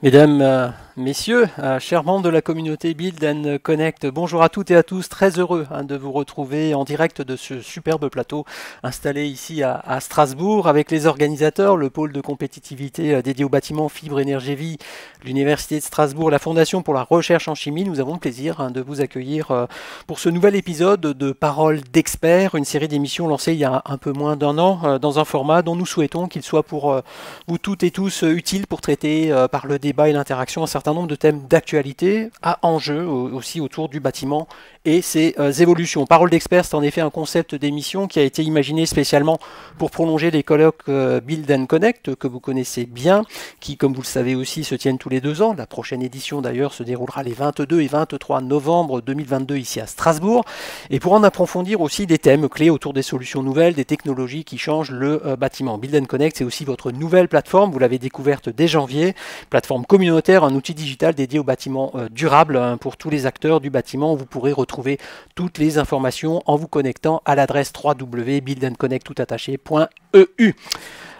Mesdames, messieurs, chers membres de la communauté Build and Connect, bonjour à toutes et à tous, très heureux de vous retrouver en direct de ce superbe plateau installé ici à Strasbourg avec les organisateurs, le pôle de compétitivité dédié au bâtiment Fibre Énergie Vie, l'Université de Strasbourg, la Fondation pour la recherche en chimie. Nous avons le plaisir de vous accueillir pour ce nouvel épisode de Paroles d'experts, une série d'émissions lancée il y a un peu moins d'un an dans un format dont nous souhaitons qu'il soit pour vous toutes et tous utile pour traiter par le débat et l'interaction un certain nombre de thèmes d'actualité à enjeu aussi autour du bâtiment et ses évolutions. Parole d'experts, c'est en effet un concept d'émission qui a été imaginé spécialement pour prolonger les colloques Build and Connect que vous connaissez bien, qui, comme vous le savez aussi, se tiennent tous les 2 ans. La prochaine édition d'ailleurs se déroulera les 22 et 23 novembre 2022 ici à Strasbourg. Et pour en approfondir aussi des thèmes clés autour des solutions nouvelles, des technologies qui changent le bâtiment. Build and Connect, c'est aussi votre nouvelle plateforme, vous l'avez découverte dès janvier, plateforme communautaire, un outil digital dédié au bâtiment durable pour tous les acteurs du bâtiment. Vous pourrez retrouver toutes les informations en vous connectant à l'adresse www.buildandconnect.eu.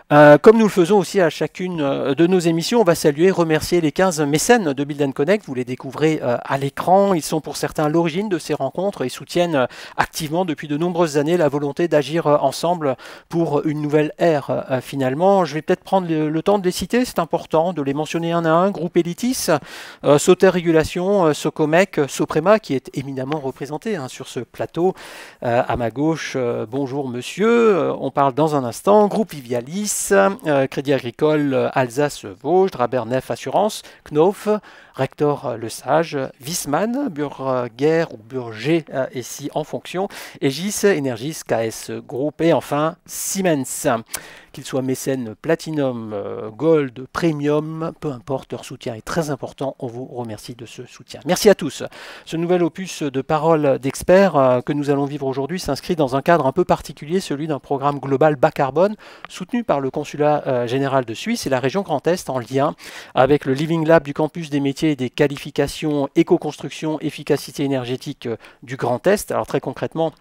Comme nous le faisons aussi à chacune de nos émissions, on va saluer, remercier les 15 mécènes de Build and Connect. Vous les découvrez à l'écran. Ils sont pour certains à l'origine de ces rencontres et soutiennent activement depuis de nombreuses années la volonté d'agir ensemble pour une nouvelle ère. Finalement, je vais peut-être prendre le temps de les citer. C'est important de les mentionner un à un. Groupe Elitis, Sauter Régulation, Socomec, Soprema, qui est éminemment représenté sur ce plateau. À ma gauche, bonjour monsieur. On parle dans un instant. Groupe Vivialis, Crédit Agricole Alsace-Vosges, Drabernef Assurance, Knof, Rector Le Sage, Wiesmann, Burger ou Burger ici en fonction, Egis, Energis, KS Group et enfin Siemens. Qu'ils soient mécènes Platinum, Gold, Premium, peu importe, leur soutien est très important. On vous remercie de ce soutien. Merci à tous. Ce nouvel opus de paroles d'experts que nous allons vivre aujourd'hui s'inscrit dans un cadre un peu particulier, celui d'un programme global bas carbone soutenu par le Consulat général de Suisse et la région Grand Est en lien avec le Living Lab du campus des métiers et des qualifications éco-construction, efficacité énergétique du Grand Est. Alors très concrètement,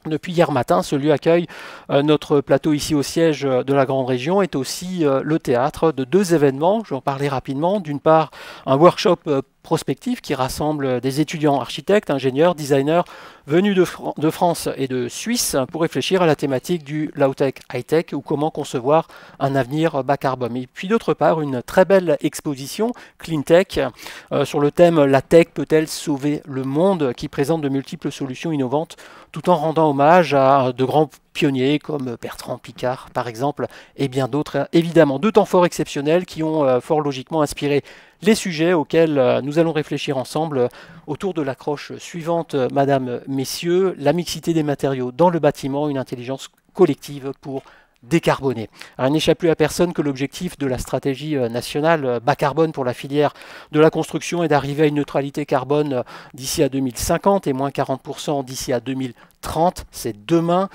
depuis hier matin, ce lieu accueille notre plateau ici au siège de la Grande Région, est aussi le théâtre de 2 événements. Je vais en parler rapidement. D'une part, un workshop prospectif qui rassemble des étudiants architectes, ingénieurs, designers venus de France et de Suisse pour réfléchir à la thématique du low-tech, high-tech ou comment concevoir un avenir bas carbone. Et puis d'autre part, une très belle exposition Clean Tech sur le thème La tech peut-elle sauver le monde, qui présente de multiples solutions innovantes tout en rendant hommage à de grands pionniers comme Bertrand Piccard par exemple et bien d'autres. Évidemment, 2 temps forts exceptionnels qui ont fort logiquement inspiré les sujets auxquels nous allons réfléchir ensemble autour de l'accroche suivante, Madame, Messieurs, la mixité des matériaux dans le bâtiment, une intelligence collective pour décarboner. Alors, il n'échappe plus à personne que l'objectif de la stratégie nationale bas carbone pour la filière de la construction est d'arriver à une neutralité carbone d'ici à 2050 et moins 40% d'ici à 2030. C'est demain.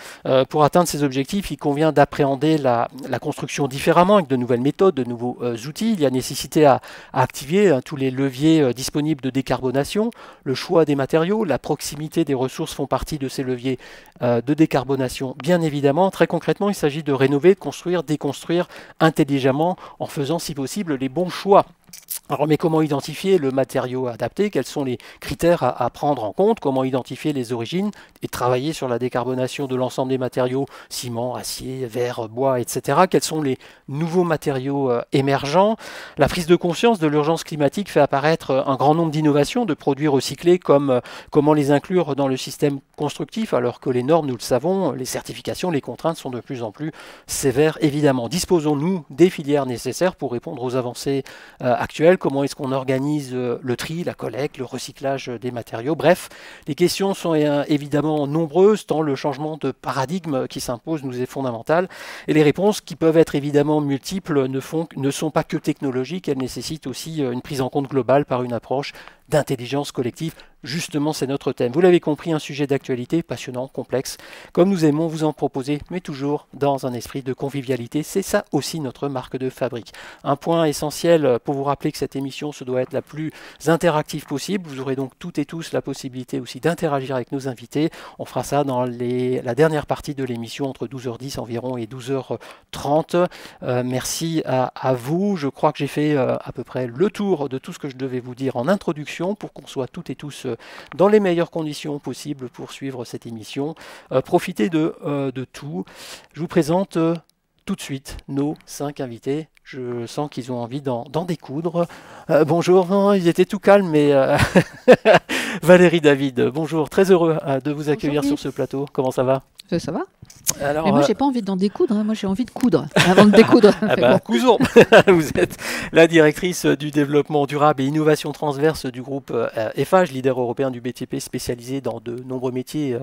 Pour atteindre ces objectifs, il convient d'appréhender la construction différemment avec de nouvelles méthodes, de nouveaux outils. Il y a nécessité à activer tous les leviers disponibles de décarbonation. Le choix des matériaux, la proximité des ressources font partie de ces leviers de décarbonation. Bien évidemment, très concrètement, il s'agit de rénover, de construire, déconstruire intelligemment en faisant si possible les bons choix. Alors, mais comment identifier le matériau adapté? Quels sont les critères à prendre en compte? Comment identifier les origines et travailler sur la décarbonation de l'ensemble des matériaux, ciment, acier, verre, bois, etc. Quels sont les nouveaux matériaux émergents? La prise de conscience de l'urgence climatique fait apparaître un grand nombre d'innovations, de produits recyclés, comme comment les inclure dans le système constructif, alors que les normes, nous le savons, les certifications, les contraintes sont de plus en plus sévères, évidemment. Disposons-nous des filières nécessaires pour répondre aux avancées actuelles? Comment est-ce qu'on organise le tri, la collecte, le recyclage des matériaux? Bref, les questions sont évidemment nombreuses, tant le changement de paradigme qui s'impose nous est fondamental, et les réponses qui peuvent être évidemment multiples ne sont pas que technologiques, elles nécessitent aussi une prise en compte globale par une approche d'intelligence collective. Justement, c'est notre thème. Vous l'avez compris, un sujet d'actualité passionnant, complexe, comme nous aimons vous en proposer, mais toujours dans un esprit de convivialité. C'est ça aussi notre marque de fabrique. Un point essentiel pour vous rappeler que cette émission se doit être la plus interactive possible. Vous aurez donc toutes et tous la possibilité aussi d'interagir avec nos invités. On fera ça dans la dernière partie de l'émission, entre 12h10 environ et 12h30. Merci à vous. Je crois que j'ai fait à peu près le tour de tout ce que je devais vous dire en introduction pour qu'on soit toutes et tous dans les meilleures conditions possibles pour suivre cette émission. Profitez de tout. Je vous présente tout de suite nos 5 invités. Je sens qu'ils ont envie d'en découdre. Bonjour, non, ils étaient tout calmes, mais Valérie David, bonjour, très heureux de vous accueillir sur ce plateau. Comment ça va ? Ça va. Alors, mais moi, j'ai pas envie d'en découdre, hein. Moi, j'ai envie de coudre avant de découdre. Cousons. Vous êtes la directrice du développement durable et innovation transverse du groupe Eiffage, leader européen du BTP spécialisé dans de nombreux métiers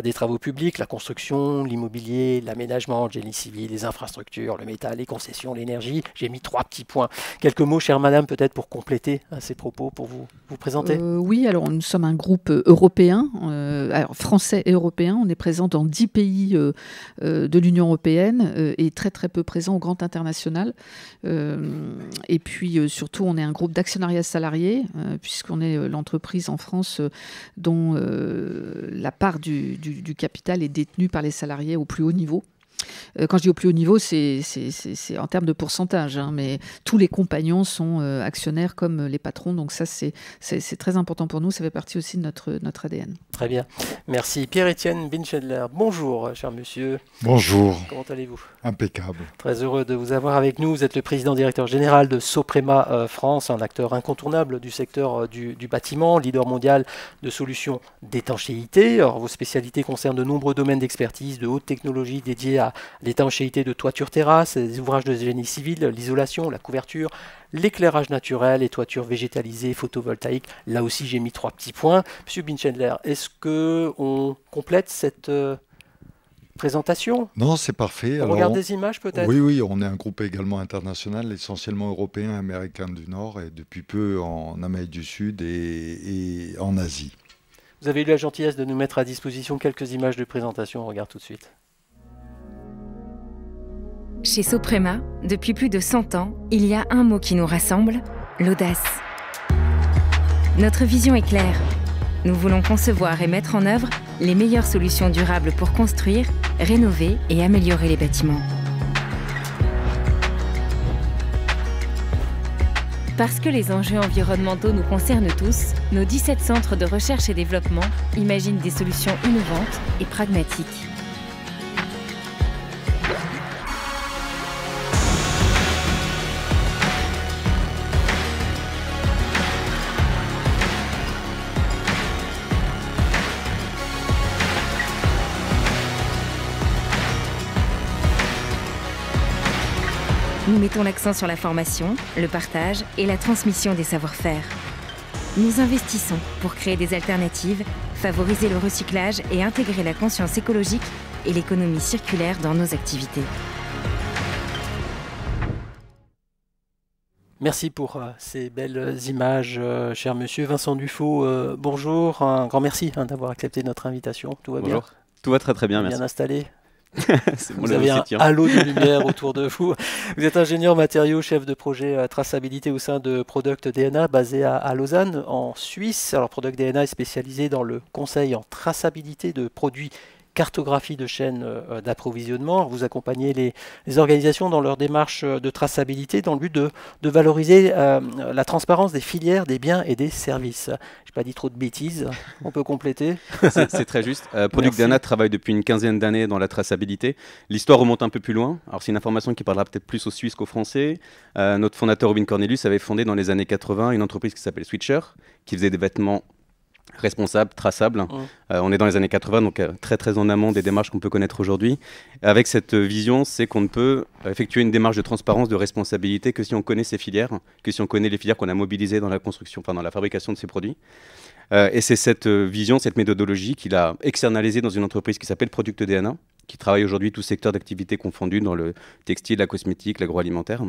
des travaux publics, la construction, l'immobilier, l'aménagement, le génie civil, les infrastructures, le métal, les concessions, l'énergie. J'ai mis 3 petits points. Quelques mots, chère madame, peut-être pour compléter ces propos, pour vous présenter. Oui, alors nous sommes un groupe européen, alors français et européen. On est présent dans 10 pays de l'Union européenne et très très peu présent au grand international. Et puis surtout, on est un groupe d'actionnariat salarié, puisqu'on est l'entreprise en France dont la part du capital est détenue par les salariés au plus haut niveau. Quand je dis au plus haut niveau, c'est en termes de pourcentage, hein, mais tous les compagnons sont actionnaires comme les patrons, donc ça c'est très important pour nous, ça fait partie aussi de notre ADN. Très bien, merci. Pierre-Étienne Binschedler, bonjour cher monsieur. Bonjour. Comment allez-vous ? Impeccable. Très heureux de vous avoir avec nous. Vous êtes le président directeur général de Soprema France, un acteur incontournable du secteur du bâtiment, leader mondial de solutions d'étanchéité. Alors, vos spécialités concernent de nombreux domaines d'expertise, de haute technologie dédiés à l'étanchéité de toitures terrasses, des ouvrages de génie civil, l'isolation, la couverture, l'éclairage naturel, les toitures végétalisées, photovoltaïques. Là aussi, j'ai mis 3 petits points. Monsieur Binschedler, est-ce qu'on complète cette présentation? Non, c'est parfait. On regarde des images peut-être? Oui, on est un groupe également international, essentiellement européen, américain du Nord et depuis peu en Amérique du Sud et en Asie. Vous avez eu la gentillesse de nous mettre à disposition quelques images de présentation. On regarde tout de suite. Chez Soprema, depuis plus de 100 ans, il y a un mot qui nous rassemble, l'audace. Notre vision est claire. Nous voulons concevoir et mettre en œuvre les meilleures solutions durables pour construire, rénover et améliorer les bâtiments. Parce que les enjeux environnementaux nous concernent tous, nos 17 centres de recherche et développement imaginent des solutions innovantes et pragmatiques. Nous mettons l'accent sur la formation, le partage et la transmission des savoir-faire. Nous investissons pour créer des alternatives, favoriser le recyclage et intégrer la conscience écologique et l'économie circulaire dans nos activités. Merci pour ces belles images, cher monsieur. Vincent Dufaux, bonjour. Un grand merci d'avoir accepté notre invitation. Tout va bien? Bonjour. Tout va très très bien, merci. Bien installé? Vous avez un halo de lumière autour de vous. Vous êtes ingénieur matériaux, chef de projet traçabilité au sein de Product DNA, basé à Lausanne, en Suisse. Alors Product DNA est spécialisé dans le conseil en traçabilité de produits, cartographie de chaînes d'approvisionnement. Vous accompagnez les organisations dans leur démarche de traçabilité dans le but de valoriser la transparence des filières, des biens et des services. Je n'ai pas dit trop de bêtises, on peut compléter. C'est très juste. Product DNA travaille depuis une quinzaine d'années dans la traçabilité. L'histoire remonte un peu plus loin. Alors c'est une information qui parlera peut-être plus aux Suisses qu'aux Français. Notre fondateur Robin Cornelius avait fondé dans les années 80 une entreprise qui s'appelle Switcher, qui faisait des vêtements responsable, traçable. On est dans les années 80, donc très très en amont des démarches qu'on peut connaître aujourd'hui. Avec cette vision, c'est qu'on ne peut effectuer une démarche de transparence, de responsabilité que si on connaît ces filières, que si on connaît les filières qu'on a mobilisées dans la construction, enfin dans la fabrication de ces produits. Et c'est cette vision, cette méthodologie qu'il a externalisée dans une entreprise qui s'appelle Product DNA, qui travaille aujourd'hui tout secteur d'activité confondu dans le textile, la cosmétique, l'agroalimentaire.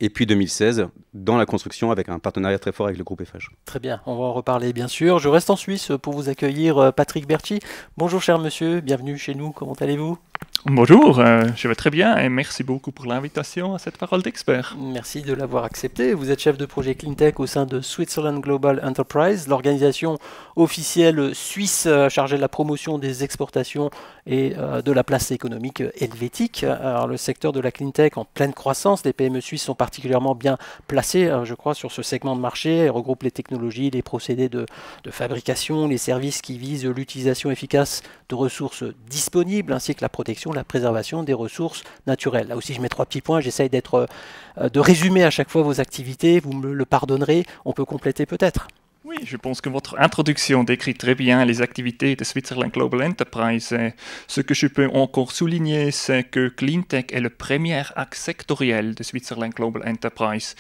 Et puis 2016, dans la construction avec un partenariat très fort avec le groupe Eiffage. Très bien, on va en reparler bien sûr. Je reste en Suisse pour vous accueillir, Patrick Berchi. Bonjour cher monsieur, bienvenue chez nous, comment allez-vous ? Bonjour, je vais très bien et merci beaucoup pour l'invitation à cette parole d'expert. Merci de l'avoir accepté. Vous êtes chef de projet Cleantech au sein de Switzerland Global Enterprise, l'organisation officielle suisse chargée de la promotion des exportations et de la place économique helvétique. Alors, le secteur de la Cleantech en pleine croissance, les PME suisses sont particulièrement bien placées, je crois, sur ce segment de marché. Elles regroupent les technologies, les procédés de fabrication, les services qui visent l'utilisation efficace de ressources disponibles, ainsi que la protection, la préservation des ressources naturelles. Là aussi, je mets 3 petits points. J'essaye de résumer à chaque fois vos activités. Vous me le pardonnerez. On peut compléter peut-être. Oui, je pense que votre introduction décrit très bien les activités de Switzerland Global Enterprise. Et ce que je peux encore souligner, c'est que Cleantech est le premier axe sectoriel de Switzerland Global Enterprise.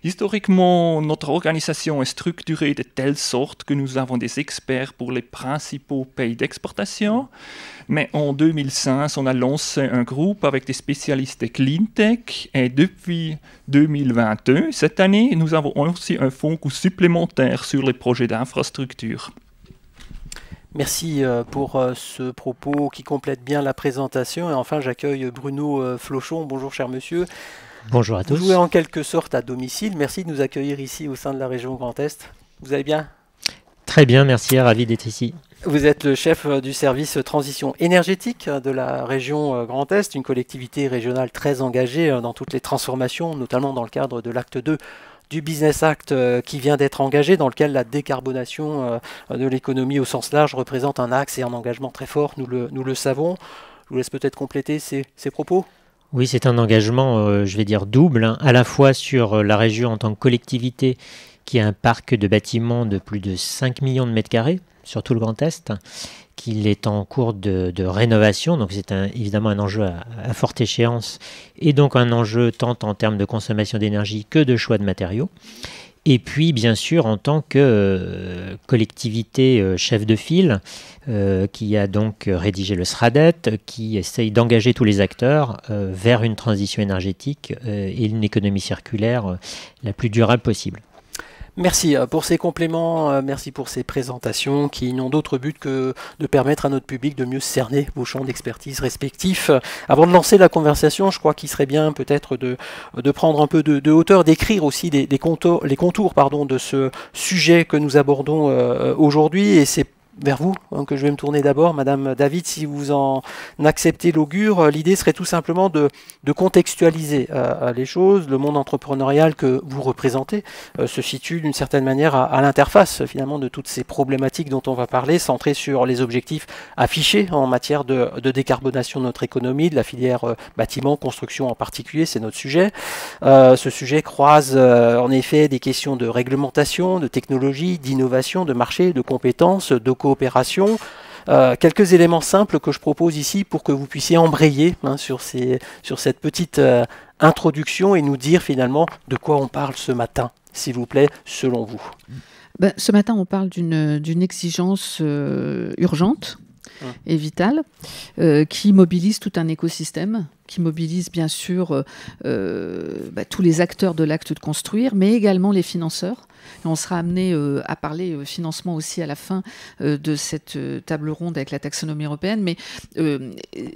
Historiquement, notre organisation est structurée de telle sorte que nous avons des experts pour les principaux pays d'exportation. Mais en 2005, on a lancé un groupe avec des spécialistes de Cleantech. Et depuis 2022, cette année, nous avons aussi un fonds supplémentaire sur les projets d'infrastructure. Merci pour ce propos qui complète bien la présentation. Et enfin, j'accueille Bruno Flochon. Bonjour cher monsieur. Bonjour à tous. Vous jouez en quelque sorte à domicile. Merci de nous accueillir ici au sein de la région Grand Est. Vous allez bien ? Très bien, merci, ravi d'être ici. Vous êtes le chef du service transition énergétique de la région Grand Est, une collectivité régionale très engagée dans toutes les transformations, notamment dans le cadre de l'acte 2 du Business Act qui vient d'être engagé, dans lequel la décarbonation de l'économie au sens large représente un axe et un engagement très fort, nous le savons. Je vous laisse peut-être compléter ces propos. Oui, c'est un engagement, je vais dire, double, hein, à la fois sur la région en tant que collectivité, qui a un parc de bâtiments de plus de 5 millions de mètres carrés sur tout le Grand Est, qu'il est en cours de rénovation, donc c'est évidemment un enjeu à forte échéance, et donc un enjeu tant en termes de consommation d'énergie que de choix de matériaux. Et puis, bien sûr, en tant que collectivité chef de file, qui a donc rédigé le SRADET, qui essaye d'engager tous les acteurs vers une transition énergétique et une économie circulaire la plus durable possible. Merci pour ces compléments, merci pour ces présentations qui n'ont d'autre but que de permettre à notre public de mieux cerner vos champs d'expertise respectifs. Avant de lancer la conversation, je crois qu'il serait bien peut-être de prendre un peu de hauteur, d'écrire aussi les contours de ce sujet que nous abordons aujourd'hui, et c'est vers vous que je vais me tourner d'abord, Madame David, si vous en acceptez l'augure. L'idée serait tout simplement de contextualiser les choses. Le monde entrepreneurial que vous représentez se situe d'une certaine manière à l'interface finalement de toutes ces problématiques dont on va parler, centrées sur les objectifs affichés en matière de décarbonation de notre économie, de la filière bâtiment, construction en particulier, c'est notre sujet. Ce sujet croise en effet des questions de réglementation, de technologie, d'innovation, de marché, de compétences, de coopération. Quelques éléments simples que je propose ici pour que vous puissiez embrayer sur cette petite introduction et nous dire finalement de quoi on parle ce matin, s'il vous plaît, selon vous. Ce matin, on parle d'une exigence urgente et vitale qui mobilise tout un écosystème, qui mobilise bien sûr tous les acteurs de l'acte de construire, mais également les financeurs. Et on sera amené à parler financement aussi à la fin de cette table ronde avec la taxonomie européenne. Mais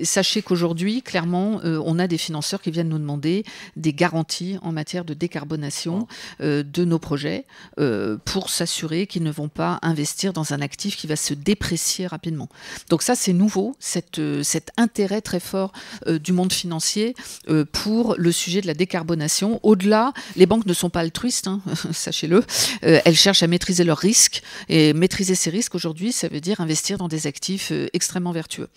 sachez qu'aujourd'hui, clairement, on a des financeurs qui viennent nous demander des garanties en matière de décarbonation de nos projets pour s'assurer qu'ils ne vont pas investir dans un actif qui va se déprécier rapidement. Donc ça, c'est nouveau, cet intérêt très fort du monde financier pour le sujet de la décarbonation. Au-delà, les banques ne sont pas altruistes, hein, sachez-le. Elles cherchent à maîtriser leurs risques, et maîtriser ces risques aujourd'hui, ça veut dire investir dans des actifs extrêmement vertueux.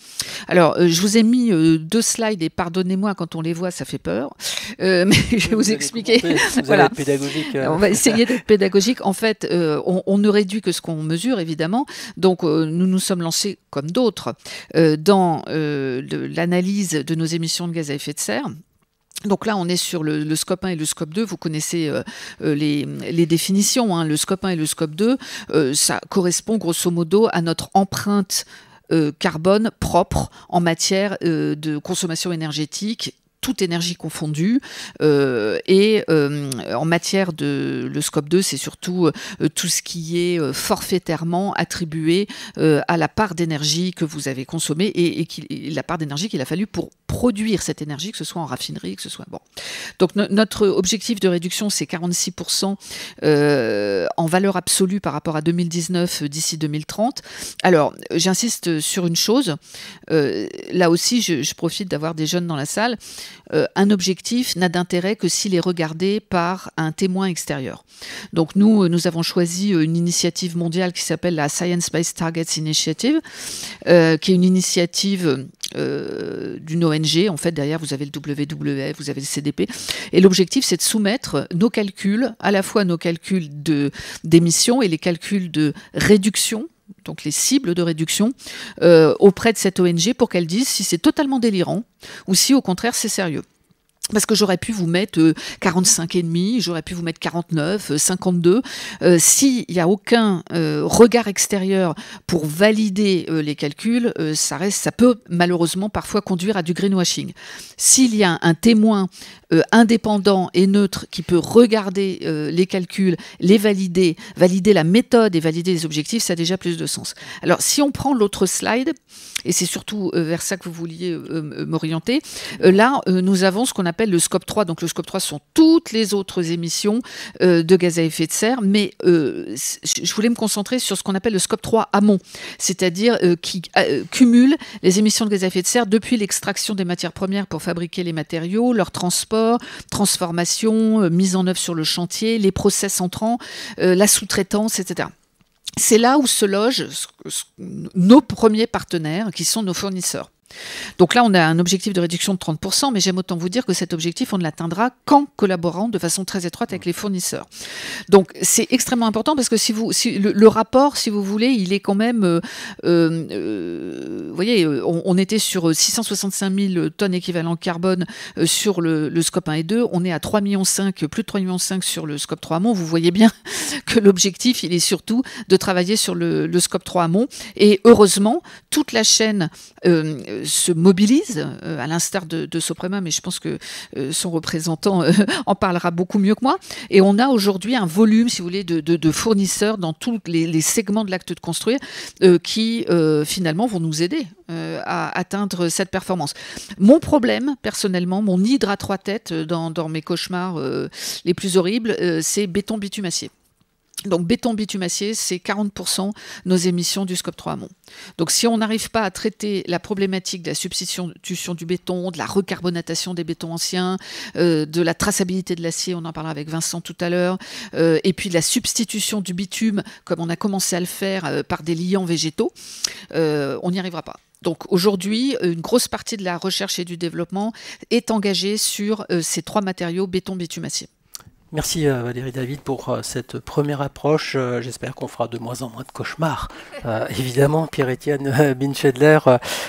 Alors, je vous ai mis 2 slides, et pardonnez-moi, quand on les voit, ça fait peur, mais je vais vous expliquer. Vous allez être pédagogique. On va essayer d'être pédagogique. En fait, on ne réduit que ce qu'on mesure, évidemment. Donc, nous nous sommes lancés, comme d'autres, dans l'analyse de nos émissions de gaz à effet de serre. Donc là, on est sur le scope 1 et le scope 2. Vous connaissez les définitions. Hein. Le scope 1 et le scope 2, ça correspond grosso modo à notre empreinte carbone propre en matière de consommation énergétique toute énergie confondue. Et en matière de le scope 2, c'est surtout tout ce qui est forfaitairement attribué à la part d'énergie que vous avez consommée et la part d'énergie qu'il a fallu pour produire cette énergie, que ce soit en raffinerie, que ce soit... Bon. Donc notre objectif de réduction, c'est 46% en valeur absolue par rapport à 2019 d'ici 2030. Alors, j'insiste sur une chose. Là aussi, je profite d'avoir des jeunes dans la salle. Un objectif n'a d'intérêt que s'il est regardé par un témoin extérieur. Donc nous avons choisi une initiative mondiale qui s'appelle la Science Based Targets Initiative, qui est une initiative d'une ONG. En fait, derrière, vous avez le WWF, vous avez le CDP. Et l'objectif, c'est de soumettre nos calculs, à la fois nos calculs d'émissions et les calculs de réduction, donc les cibles de réduction, auprès de cette ONG pour qu'elle dise si c'est totalement délirant ou si au contraire c'est sérieux. Parce que j'aurais pu vous mettre 45,5, j'aurais pu vous mettre 49, 52. S'il n'y a aucun regard extérieur pour valider les calculs, ça peut malheureusement parfois conduire à du greenwashing. S'il y a un témoin indépendant et neutre qui peut regarder les calculs, les valider la méthode et valider les objectifs, ça a déjà plus de sens. Alors, si on prend l'autre slide, et c'est surtout vers ça que vous vouliez m'orienter, là, nous avons ce qu'on appelle le scope 3. Donc, le scope 3 sont toutes les autres émissions de gaz à effet de serre, mais je voulais me concentrer sur ce qu'on appelle le scope 3 amont, c'est-à-dire qui cumule les émissions de gaz à effet de serre depuis l'extraction des matières premières pour fabriquer les matériaux, leur transport, transformation, mise en œuvre sur le chantier, les process entrants, la sous-traitance, etc. C'est là où se logent nos premiers partenaires, qui sont nos fournisseurs. Donc là, on a un objectif de réduction de 30%, mais j'aime autant vous dire que cet objectif, on ne l'atteindra qu'en collaborant de façon très étroite avec les fournisseurs. Donc c'est extrêmement important parce que le rapport, si vous voulez, il est quand même... vous voyez, on était sur 665 000 tonnes équivalent carbone sur le scope 1 et 2. On est à 3,5 millions, plus de 3,5 millions sur le scope 3 amont. Vous voyez bien que l'objectif, il est surtout de travailler sur le scope 3 amont. Et heureusement, toute la chaîne se mobilise, à l'instar de Soprema, mais je pense que son représentant en parlera beaucoup mieux que moi. Et on a aujourd'hui un volume, si vous voulez, de fournisseurs dans tous les segments de l'acte de construire qui, finalement, vont nous aider à atteindre cette performance. Mon problème, personnellement, mon hydre à trois têtes dans mes cauchemars les plus horribles, c'est béton bitume-acier. Donc béton bitume-acier, c'est 40% nos émissions du scope 3 amont. Donc si on n'arrive pas à traiter la problématique de la substitution du béton, de la recarbonatation des bétons anciens, de la traçabilité de l'acier, on en parlera avec Vincent tout à l'heure, et puis de la substitution du bitume, comme on a commencé à le faire par des liants végétaux, on n'y arrivera pas. Donc aujourd'hui, une grosse partie de la recherche et du développement est engagée sur ces trois matériaux, béton, bitume, acier. Merci Valérie David pour cette première approche. J'espère qu'on fera de moins en moins de cauchemars. Évidemment, Pierre-Étienne Binschedler,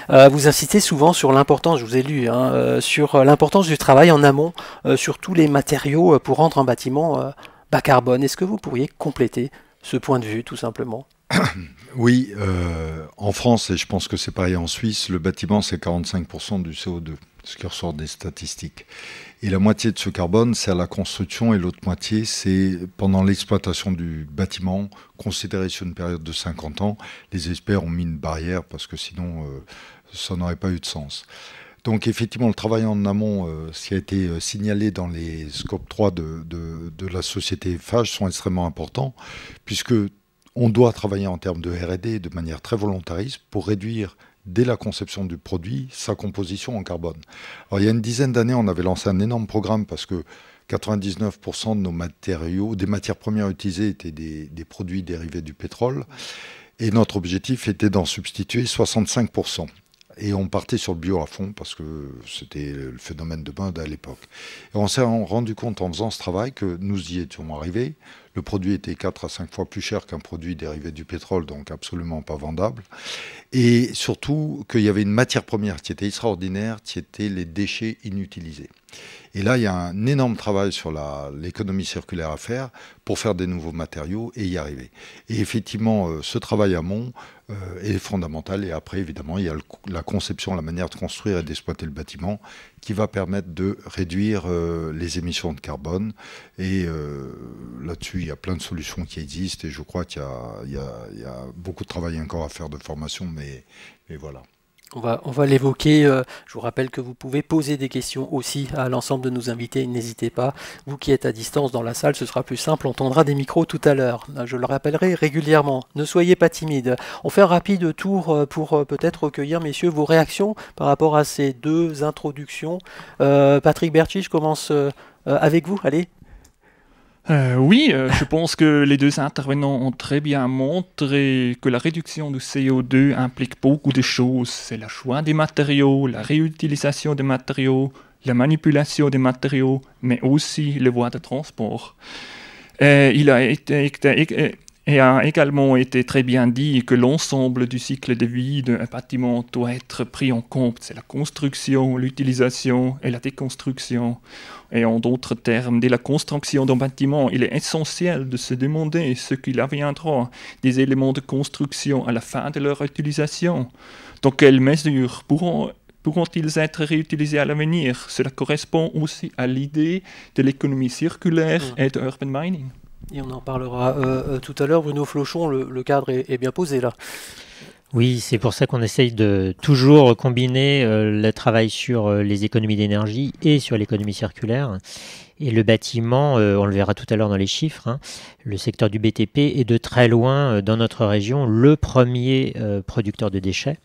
vous insistez souvent sur l'importance, je vous ai lu, sur l'importance du travail en amont sur tous les matériaux pour rendre un bâtiment bas carbone. Est-ce que vous pourriez compléter ce point de vue tout simplement ? Oui, en France, et je pense que c'est pareil en Suisse, le bâtiment c'est 45% du CO2, ce qui ressort des statistiques. Et la moitié de ce carbone, c'est à la construction et l'autre moitié, c'est pendant l'exploitation du bâtiment, considéré sur une période de 50 ans. Les experts ont mis une barrière parce que sinon, ça n'aurait pas eu de sens. Donc effectivement, le travail en amont, ce qui a été signalé dans les scopes 3 de la société FH sont extrêmement importants, puisque on doit travailler en termes de R&D de manière très volontariste pour réduire dès la conception du produit, sa composition en carbone. Alors, il y a une dizaine d'années, on avait lancé un énorme programme parce que 99% de nos matériaux, des matières premières utilisées étaient des produits dérivés du pétrole. Et notre objectif était d'en substituer 65%. Et on partait sur le bio à fond parce que c'était le phénomène de mode à l'époque. Et on s'est rendu compte en faisant ce travail que nous y étions arrivés. Le produit était 4 à 5 fois plus cher qu'un produit dérivé du pétrole, donc absolument pas vendable. Et surtout qu'il y avait une matière première qui était extraordinaire, qui étaient les déchets inutilisés. Et là, il y a un énorme travail sur l'économie circulaire à faire pour faire des nouveaux matériaux et y arriver. Et effectivement, ce travail amont est fondamental. Et après, évidemment, il y a la conception, la manière de construire et d'exploiter le bâtiment qui va permettre de réduire les émissions de carbone. Et là-dessus, il y a plein de solutions qui existent. Et je crois qu'il y a beaucoup de travail encore à faire de formation, mais voilà. On va l'évoquer. Je vous rappelle que vous pouvez poser des questions aussi à l'ensemble de nos invités. N'hésitez pas. Vous qui êtes à distance dans la salle, ce sera plus simple. On tendra des micros tout à l'heure. Je le rappellerai régulièrement. Ne soyez pas timides. On fait un rapide tour pour peut-être recueillir, messieurs, vos réactions par rapport à ces deux introductions. Patrick Bertschy, je commence avec vous. Allez. Oui, je pense que les deux intervenants ont très bien montré que la réduction du CO2 implique beaucoup de choses. C'est le choix des matériaux, la réutilisation des matériaux, la manipulation des matériaux, mais aussi les voies de transport. Il a également été très bien dit que l'ensemble du cycle de vie d'un bâtiment doit être pris en compte. C'est la construction, l'utilisation et la déconstruction. Et en d'autres termes, dès la construction d'un bâtiment, il est essentiel de se demander ce qu'il adviendra des éléments de construction à la fin de leur utilisation. Dans quelle mesure pourront-ils être réutilisés à l'avenir? Cela correspond aussi à l'idée de l'économie circulaire et de urban mining. Et on en parlera tout à l'heure. Bruno Flochon, le cadre est bien posé là. Oui, c'est pour ça qu'on essaye de toujours combiner le travail sur les économies d'énergie et sur l'économie circulaire. Et le bâtiment, on le verra tout à l'heure dans les chiffres, hein, le secteur du BTP est de très loin, dans notre région, le premier producteur de déchets.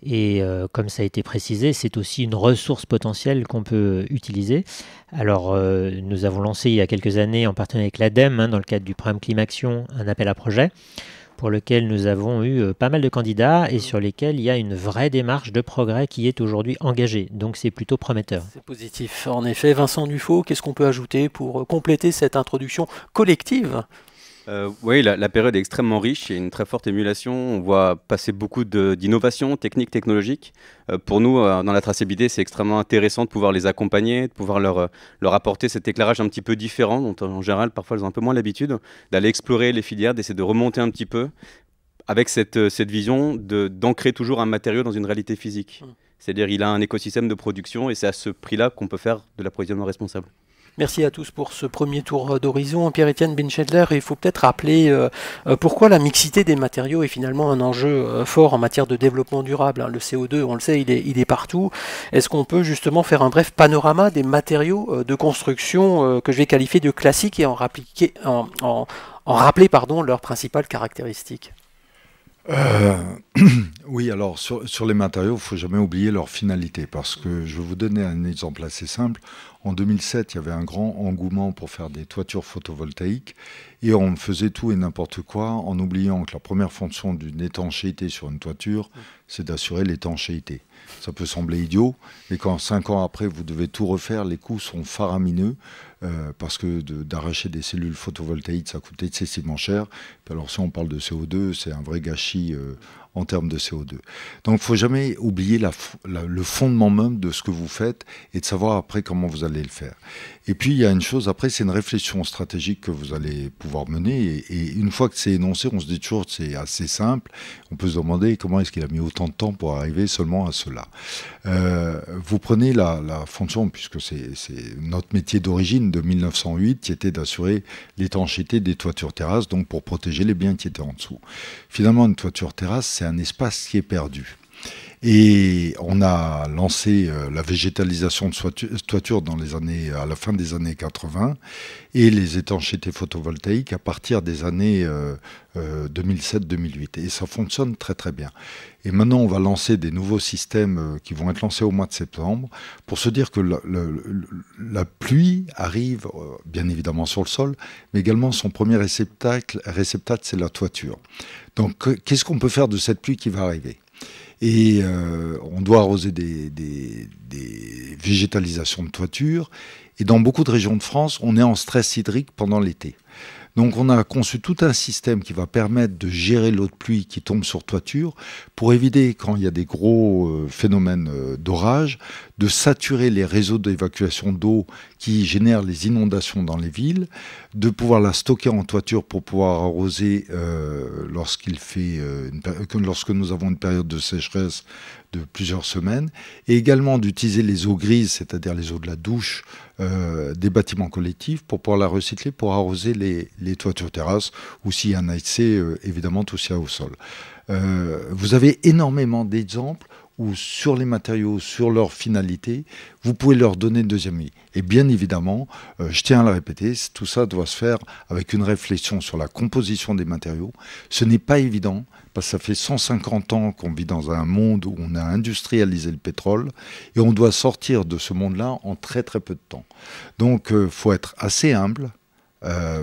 Et comme ça a été précisé, c'est aussi une ressource potentielle qu'on peut utiliser. Alors, nous avons lancé il y a quelques années, en partenariat avec l'ADEME, dans le cadre du programme Climaction, un appel à projet pour lequel nous avons eu pas mal de candidats et sur lesquels il y a une vraie démarche de progrès qui est aujourd'hui engagée. Donc, c'est plutôt prometteur. C'est positif. En effet, Vincent Dufaux, qu'est-ce qu'on peut ajouter pour compléter cette introduction collective ? Oui, la période est extrêmement riche, il y a une très forte émulation, on voit passer beaucoup d'innovations techniques, technologiques. Pour nous, dans la traçabilité, c'est extrêmement intéressant de pouvoir les accompagner, de pouvoir leur apporter cet éclairage un petit peu différent, dont en général, parfois, ils ont un peu moins l'habitude, d'aller explorer les filières, d'essayer de remonter un petit peu, avec cette vision d'ancrer toujours un matériau dans une réalité physique. C'est-à-dire qu'il a un écosystème de production et c'est à ce prix-là qu'on peut faire de l'approvisionnement responsable. Merci à tous pour ce premier tour d'horizon. Pierre-Étienne Binschedler, il faut peut-être rappeler pourquoi la mixité des matériaux est finalement un enjeu fort en matière de développement durable. Le CO2, on le sait, il est partout. Est-ce qu'on peut justement faire un bref panorama des matériaux de construction que je vais qualifier de classiques et en rappeler leurs principales caractéristiques? Oui, alors sur les matériaux, il ne faut jamais oublier leur finalité, parce que je vais vous donner un exemple assez simple. En 2007, il y avait un grand engouement pour faire des toitures photovoltaïques et on faisait tout et n'importe quoi en oubliant que la première fonction d'une étanchéité sur une toiture, c'est d'assurer l'étanchéité. Ça peut sembler idiot, mais quand 5 ans après, vous devez tout refaire, les coûts sont faramineux parce que d'arracher des cellules photovoltaïques, ça coûte excessivement cher. Alors si on parle de CO2, c'est un vrai gâchis en termes de CO2. Donc il ne faut jamais oublier le fondement même de ce que vous faites et de savoir après comment vous allez le faire. Et puis il y a une chose après, c'est une réflexion stratégique que vous allez pouvoir mener et une fois que c'est énoncé, on se dit toujours que c'est assez simple. On peut se demander comment est-ce qu'il a mis autant de temps pour arriver seulement à cela. Vous prenez la fonction, puisque c'est notre métier d'origine de 1908 qui était d'assurer l'étanchéité des toitures terrasses, donc pour protéger les biens qui étaient en dessous. Finalement, une toiture terrasse, c'est un espace qui est perdu. Et on a lancé la végétalisation de toiture à la fin des années 80 et les étanchéités photovoltaïques à partir des années 2007-2008. Et ça fonctionne très très bien. Et maintenant, on va lancer des nouveaux systèmes qui vont être lancés au mois de septembre pour se dire que la pluie arrive bien évidemment sur le sol, mais également son premier réceptacle c'est la toiture. Donc, qu'est-ce qu'on peut faire de cette pluie qui va arriver ? Et on doit arroser des végétalisations de toiture. Et dans beaucoup de régions de France, on est en stress hydrique pendant l'été. Donc on a conçu tout un système qui va permettre de gérer l'eau de pluie qui tombe sur toiture pour éviter, quand il y a des gros phénomènes d'orage, de saturer les réseaux d'évacuation d'eau qui génèrent les inondations dans les villes, de pouvoir la stocker en toiture pour pouvoir arroser lorsque nous avons une période de sécheresse de plusieurs semaines, et également d'utiliser les eaux grises, c'est-à-dire les eaux de la douche des bâtiments collectifs, pour pouvoir la recycler, pour arroser les toitures terrasses, ou s'il y a un ASC, évidemment tout ça au sol. Vous avez énormément d'exemples où sur les matériaux, sur leur finalité, vous pouvez leur donner une deuxième vie. Et bien évidemment, je tiens à le répéter, tout ça doit se faire avec une réflexion sur la composition des matériaux. Ce n'est pas évident, parce que ça fait 150 ans qu'on vit dans un monde où on a industrialisé le pétrole, et on doit sortir de ce monde-là en très très peu de temps. Donc il faut être assez humble,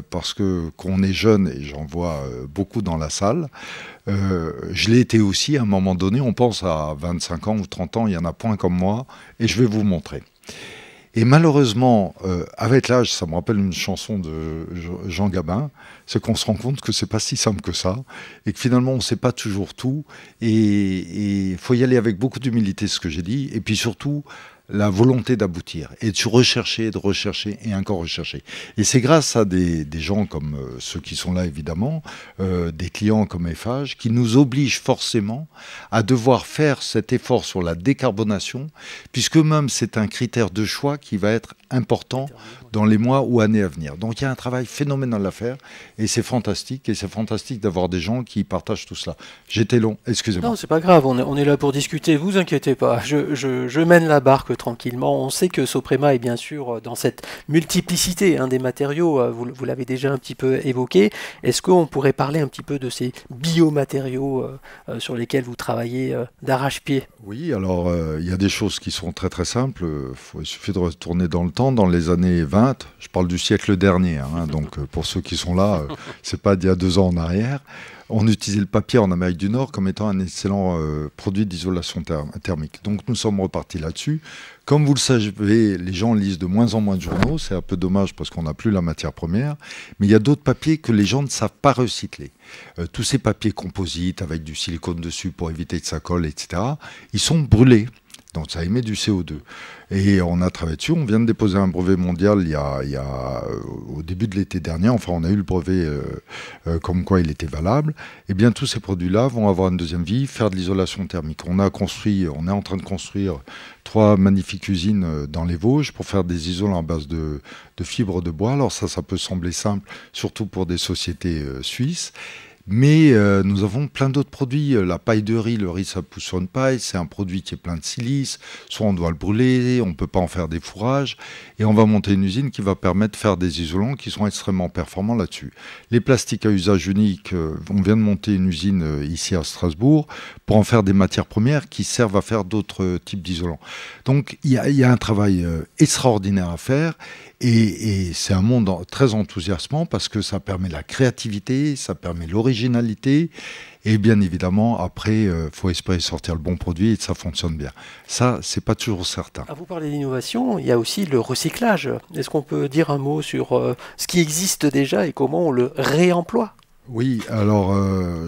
parce que quand on est jeune, et j'en vois beaucoup dans la salle, je l'ai été aussi à un moment donné, on pense à 25 ans ou 30 ans, il y en a point comme moi, et je vais vous montrer. Et malheureusement, avec l'âge, ça me rappelle une chanson de Jean Gabin, c'est qu'on se rend compte que c'est pas si simple que ça, et que finalement on ne sait pas toujours tout, et il faut y aller avec beaucoup d'humilité, ce que j'ai dit, et puis surtout la volonté d'aboutir, et de rechercher et encore rechercher. Et c'est grâce à des gens comme ceux qui sont là évidemment, des clients comme Eiffage, qui nous obligent forcément à devoir faire cet effort sur la décarbonation, puisque même c'est un critère de choix qui va être important dans les mois ou années à venir. Donc il y a un travail phénoménal à faire, et c'est fantastique d'avoir des gens qui partagent tout cela. J'étais long, excusez-moi. Non, c'est pas grave, on est là pour discuter, vous inquiétez pas, je mène la barque tranquillement. On sait que Soprema est bien sûr dans cette multiplicité des matériaux, vous l'avez déjà un petit peu évoqué. Est-ce qu'on pourrait parler un petit peu de ces biomatériaux sur lesquels vous travaillez d'arrache-pied? Oui, alors il y a des choses qui sont très très simples. Il suffit de retourner dans le temps, dans les années 20, je parle du siècle dernier, donc pour ceux qui sont là, c'est pas d'il y a 2 ans en arrière. On utilisait le papier en Amérique du Nord comme étant un excellent produit d'isolation thermique. Donc nous sommes repartis là-dessus. Comme vous le savez, les gens lisent de moins en moins de journaux. C'est un peu dommage parce qu'on n'a plus la matière première. Mais il y a d'autres papiers que les gens ne savent pas recycler. Tous ces papiers composites avec du silicone dessus pour éviter que ça colle, etc., ils sont brûlés. Donc ça émet du CO2. Et on a travaillé dessus, on vient de déposer un brevet mondial il y a au début de l'été dernier, enfin on a eu le brevet comme quoi il était valable. Et bien tous ces produits-là vont avoir une deuxième vie, faire de l'isolation thermique. On est en train de construire 3 magnifiques usines dans les Vosges pour faire des isolants à base de fibres de bois. Alors ça peut sembler simple, surtout pour des sociétés suisses. Mais nous avons plein d'autres produits. La paille de riz, le riz ça pousse sur une paille, c'est un produit qui est plein de silice. Soit on doit le brûler, on ne peut pas en faire des fourrages. Et on va monter une usine qui va permettre de faire des isolants qui sont extrêmement performants là-dessus. Les plastiques à usage unique, on vient de monter une usine ici à Strasbourg pour en faire des matières premières qui servent à faire d'autres types d'isolants. Donc il y a un travail extraordinaire à faire. Et c'est un monde très enthousiasmant parce que ça permet la créativité, ça permet l'originalité. Et bien évidemment, après, faut espérer sortir le bon produit et que ça fonctionne bien. Ça, c'est pas toujours certain. Vous parlez d'innovation, il y a aussi le recyclage. Est-ce qu'on peut dire un mot sur ce qui existe déjà et comment on le réemploie ? Oui, alors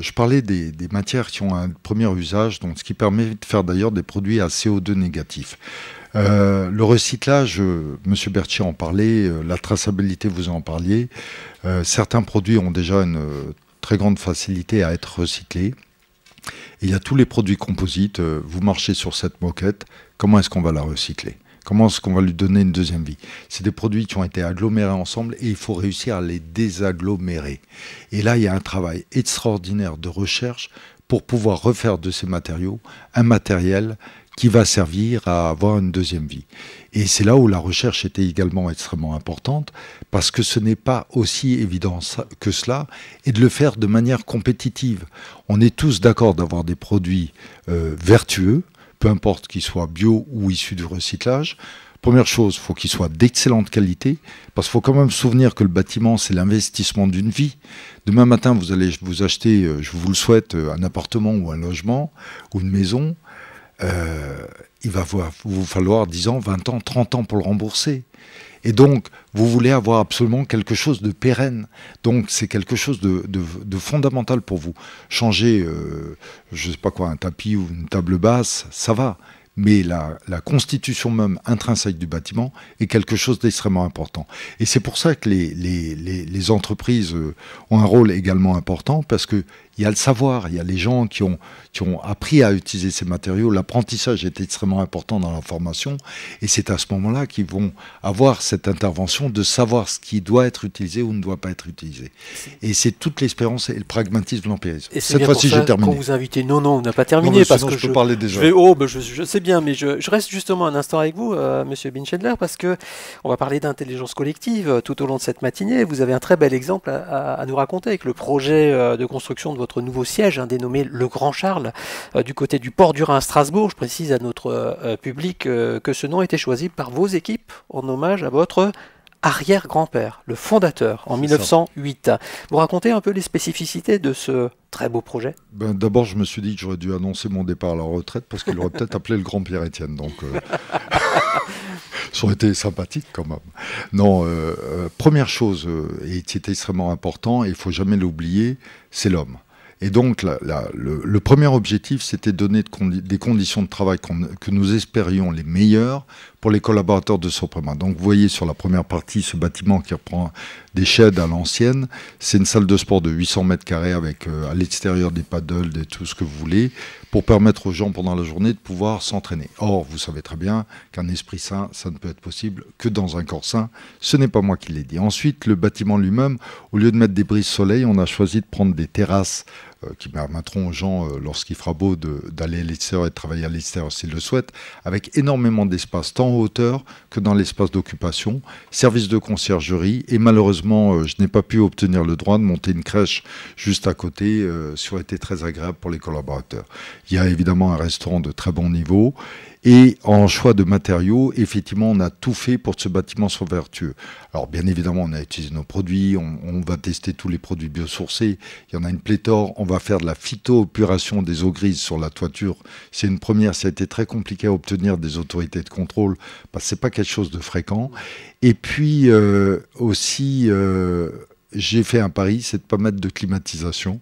je parlais des matières qui ont un premier usage, donc ce qui permet de faire d'ailleurs des produits à CO2 négatif. Le recyclage, M. Berthier en parlait, la traçabilité, vous en parliez. Certains produits ont déjà une très grande facilité à être recyclés. Et il y a tous les produits composites. Vous marchez sur cette moquette, comment est-ce qu'on va la recycler ? Comment est-ce qu'on va lui donner une deuxième vie? C'est des produits qui ont été agglomérés ensemble et il faut réussir à les désagglomérer. Et là, il y a un travail extraordinaire de recherche pour pouvoir refaire de ces matériaux un matériel qui va servir à avoir une deuxième vie. Et c'est là où la recherche était également extrêmement importante, parce que ce n'est pas aussi évident que cela, et de le faire de manière compétitive. On est tous d'accord d'avoir des produits vertueux, peu importe qu'ils soient bio ou issus du recyclage. Première chose, il faut qu'ils soient d'excellente qualité, parce qu'il faut quand même se souvenir que le bâtiment, c'est l'investissement d'une vie. Demain matin, vous allez vous acheter, je vous le souhaite, un appartement ou un logement ou une maison. il va vous falloir 10 ans, 20 ans, 30 ans pour le rembourser. Et donc, vous voulez avoir absolument quelque chose de pérenne. Donc, c'est quelque chose de fondamental pour vous. Changer, je ne sais pas quoi, un tapis ou une table basse, ça va. Mais la constitution même intrinsèque du bâtiment est quelque chose d'extrêmement important. Et c'est pour ça que les entreprises ont un rôle également important, parce qu'il y a le savoir, il y a les gens qui ont appris à utiliser ces matériaux. L'apprentissage est extrêmement important dans la formation, et c'est à ce moment-là qu'ils vont avoir cette intervention de savoir ce qui doit être utilisé ou ne doit pas être utilisé. Et c'est toute l'expérience et le pragmatisme de l'empirisme. Cette fois-ci, j'ai terminé. Quand vous invitez, non, on n'a pas terminé. Non, parce que je peux parler déjà. Je sais bien, mais je reste justement un instant avec vous, Monsieur Binschendler, parce que on va parler d'intelligence collective tout au long de cette matinée. Vous avez un très bel exemple à nous raconter avec le projet de construction de votre nouveau siège, dénommé Le Grand Charles, du côté du port du Rhin à Strasbourg. Je précise à notre public que ce nom a été choisi par vos équipes en hommage à votre arrière-grand-père, le fondateur, en 1908. Vous racontez un peu les spécificités de ce très beau projet? D'abord, je me suis dit que j'aurais dû annoncer mon départ à la retraite, parce qu'il aurait peut-être appelé le grand Pierre-Étienne. Donc, ça aurait été sympathique quand même. Non, première chose, et qui est extrêmement important, et il ne faut jamais l'oublier, c'est l'homme. Et donc, le premier objectif, c'était de donner des conditions de travail que nous espérions les meilleures pour les collaborateurs de Soprema. Donc, vous voyez sur la première partie, ce bâtiment qui reprend des sheds à l'ancienne. C'est une salle de sport de 800 mètres carrés avec à l'extérieur des paddles, tout ce que vous voulez, pour permettre aux gens pendant la journée de pouvoir s'entraîner. Or, vous savez très bien qu'un esprit sain, ça ne peut être possible que dans un corps sain. Ce n'est pas moi qui l'ai dit. Ensuite, le bâtiment lui-même, au lieu de mettre des brise-soleil, on a choisi de prendre des terrasses qui permettront aux gens, lorsqu'il fera beau, d'aller à l'extérieur et de travailler à l'extérieur s'ils le souhaitent, avec énormément d'espace, tant en hauteur que dans l'espace d'occupation, service de conciergerie, et malheureusement, je n'ai pas pu obtenir le droit de monter une crèche juste à côté, ce qui aurait été très agréable pour les collaborateurs. Il y a évidemment un restaurant de très bon niveau, et en choix de matériaux, effectivement, on a tout fait pour que ce bâtiment soit vertueux. Alors, bien évidemment, on a utilisé nos produits, on va tester tous les produits biosourcés, il y en a une pléthore, on va faire de la phytoépuration des eaux grises sur la toiture. C'est une première, ça a été très compliqué à obtenir des autorités de contrôle, parce que ce n'est pas quelque chose de fréquent. Et puis, aussi, j'ai fait un pari, c'est de ne pas mettre de climatisation.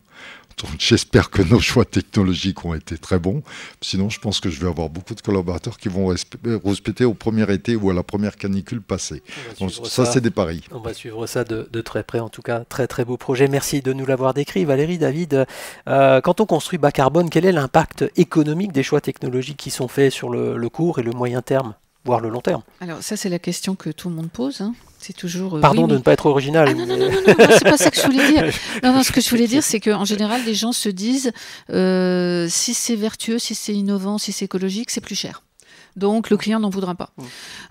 Donc, j'espère que nos choix technologiques ont été très bons. Sinon, je pense que je vais avoir beaucoup de collaborateurs qui vont respecter au premier été ou à la première canicule passée. Donc, ça, c'est des paris. On va suivre ça de très près. En tout cas, très très beau projet. Merci de nous l'avoir décrit. Valérie, David, quand on construit bas carbone, quel est l'impact économique des choix technologiques qui sont faits sur le court et le moyen terme, voire le long terme? Alors ça, c'est la question que tout le monde pose. C'est toujours. Pardon de ne pas être original. Ah, non, c'est pas ça que je voulais dire. Non, ce que je voulais dire, c'est qu'en général, les gens se disent si c'est vertueux, si c'est innovant, si c'est écologique, c'est plus cher. Donc le client n'en voudra pas.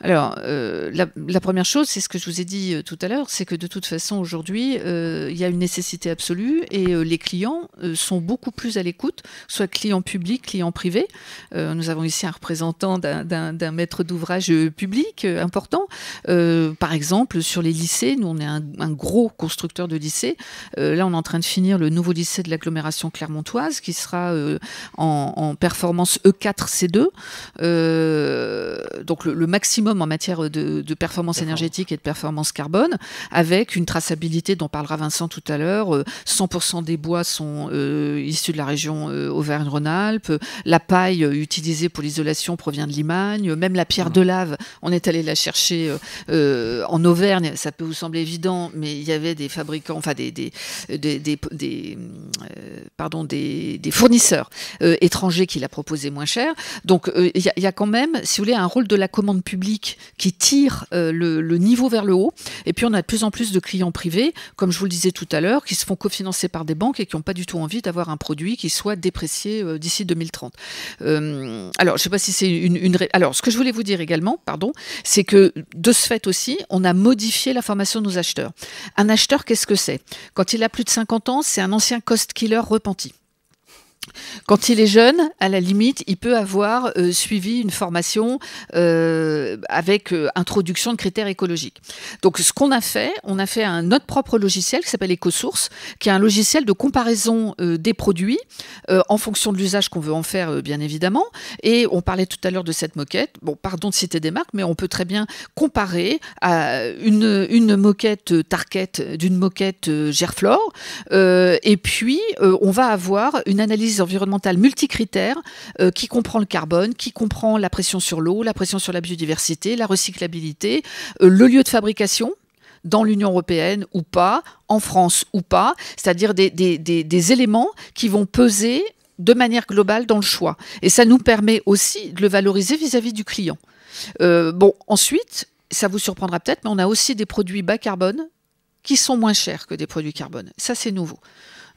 Alors, la première chose, c'est ce que je vous ai dit tout à l'heure, c'est que de toute façon, aujourd'hui, il y a une nécessité absolue et les clients sont beaucoup plus à l'écoute, soit clients publics, clients privés. Nous avons ici un représentant d'un maître d'ouvrage public important. Par exemple, sur les lycées, nous, on est un gros constructeur de lycées. Là, on est en train de finir le nouveau lycée de l'agglomération clermontoise qui sera en performance E4C2. Donc le maximum en matière de performance énergétique et de performance carbone, avec une traçabilité dont parlera Vincent tout à l'heure. 100% des bois sont issus de la région Auvergne-Rhône-Alpes. La paille utilisée pour l'isolation provient de Limagne. Même la pierre de lave, on est allé la chercher en Auvergne. Ça peut vous sembler évident, mais il y avait des fabricants, enfin des fournisseurs étrangers qui la proposaient moins cher. Donc il y a quand même, si vous voulez, un rôle de la commande publique qui tire le niveau vers le haut. Et puis on a de plus en plus de clients privés, comme je vous le disais tout à l'heure, qui se font cofinancer par des banques et qui n'ont pas du tout envie d'avoir un produit qui soit déprécié d'ici 2030. Alors, je ne sais pas si c'est Alors, ce que je voulais vous dire également, c'est que de ce fait aussi, on a modifié la formation de nos acheteurs. Un acheteur, qu'est-ce que c'est? Quand il a plus de 50 ans, c'est un ancien cost killer repenti. Quand il est jeune, à la limite, il peut avoir suivi une formation avec introduction de critères écologiques. Donc, ce qu'on a fait, on a fait notre propre logiciel qui s'appelle EcoSource, qui est un logiciel de comparaison des produits en fonction de l'usage qu'on veut en faire, bien évidemment. Et on parlait tout à l'heure de cette moquette. Bon, pardon de citer des marques, mais on peut très bien comparer à une moquette Target d'une moquette Gerflor. Et puis, on va avoir une analyse environnementale multicritère qui comprend le carbone, qui comprend la pression sur l'eau, la pression sur la biodiversité, la recyclabilité, le lieu de fabrication dans l'Union européenne ou pas, en France ou pas, c'est-à-dire des éléments qui vont peser de manière globale dans le choix. Et ça nous permet aussi de le valoriser vis-à-vis du client. Bon, ensuite, ça vous surprendra peut-être, mais on a aussi des produits bas carbone qui sont moins chers que des produits carbone. Ça, c'est nouveau.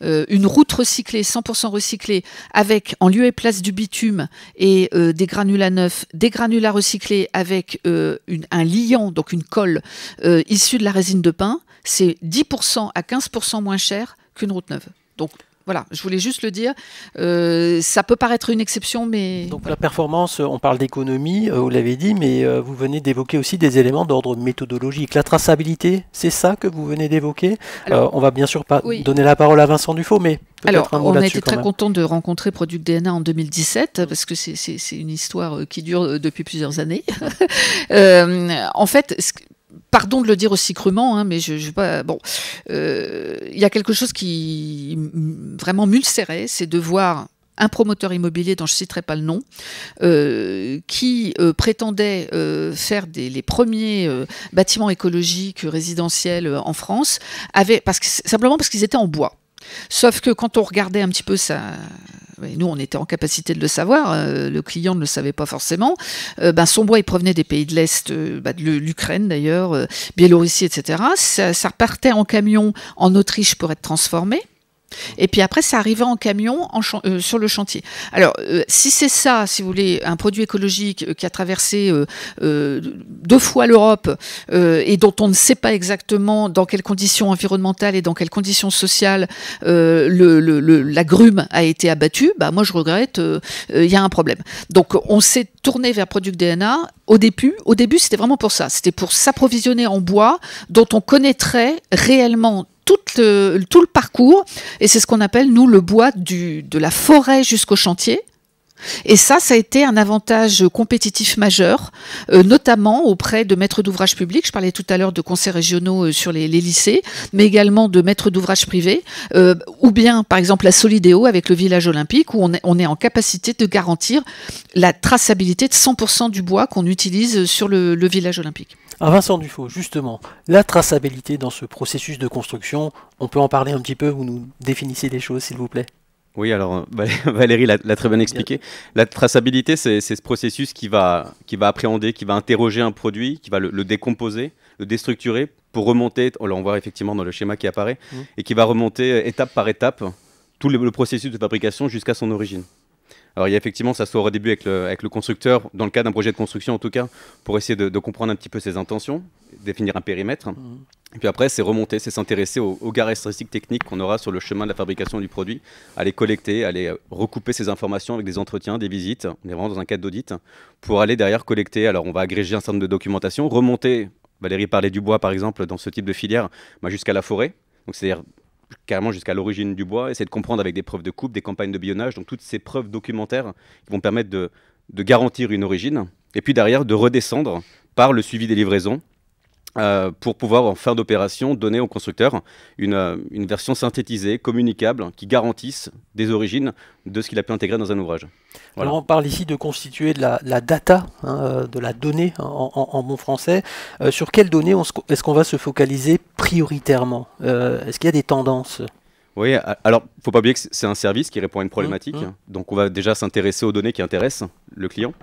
Une route recyclée, 100% recyclée, avec en lieu et place du bitume et des granulats neufs, des granulats recyclés avec un liant, donc une colle issue de la résine de pin, c'est 10% à 15% moins cher qu'une route neuve. Donc voilà, je voulais juste le dire. Ça peut paraître une exception, mais... Donc la performance, on parle d'économie, vous l'avez dit, mais vous venez d'évoquer aussi des éléments d'ordre méthodologique. La traçabilité, c'est ça que vous venez d'évoquer. On va bien sûr pas donner la parole à Vincent Dufaux, mais peut-être un mot là-dessus. On a été très content de rencontrer Product DNA en 2017, parce que c'est une histoire qui dure depuis plusieurs années. En fait... Pardon de le dire aussi crûment, hein, mais je pas. Bon, il y a quelque chose qui vraiment m'ulcérait, c'est de voir un promoteur immobilier dont je ne citerai pas le nom, qui prétendait faire les premiers bâtiments écologiques résidentiels en France, simplement parce qu'ils étaient en bois. Sauf que quand on regardait un petit peu ça. Nous, on était en capacité de le savoir, le client ne le savait pas forcément. Son bois, il provenait des pays de l'Est, de l'Ukraine d'ailleurs, Biélorussie, etc. Ça repartait en camion en Autriche pour être transformé. Et puis après, ça arrivait en camion sur le chantier. Alors, si c'est ça, si vous voulez, un produit écologique qui a traversé 2 fois l'Europe et dont on ne sait pas exactement dans quelles conditions environnementales et dans quelles conditions sociales la grume a été abattue, moi je regrette, il y a un problème. Donc on s'est tourné vers Product DNA. Au début, c'était vraiment pour ça. C'était pour s'approvisionner en bois dont on connaîtrait réellement tout le parcours, et c'est ce qu'on appelle, nous, le bois de la forêt jusqu'au chantier. Et ça a été un avantage compétitif majeur, notamment auprès de maîtres d'ouvrage publics. Je parlais tout à l'heure de conseils régionaux sur les lycées, mais également de maîtres d'ouvrage privés, ou bien, par exemple, la Solidéo avec le village olympique, où on est en capacité de garantir la traçabilité de 100% du bois qu'on utilise sur le village olympique. Alors Vincent Dufaux, justement, la traçabilité dans ce processus de construction, on peut en parler un petit peu, vous nous définissez les choses s'il vous plaît. Oui, alors Valérie l'a très bien expliqué. La traçabilité, c'est ce processus qui va appréhender, qui va interroger un produit, qui va le décomposer, le déstructurer pour remonter, on voit effectivement dans le schéma qui apparaît, et qui va remonter étape par étape tout le processus de fabrication jusqu'à son origine. Alors il y a effectivement, ça soit au début avec le constructeur, dans le cas d'un projet de construction en tout cas, pour essayer de comprendre un petit peu ses intentions, définir un périmètre. Et puis après, c'est remonter, c'est s'intéresser aux caractéristiques techniques qu'on aura sur le chemin de la fabrication du produit, aller collecter, aller recouper ces informations avec des entretiens, des visites, on est vraiment dans un cadre d'audit, pour aller derrière collecter. Alors on va agréger un certain nombre de documentation, remonter, Valérie parlait du bois par exemple, dans ce type de filière, jusqu'à la forêt, donc c'est-à-dire carrément jusqu'à l'origine du bois, essayer de comprendre avec des preuves de coupe, des campagnes de bionnage, donc toutes ces preuves documentaires qui vont permettre de garantir une origine, et puis derrière de redescendre par le suivi des livraisons pour pouvoir en fin d'opération donner au constructeur une version synthétisée, communicable, qui garantisse des origines de ce qu'il a pu intégrer dans un ouvrage. Voilà. Alors on parle ici de constituer de la data, de la donnée en bon français. Sur quelles données est-ce qu'on va se focaliser prioritairement? Est-ce qu'il y a des tendances? Oui, alors il ne faut pas oublier que c'est un service qui répond à une problématique. Donc on va déjà s'intéresser aux données qui intéressent le client.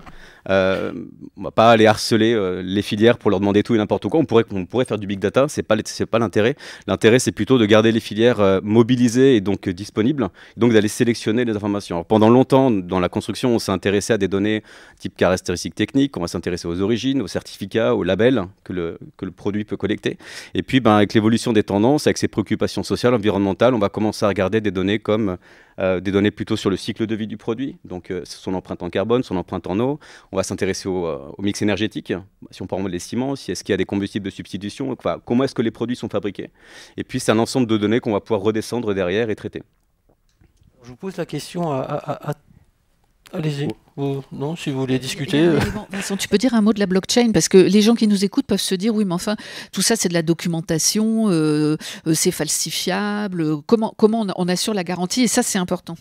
On ne va pas aller harceler les filières pour leur demander tout et n'importe quoi. On pourrait faire du big data, c'est pas l'intérêt. L'intérêt, c'est plutôt de garder les filières mobilisées et donc disponibles, donc d'aller sélectionner les informations. Alors, pendant longtemps, dans la construction, on s'est intéressé à des données type caractéristiques techniques, on va s'intéresser aux origines, aux certificats, aux labels que le produit peut collecter. Et puis, avec l'évolution des tendances, avec ses préoccupations sociales, environnementales, on va commencer à regarder des données comme des données plutôt sur le cycle de vie du produit, donc son empreinte en carbone, son empreinte en eau. On va s'intéresser au mix énergétique, si on prend les ciments, si est-ce qu'il y a des combustibles de substitution, enfin, comment est-ce que les produits sont fabriqués. Et puis c'est un ensemble de données qu'on va pouvoir redescendre derrière et traiter. Je vous pose la question Allez-y. Non, si vous voulez discuter. Vincent, tu peux dire un mot de la blockchain, parce que les gens qui nous écoutent peuvent se dire, oui, mais enfin, tout ça, c'est de la documentation, c'est falsifiable. Comment on assure la garantie? Et ça, c'est important.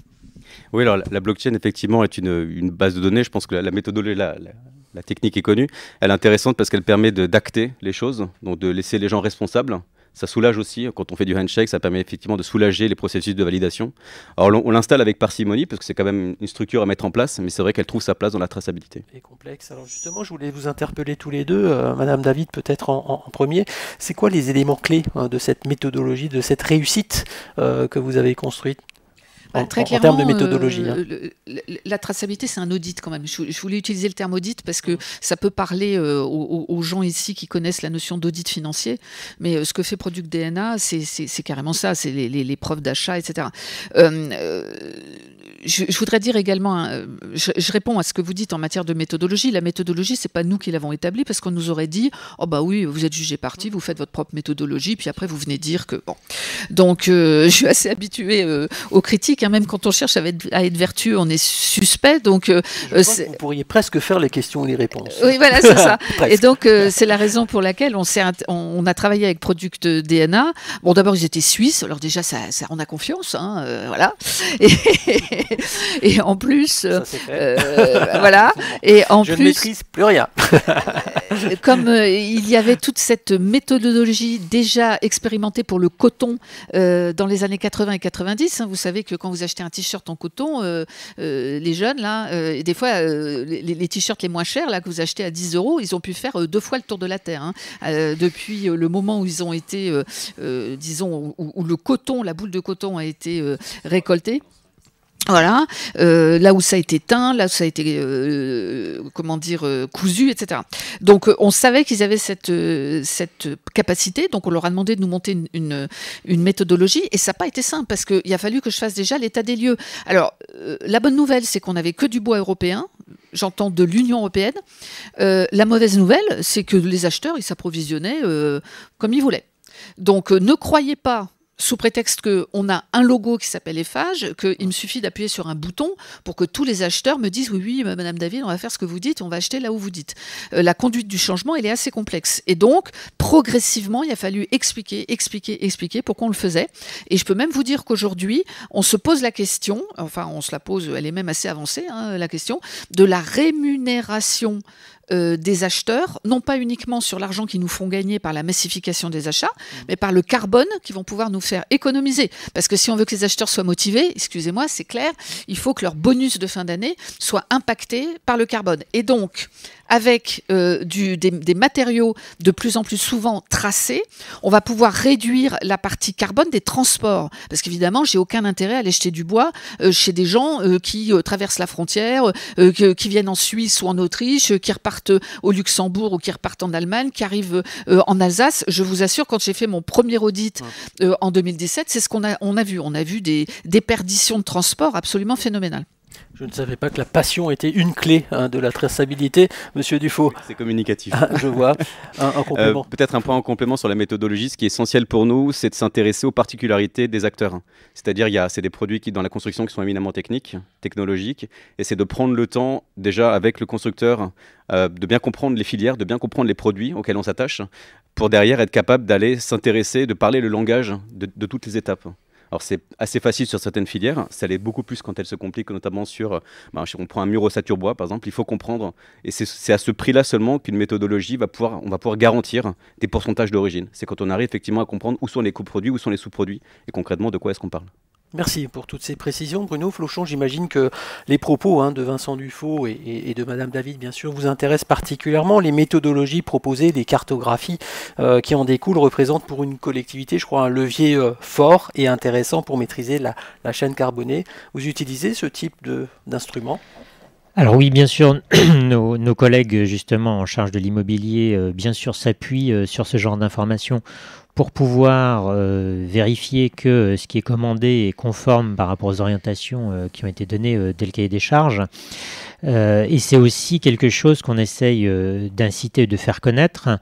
Oui, alors la blockchain, effectivement, est une base de données. Je pense que la méthodologie, la technique est connue. Elle est intéressante parce qu'elle permet d'acter les choses, donc de laisser les gens responsables. Ça soulage aussi, quand on fait du handshake, ça permet effectivement de soulager les processus de validation. Alors on l'installe avec parcimonie, parce que c'est quand même une structure à mettre en place, mais c'est vrai qu'elle trouve sa place dans la traçabilité. C'est complexe. Alors justement, je voulais vous interpeller tous les deux, Madame David peut-être en premier. C'est quoi les éléments clés de cette méthodologie, de cette réussite que vous avez construite très clairement, en termes de méthodologie. La traçabilité, c'est un audit quand même. Je voulais utiliser le terme audit parce que ça peut parler aux gens ici qui connaissent la notion d'audit financier, mais ce que fait Product DNA, c'est carrément ça, c'est les preuves d'achat, etc. Je voudrais dire également, je réponds à ce que vous dites en matière de méthodologie. La méthodologie, c'est pas nous qui l'avons établie parce qu'on nous aurait dit, oh bah oui, vous êtes jugé parti, vous faites votre propre méthodologie, puis après vous venez dire que bon. Donc je suis assez habituée aux critiques. Même quand on cherche à être vertueux, on est suspect. Donc, vous pourriez presque faire les questions et les réponses. Oui, voilà, c'est ça. Et donc, c'est la raison pour laquelle on a travaillé avec Product DNA. Bon, d'abord, ils étaient suisses. Alors déjà, ça on a confiance. Hein, voilà. Et en plus, voilà. Et en je ne maîtrise plus rien. Comme il y avait toute cette méthodologie déjà expérimentée pour le coton dans les années 80 et 90, hein, vous savez que quand vous achetez un t-shirt en coton, les jeunes, là, des fois, les t-shirts les moins chers là, que vous achetez à 10 €, ils ont pu faire 2 fois le tour de la Terre. Hein, depuis le moment où ils ont été, disons, où le coton, la boule de coton a été récoltée. Voilà, là où ça a été teint, là où ça a été, cousu, etc. Donc, on savait qu'ils avaient cette capacité, donc on leur a demandé de nous monter une méthodologie, et ça n'a pas été simple, parce qu'il a fallu que je fasse déjà l'état des lieux. Alors, la bonne nouvelle, c'est qu'on n'avait que du bois européen, j'entends de l'Union européenne. La mauvaise nouvelle, c'est que les acheteurs, ils s'approvisionnaient comme ils voulaient. Donc, ne croyez pas, sous prétexte qu'on a un logo qui s'appelle Eiffage, qu'il me suffit d'appuyer sur un bouton pour que tous les acheteurs me disent « Oui, Madame David, on va faire ce que vous dites, on va acheter là où vous dites ». La conduite du changement, elle est assez complexe. Et donc, progressivement, il a fallu expliquer pourquoi on le faisait. Et je peux même vous dire qu'aujourd'hui, on se pose la question, enfin on se la pose, elle est même assez avancée, hein, la question, de la rémunération des acheteurs, non pas uniquement sur l'argent qu'ils nous font gagner par la massification des achats, mais par le carbone qu'ils vont pouvoir nous faire économiser. Parce que si on veut que les acheteurs soient motivés, excusez-moi, c'est clair, il faut que leur bonus de fin d'année soit impacté par le carbone. Et donc, avec des matériaux de plus en plus souvent tracés, on va pouvoir réduire la partie carbone des transports. Parce qu'évidemment, j'ai aucun intérêt à aller jeter du bois chez des gens qui traversent la frontière, qui viennent en Suisse ou en Autriche, qui repartent au Luxembourg ou qui repartent en Allemagne, qui arrivent en Alsace. Je vous assure, quand j'ai fait mon premier audit en 2017, c'est ce qu'on a vu. On a vu des déperditions de transport absolument phénoménales. Je ne savais pas que la passion était une clé de la traçabilité. Monsieur Dufaux. C'est communicatif. Je vois. Un complément. Peut-être un point en complément sur la méthodologie. Ce qui est essentiel pour nous, c'est de s'intéresser aux particularités des acteurs. C'est-à-dire, c'est des produits dans la construction qui sont éminemment technologiques. Et c'est de prendre le temps, déjà avec le constructeur, de bien comprendre les filières, de bien comprendre les produits auxquels on s'attache, pour derrière être capable d'aller s'intéresser, de parler le langage de toutes les étapes. Alors c'est assez facile sur certaines filières, ça l'est beaucoup plus quand elles se compliquent, notamment sur, on prend un mur ossature bois par exemple, il faut comprendre, et c'est à ce prix-là seulement qu'une méthodologie on va pouvoir garantir des pourcentages d'origine. C'est quand on arrive effectivement à comprendre où sont les coproduits, où sont les sous-produits, et concrètement de quoi est-ce qu'on parle. Merci pour toutes ces précisions. Bruno Flochon, j'imagine que les propos de Vincent Dufaux et de Madame David, bien sûr, vous intéressent particulièrement. Les méthodologies proposées, les cartographies qui en découlent représentent pour une collectivité, je crois, un levier fort et intéressant pour maîtriser la chaîne carbonée. Vous utilisez ce type d'instrument ? Alors oui, bien sûr, nos collègues justement en charge de l'immobilier, bien sûr, s'appuient sur ce genre d'informations pour pouvoir vérifier que ce qui est commandé est conforme par rapport aux orientations qui ont été données dès le cahier des charges. Et c'est aussi quelque chose qu'on essaye d'inciter, de faire connaître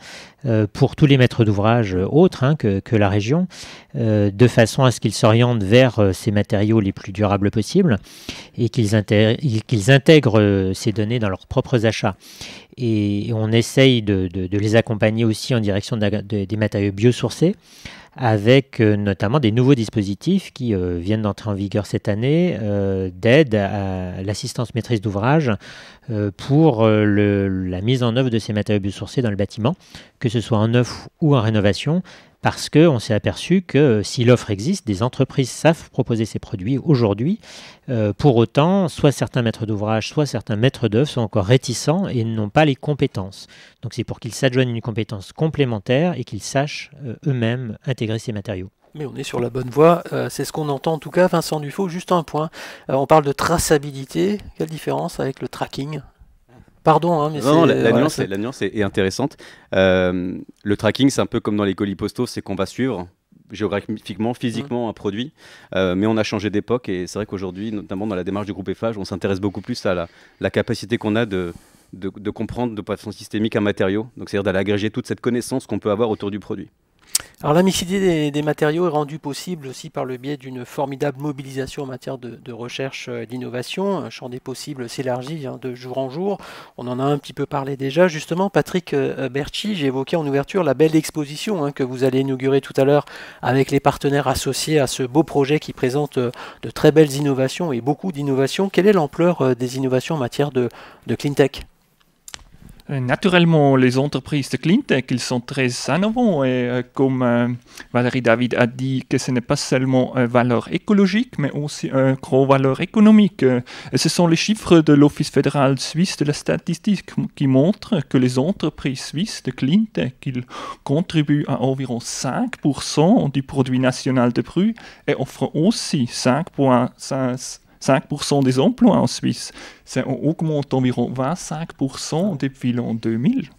pour tous les maîtres d'ouvrage autres que la région, de façon à ce qu'ils s'orientent vers ces matériaux les plus durables possibles et qu'ils intègrent ces données dans leurs propres achats. Et on essaye de les accompagner aussi en direction des matériaux biosourcés, avec notamment des nouveaux dispositifs qui viennent d'entrer en vigueur cette année d'aide à l'assistance maîtrise d'ouvrage pour la mise en œuvre de ces matériaux biosourcés dans le bâtiment, que ce soit en neuf ou en rénovation, parce qu'on s'est aperçu que si l'offre existe, des entreprises savent proposer ces produits aujourd'hui. Pour autant, soit certains maîtres d'ouvrage, soit certains maîtres d'œuvre sont encore réticents et n'ont pas les compétences. Donc c'est pour qu'ils s'adjoignent une compétence complémentaire et qu'ils sachent eux-mêmes intégrer ces matériaux. Mais on est sur la bonne voie, c'est ce qu'on entend en tout cas. Vincent Dufaux, juste un point. On parle de traçabilité. Quelle différence avec le tracking ? Pardon, hein, mais non, la nuance est intéressante. Le tracking, c'est un peu comme dans les colis postaux, c'est qu'on va suivre géographiquement, physiquement un produit, mais on a changé d'époque et c'est vrai qu'aujourd'hui, notamment dans la démarche du groupe Eiffage, on s'intéresse beaucoup plus à la capacité qu'on a de comprendre de façon systémique un matériau, donc c'est-à-dire d'aller agréger toute cette connaissance qu'on peut avoir autour du produit. Alors la mixité des matériaux est rendue possible aussi par le biais d'une formidable mobilisation en matière de recherche et d'innovation. Un champ des possibles s'élargit de jour en jour. On en a un petit peu parlé déjà. Justement, Patrick Berchi, j'ai évoqué en ouverture la belle exposition que vous allez inaugurer tout à l'heure avec les partenaires associés à ce beau projet qui présente de très belles innovations et beaucoup d'innovations. Quelle est l'ampleur des innovations en matière de clean tech ? Naturellement, les entreprises de cleantech, ils sont très innovants et comme Valérie David a dit que ce n'est pas seulement une valeur écologique, mais aussi une grande valeur économique. Et ce sont les chiffres de l'Office fédéral suisse de la statistique qui montrent que les entreprises suisses de cleantech, ils contribuent à environ 5% du produit national de brut et offrent aussi 5% des emplois en Suisse. Ça augmente environ 25% depuis l'an 2000.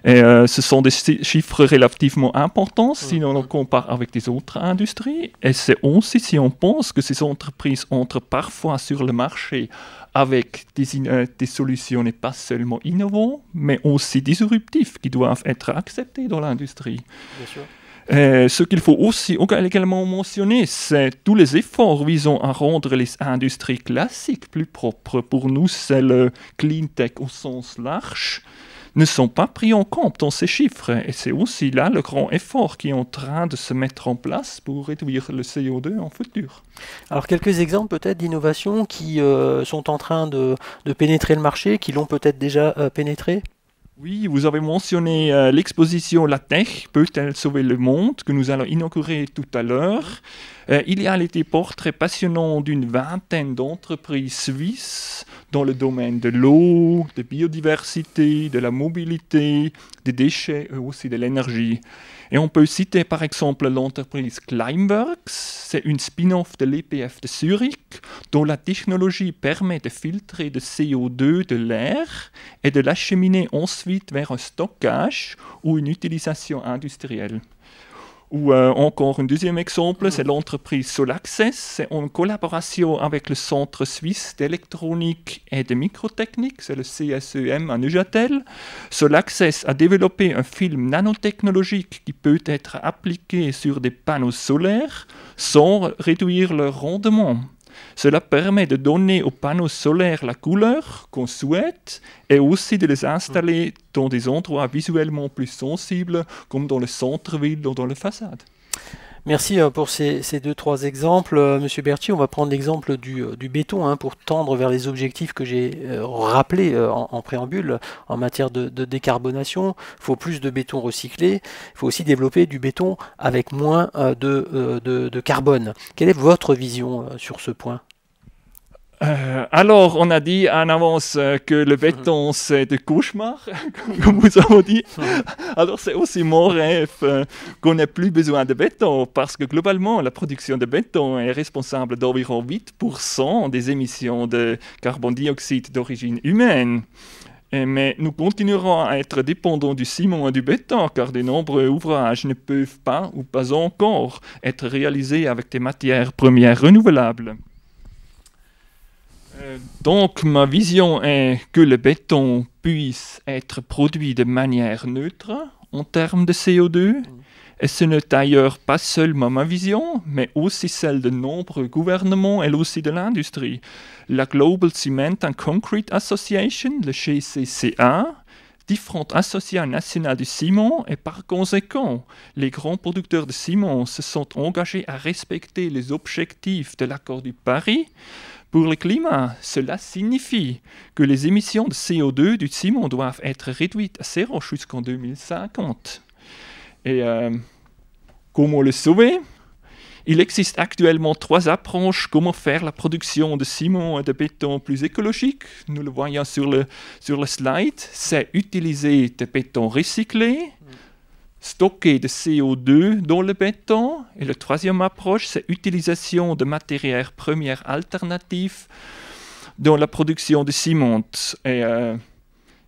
Et ce sont des chiffres relativement importants si on le compare avec des autres industries. Et c'est aussi si on pense que ces entreprises entrent parfois sur le marché avec des solutions et pas seulement innovantes, mais aussi disruptives qui doivent être acceptées dans l'industrie. Bien sûr. Ce qu'il faut aussi également mentionner, c'est tous les efforts visant à rendre les industries classiques plus propres. Pour nous, c'est le clean tech au sens large, ne sont pas pris en compte dans ces chiffres. Et c'est aussi là le grand effort qui est en train de se mettre en place pour réduire le CO2 en futur. Alors quelques exemples peut-être d'innovations qui sont en train de pénétrer le marché, qui l'ont peut-être déjà pénétré ? Oui, vous avez mentionné l'exposition La Tech peut-elle sauver le monde que nous allons inaugurer tout à l'heure. Il y a des portraits passionnants d'une vingtaine d'entreprises suisses dans le domaine de l'eau, de biodiversité, de la mobilité, des déchets et aussi de l'énergie. Et on peut citer par exemple l'entreprise Climeworks, c'est une spin-off de l'EPF de Zurich, dont la technologie permet de filtrer le CO2 de l'air et de l'acheminer ensuite vers un stockage ou une utilisation industrielle. Ou encore un deuxième exemple, c'est l'entreprise Solaccess. C'est en collaboration avec le Centre suisse d'électronique et de microtechnique, c'est le CSEM à Neuchâtel. Solaccess a développé un film nanotechnologique qui peut être appliqué sur des panneaux solaires sans réduire leur rendement. Cela permet de donner aux panneaux solaires la couleur qu'on souhaite et aussi de les installer dans des endroits visuellement plus sensibles, comme dans le centre-ville ou dans la façade. Merci pour ces 2-3 exemples. Monsieur Berchi, on va prendre l'exemple du béton pour tendre vers les objectifs que j'ai rappelés en préambule en matière de décarbonation. Il faut plus de béton recyclé. Il faut aussi développer du béton avec moins de carbone. Quelle est votre vision sur ce point ? Alors, on a dit en avance que le béton, c'est de cauchemar, comme vous avez dit. Alors, c'est aussi mon rêve qu'on n'ait plus besoin de béton, parce que globalement, la production de béton est responsable d'environ 8% des émissions de carbone dioxyde d'origine humaine. Mais nous continuerons à être dépendants du ciment et du béton, car de nombreux ouvrages ne peuvent pas, ou pas encore, être réalisés avec des matières premières renouvelables. Donc, ma vision est que le béton puisse être produit de manière neutre en termes de CO2. Et ce n'est d'ailleurs pas seulement ma vision, mais aussi celle de nombreux gouvernements et aussi de l'industrie. La Global Cement and Concrete Association, le GCCA, différentes associations nationales du ciment et par conséquent, les grands producteurs de ciment se sont engagés à respecter les objectifs de l'accord de Paris. Pour le climat, cela signifie que les émissions de CO2 du ciment doivent être réduites à zéro jusqu'en 2050. Et comment le sauver? Il existe actuellement 3 approches comment faire la production de ciment et de béton plus écologique. Nous le voyons sur le slide. C'est utiliser du béton recyclé, stocker de CO2 dans le béton. Et la 3e approche, c'est l'utilisation de matières premières alternatives dans la production de ciment. Et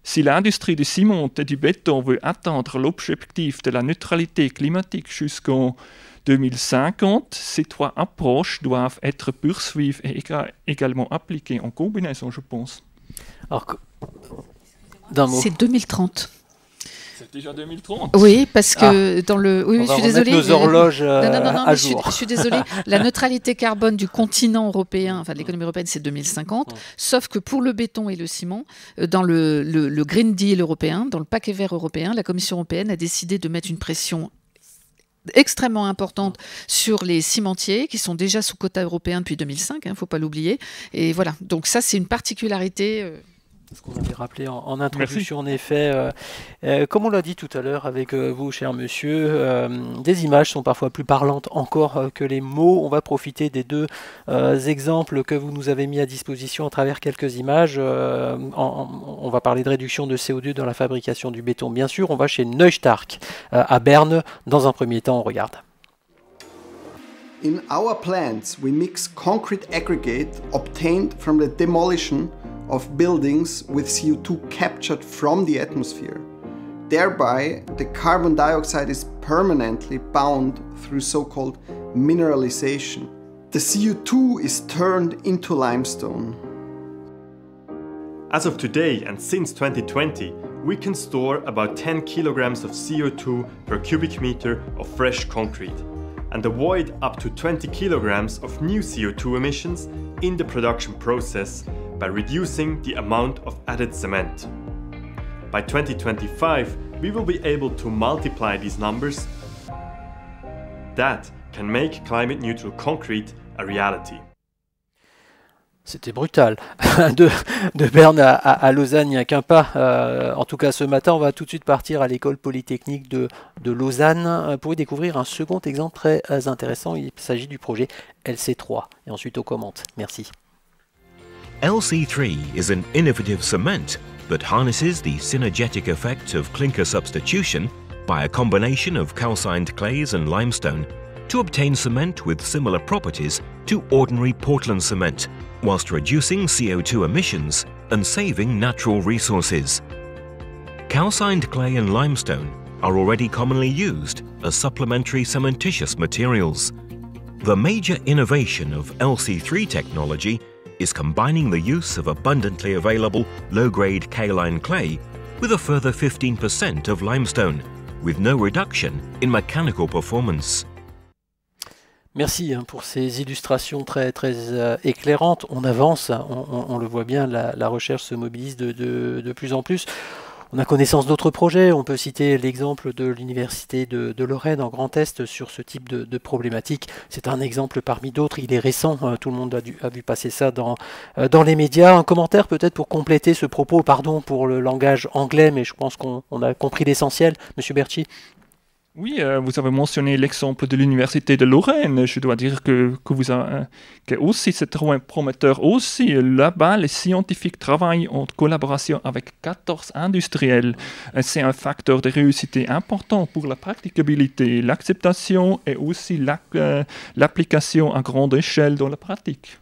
si l'industrie du ciment et du béton veut atteindre l'objectif de la neutralité climatique jusqu'en 2050, ces 3 approches doivent être poursuivies et également appliquées en combinaison, je pense. Alors, c'est 2030. C'est déjà 2030. Oui, parce que dans le... Oui, je suis désolée. Nos horloges à jour. Je suis désolée. La neutralité carbone du continent européen, enfin de l'économie européenne, c'est 2050. Sauf que pour le béton et le ciment, dans le Green Deal européen, dans le paquet vert européen, la Commission européenne a décidé de mettre une pression extrêmement importante sur les cimentiers qui sont déjà sous quota européen depuis 2005, il ne faut pas l'oublier. Et voilà, donc ça c'est une particularité... Ce qu'on avait rappelé en introduction, en effet. Comme on l'a dit tout à l'heure avec vous, cher monsieur, des images sont parfois plus parlantes encore que les mots. On va profiter des 2 exemples que vous nous avez mis à disposition à travers quelques images. On va parler de réduction de CO2 dans la fabrication du béton, bien sûr. On va chez Neustark, à Berne. Dans un premier temps, on regarde. In our plants, we mix concrete aggregate obtained from the demolition of buildings with CO2 captured from the atmosphere. Thereby, the carbon dioxide is permanently bound through so-called mineralization. The CO2 is turned into limestone. As of today and since 2020, we can store about 10 kilograms of CO2 per cubic meter of fresh concrete and avoid up to 20 kilograms of new CO2 emissions in the production process by reducing the amount of added cement. By 2025, we will be able to multiply these numbers. That can make climate-neutral concrete a reality. C'était brutal. de Berne à Lausanne, il n'y a qu'un pas. En tout cas, ce matin, on va tout de suite partir à l'école polytechnique de Lausanne pour y découvrir un second exemple très intéressant. Il s'agit du projet LC3. Et ensuite, on commente. Merci. LC3 is an innovative cement that harnesses the synergetic effect of clinker substitution by a combination of calcined clays and limestone to obtain cement with similar properties to ordinary Portland cement, whilst reducing CO2 emissions and saving natural resources. Calcined clay and limestone are already commonly used as supplementary cementitious materials. The major innovation of LC3 technology is combining the use of abundantly available low-grade kaolin clay with a further 15% of limestone, with no reduction in mechanical performance. Merci pour ces illustrations très éclairantes. On avance, on le voit bien, la recherche se mobilise de plus en plus. On a connaissance d'autres projets, on peut citer l'exemple de l'Université de Lorraine en Grand Est sur ce type de problématique. C'est un exemple parmi d'autres, il est récent, tout le monde a vu passer ça dans les médias. Un commentaire peut-être pour compléter ce propos, pardon pour le langage anglais, mais je pense qu'on a compris l'essentiel. Monsieur Berchi. Oui, vous avez mentionné l'exemple de l'Université de Lorraine. Je dois dire que aussi c'est très prometteur aussi. Là-bas, les scientifiques travaillent en collaboration avec 14 industriels. C'est un facteur de réussite important pour la praticabilité, l'acceptation et aussi l'application à grande échelle dans la pratique.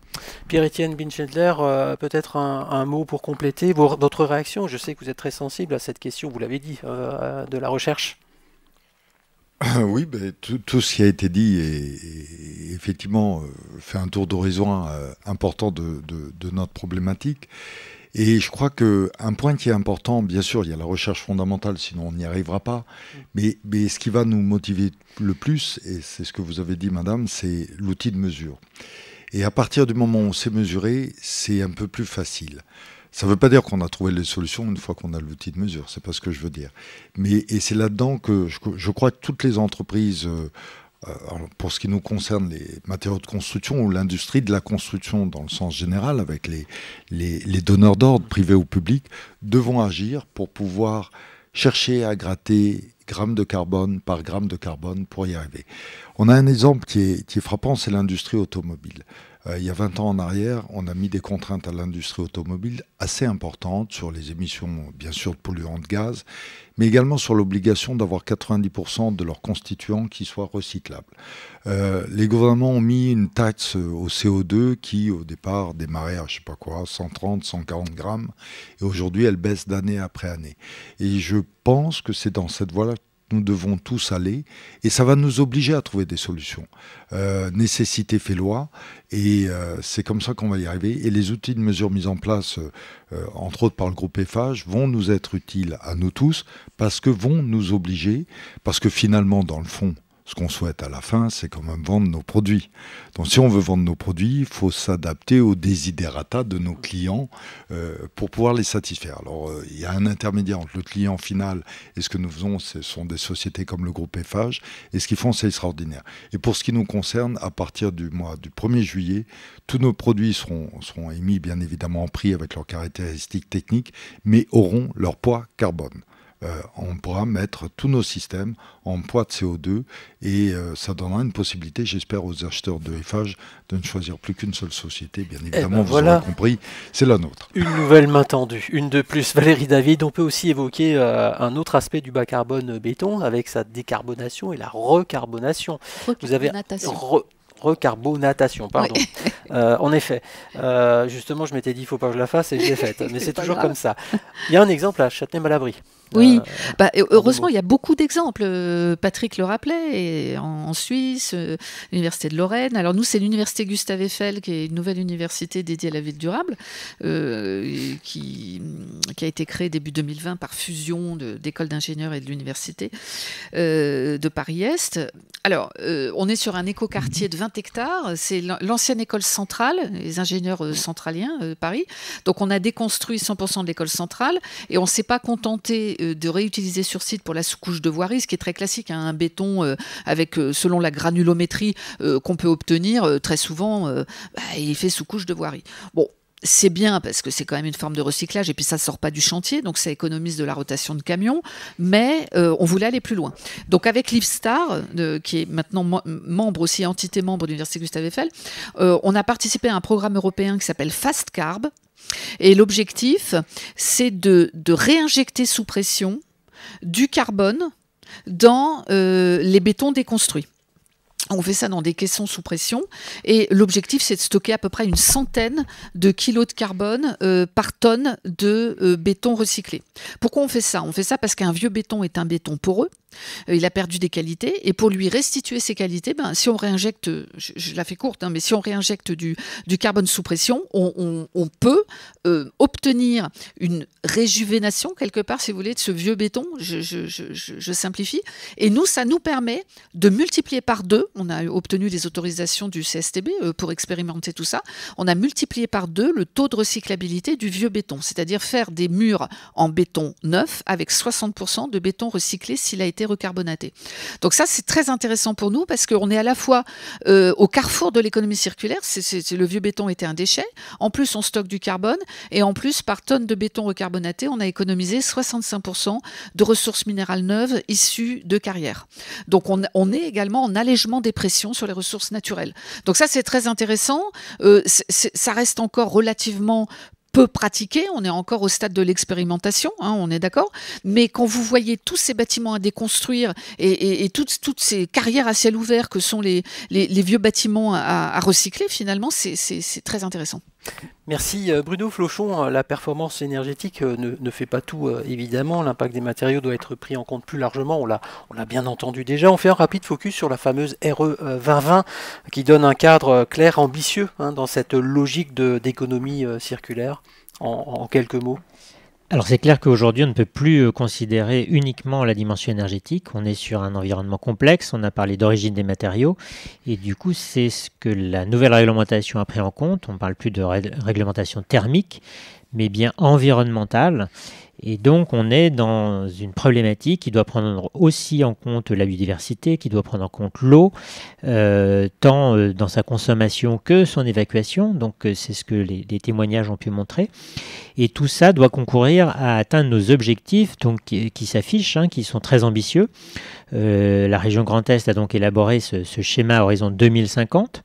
Pierre-Étienne Binschendler, peut-être un mot pour compléter votre réaction. Je sais que vous êtes très sensible à cette question, vous l'avez dit, de la recherche. Oui, tout ce qui a été dit effectivement fait un tour d'horizon important de notre problématique. Et je crois qu'un point qui est important, bien sûr, il y a la recherche fondamentale, sinon on n'y arrivera pas. Mais ce qui va nous motiver le plus, et c'est ce que vous avez dit, madame, c'est l'outil de mesure. Et à partir du moment où on sait mesurer, c'est un peu plus facile. Ça ne veut pas dire qu'on a trouvé les solutions une fois qu'on a l'outil de mesure, c'est pas ce que je veux dire. Et c'est là-dedans que je crois que toutes les entreprises, pour ce qui nous concerne les matériaux de construction ou l'industrie de la construction dans le sens général, avec les donneurs d'ordre, privés ou publics, devront agir pour pouvoir chercher à gratter gramme de carbone par gramme de carbone pour y arriver. On a un exemple qui est frappant, c'est l'industrie automobile. Il y a 20 ans en arrière, on a mis des contraintes à l'industrie automobile assez importantes sur les émissions, bien sûr, de polluants de gaz, mais également sur l'obligation d'avoir 90% de leurs constituants qui soient recyclables. Les gouvernements ont mis une taxe au CO2 qui, au départ, démarrait à, 130, 140 grammes, et aujourd'hui, elle baisse d'année après année. Et je pense que c'est dans cette voie-là nous devons tous aller, et ça va nous obliger à trouver des solutions. Nécessité fait loi, et c'est comme ça qu'on va y arriver. Et les outils de mesure mis en place, entre autres par le groupe Eiffage, vont nous être utiles à nous tous, parce que vont nous obliger, parce que finalement, dans le fond, ce qu'on souhaite à la fin, c'est quand même vendre nos produits. Donc si on veut vendre nos produits, il faut s'adapter aux desiderata de nos clients pour pouvoir les satisfaire. Alors il y a un intermédiaire entre le client final et ce que nous faisons, ce sont des sociétés comme le groupe Eiffage, et ce qu'ils font, c'est extraordinaire. Et pour ce qui nous concerne, à partir du 1er juillet, tous nos produits seront émis bien évidemment en prix avec leurs caractéristiques techniques, mais auront leur poids carbone. On pourra mettre tous nos systèmes en poids de CO2 et ça donnera une possibilité, j'espère, aux acheteurs de Eiffage de ne choisir plus qu'une seule société. Bien évidemment, vous aurez compris, c'est la nôtre. Une nouvelle main tendue, une de plus. Valérie David, on peut aussi évoquer un autre aspect du bas carbone béton avec sa décarbonation et la recarbonation. Vous avez recarbonatation, pardon. Oui. En effet, justement, je m'étais dit, il ne faut pas que je la fasse et je l'ai faite. Mais c'est toujours comme ça. Il y a un exemple à Châtenay-Malabry. Oui, heureusement, il y a beaucoup d'exemples. Patrick le rappelait, et en Suisse, l'Université de Lorraine. Alors nous, c'est l'Université Gustave Eiffel, qui est une nouvelle université dédiée à la ville durable, qui a été créée début 2020 par fusion d'écoles d'ingénieurs et de l'Université de Paris-Est. Alors, on est sur un écoquartier de 20 hectares. C'est l'ancienne école centrale, les ingénieurs centraliens, Paris. Donc, on a déconstruit 100% de l'école centrale et on ne s'est pas contenté de réutiliser sur site pour la sous-couche de voirie, ce qui est très classique, un béton avec, selon la granulométrie qu'on peut obtenir, très souvent, il fait sous-couche de voirie. Bon. C'est bien parce que c'est quand même une forme de recyclage et puis ça ne sort pas du chantier, donc ça économise de la rotation de camions, mais on voulait aller plus loin. Donc avec l'IFSTAR, qui est maintenant membre aussi, entité membre de l'Université Gustave Eiffel, on a participé à un programme européen qui s'appelle Fast Carb, et l'objectif, c'est de réinjecter sous pression du carbone dans les bétons déconstruits. On fait ça dans des caissons sous pression et l'objectif, c'est de stocker à peu près une centaine de kilos de carbone par tonne de béton recyclé. Pourquoi on fait ça ? On fait ça parce qu'un vieux béton est un béton poreux. Il a perdu des qualités et pour lui restituer ses qualités, si on réinjecte, je la fais courte, mais si on réinjecte du carbone sous pression, on peut obtenir une réjuvénation quelque part, si vous voulez, de ce vieux béton. Je simplifie. Et nous, ça nous permet de multiplier par 2. On a obtenu les autorisations du CSTB pour expérimenter tout ça. On a multiplié par 2 le taux de recyclabilité du vieux béton, c'est-à-dire faire des murs en béton neuf avec 60% de béton recyclé s'il a été recarbonatées. Donc ça, c'est très intéressant pour nous parce qu'on est à la fois au carrefour de l'économie circulaire, le vieux béton était un déchet, en plus on stocke du carbone, et en plus par tonne de béton recarbonaté, on a économisé 65% de ressources minérales neuves issues de carrières. Donc on est également en allègement des pressions sur les ressources naturelles. Donc ça, c'est très intéressant. Ça reste encore relativement peu pratiqué, on est encore au stade de l'expérimentation, on est d'accord, mais quand vous voyez tous ces bâtiments à déconstruire et toutes ces carrières à ciel ouvert que sont les vieux bâtiments à recycler, finalement, c'est très intéressant. Merci Bruno Flochon. La performance énergétique ne fait pas tout, évidemment. L'impact des matériaux doit être pris en compte plus largement. On l'a bien entendu déjà. On fait un rapide focus sur la fameuse RE 2020 qui donne un cadre clair, ambitieux dans cette logique d'économie circulaire. En quelques mots. Alors c'est clair qu'aujourd'hui on ne peut plus considérer uniquement la dimension énergétique, on est sur un environnement complexe, on a parlé d'origine des matériaux et du coup c'est ce que la nouvelle réglementation a pris en compte, on ne parle plus de réglementation thermique mais bien environnementale. Et donc, on est dans une problématique qui doit prendre aussi en compte la biodiversité, qui doit prendre en compte l'eau, tant dans sa consommation que son évacuation. Donc, c'est ce que les témoignages ont pu montrer. Et tout ça doit concourir à atteindre nos objectifs donc, qui s'affichent, qui sont très ambitieux. La région Grand Est a donc élaboré ce schéma à horizon 2050.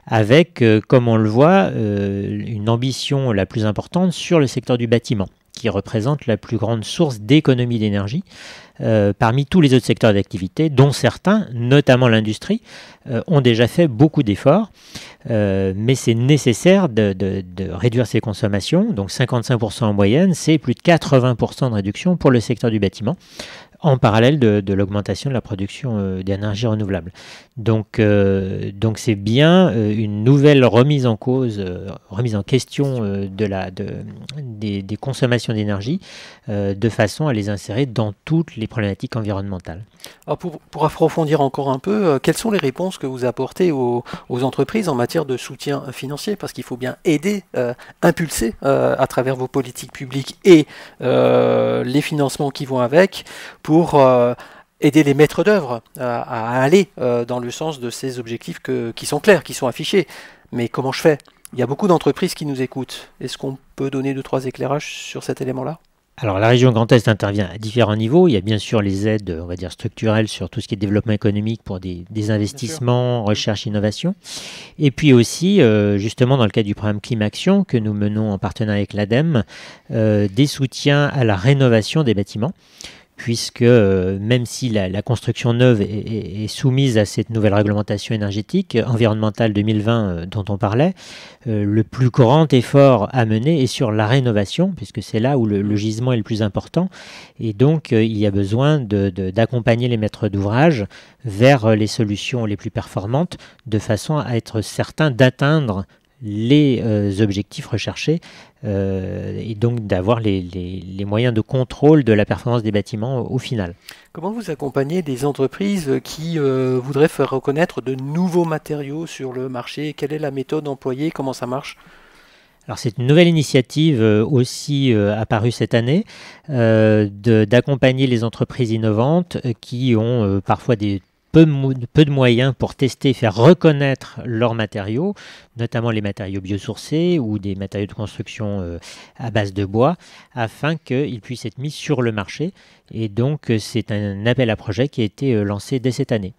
Avec, comme on le voit, une ambition la plus importante sur le secteur du bâtiment, qui représente la plus grande source d'économie d'énergie parmi tous les autres secteurs d'activité, dont certains, notamment l'industrie, ont déjà fait beaucoup d'efforts. Mais c'est nécessaire de réduire ses consommations. Donc 55% en moyenne, c'est plus de 80% de réduction pour le secteur du bâtiment, en parallèle de l'augmentation de la production d'énergie renouvelable. Donc c'est bien une nouvelle remise en cause, remise en question des consommations d'énergie, de façon à les insérer dans toutes les problématiques environnementales. Alors pour approfondir encore un peu, quelles sont les réponses que vous apportez aux entreprises en matière de soutien financier? Parce qu'il faut bien aider, impulser à travers vos politiques publiques et les financements qui vont avec pour aider les maîtres d'œuvre à aller dans le sens de ces objectifs qui sont clairs, qui sont affichés. Mais comment je fais? Il y a beaucoup d'entreprises qui nous écoutent. Est-ce qu'on peut donner 2-3 éclairages sur cet élément-là? Alors la région Grand Est intervient à différents niveaux. Il y a bien sûr les aides, on va dire structurelles sur tout ce qui est développement économique pour des investissements, recherche, innovation. Et puis aussi, justement dans le cadre du programme Climaction que nous menons en partenariat avec l'ADEME, des soutiens à la rénovation des bâtiments. Puisque même si la construction neuve est soumise à cette nouvelle réglementation énergétique environnementale 2020 dont on parlait, le plus grand effort à mener est sur la rénovation, puisque c'est là où le gisement est le plus important. Et donc, il y a besoin d'accompagner les maîtres d'ouvrage vers les solutions les plus performantes, de façon à être certain d'atteindre les objectifs recherchés et donc d'avoir les moyens de contrôle de la performance des bâtiments au final. Comment vous accompagnez des entreprises qui voudraient faire reconnaître de nouveaux matériaux sur le marché? Quelle est la méthode employée? Comment ça marche? Alors c'est une nouvelle initiative aussi apparue cette année, d'accompagner les entreprises innovantes qui ont parfois peu de moyens pour tester et faire reconnaître leurs matériaux, notamment les matériaux biosourcés ou des matériaux de construction à base de bois, afin qu'ils puissent être mis sur le marché. Et donc c'est un appel à projet qui a été lancé dès cette année.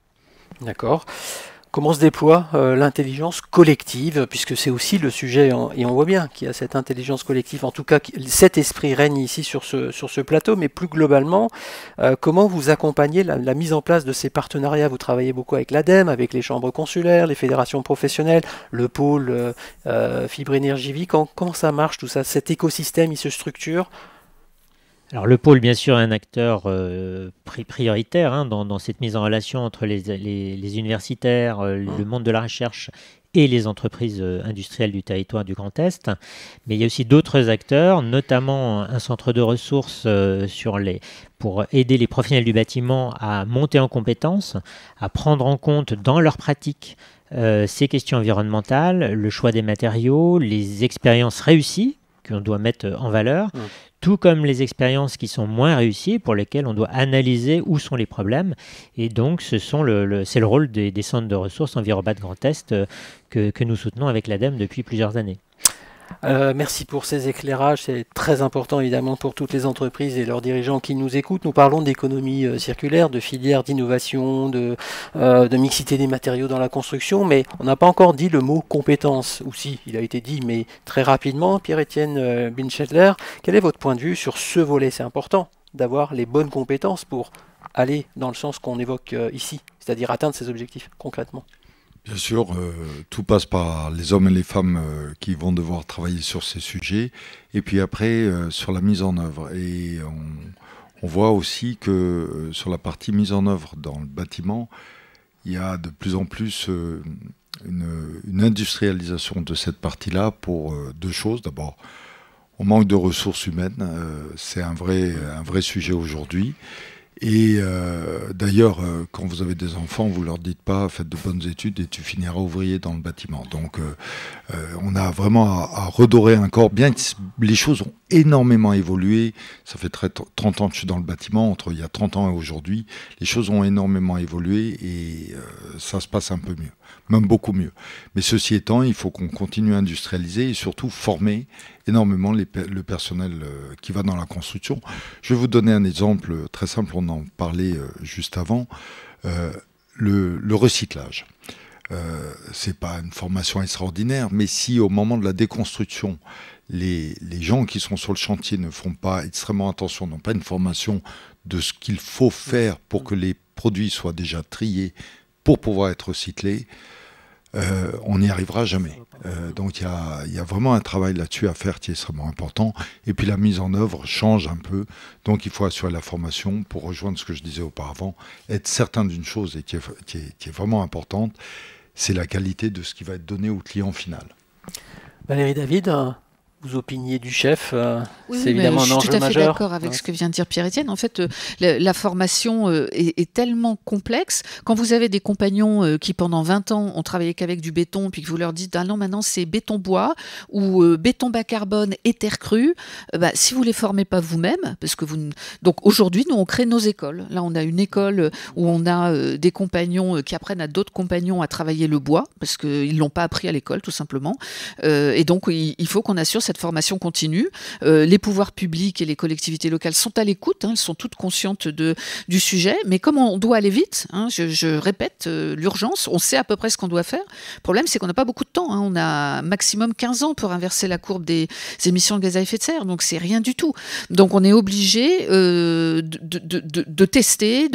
D'accord. Comment se déploie l'intelligence collective, puisque c'est aussi le sujet, et on voit bien qu'il y a cette intelligence collective, en tout cas cet esprit règne ici sur ce plateau, mais plus globalement, comment vous accompagnez la mise en place de ces partenariats? Vous travaillez beaucoup avec l'ADEME, avec les chambres consulaires, les fédérations professionnelles, le pôle Fibre Énergie Vie. Comment ça marche tout ça? Cet écosystème, il se structure? Alors le pôle, bien sûr, est un acteur prioritaire dans cette mise en relation entre les universitaires, le monde de la recherche et les entreprises industrielles du territoire du Grand Est. Mais il y a aussi d'autres acteurs, notamment un centre de ressources pour aider les professionnels du bâtiment à monter en compétences, à prendre en compte dans leur pratique ces questions environnementales, le choix des matériaux, les expériences réussies qu'on doit mettre en valeur, tout comme les expériences qui sont moins réussies, pour lesquelles on doit analyser où sont les problèmes. Et donc, c'est le rôle des centres de ressources Envirobat Grand Est que nous soutenons avec l'ADEME depuis plusieurs années. Merci pour ces éclairages, c'est très important évidemment pour toutes les entreprises et leurs dirigeants qui nous écoutent. Nous parlons d'économie circulaire, de filières d'innovation, de mixité des matériaux dans la construction, mais on n'a pas encore dit le mot compétence. Ou si, il a été dit, mais très rapidement. Pierre-Étienne Binschedler, quel est votre point de vue sur ce volet? C'est important d'avoir les bonnes compétences pour aller dans le sens qu'on évoque ici, c'est-à-dire atteindre ces objectifs concrètement. Bien sûr, tout passe par les hommes et les femmes qui vont devoir travailler sur ces sujets, et puis après sur la mise en œuvre. Et on voit aussi que sur la partie mise en œuvre dans le bâtiment, il y a de plus en plus une industrialisation de cette partie-là pour deux choses. D'abord, on manque de ressources humaines, c'est un vrai sujet aujourd'hui. Et d'ailleurs, quand vous avez des enfants, vous leur dites pas faites de bonnes études et tu finiras ouvrier dans le bâtiment. Donc on a vraiment à redorer un corps. Bien que les choses ont énormément évolué, ça fait 30 ans que je suis dans le bâtiment, entre il y a 30 ans et aujourd'hui, les choses ont énormément évolué et ça se passe un peu mieux, même beaucoup mieux. Mais ceci étant, il faut qu'on continue à industrialiser et surtout former énormément le personnel qui va dans la construction. Je vais vous donner un exemple très simple, on en parlait juste avant, le recyclage. C'est pas une formation extraordinaire, mais si au moment de la déconstruction, les gens qui sont sur le chantier ne font pas extrêmement attention, n'ont pas une formation de ce qu'il faut faire pour que les produits soient déjà triés pour pouvoir être recyclés, on n'y arrivera jamais. Donc il y a vraiment un travail là-dessus à faire qui est extrêmement important. Et puis la mise en œuvre change un peu. Donc il faut assurer la formation pour rejoindre ce que je disais auparavant. Être certain d'une chose et qui est vraiment importante, c'est la qualité de ce qui va être donné au client final. Valérie David, vous opiniez du chef, oui, c'est évidemment un enjeu majeur. Je suis tout à fait d'accord avec ce que vient de dire Pierre-Étienne. En fait, la formation est tellement complexe. Quand vous avez des compagnons qui, pendant 20 ans, ont travaillé qu'avec du béton, puis que vous leur dites, ah non, maintenant c'est béton-bois ou béton bas-carbone et terre crue, si vous ne les formez pas vous-même, parce que Donc aujourd'hui, nous, on crée nos écoles. Là, on a une école où on a des compagnons qui apprennent à d'autres compagnons à travailler le bois, parce qu'ils ne l'ont pas appris à l'école, tout simplement. Et donc, il faut qu'on assure cette formation continue. Les pouvoirs publics et les collectivités locales sont à l'écoute, elles sont toutes conscientes du sujet, mais comme on doit aller vite, je répète, l'urgence, on sait à peu près ce qu'on doit faire. Le problème, c'est qu'on n'a pas beaucoup de temps, on a maximum 15 ans pour inverser la courbe des émissions de gaz à effet de serre, donc c'est rien du tout. Donc on est obligé de tester,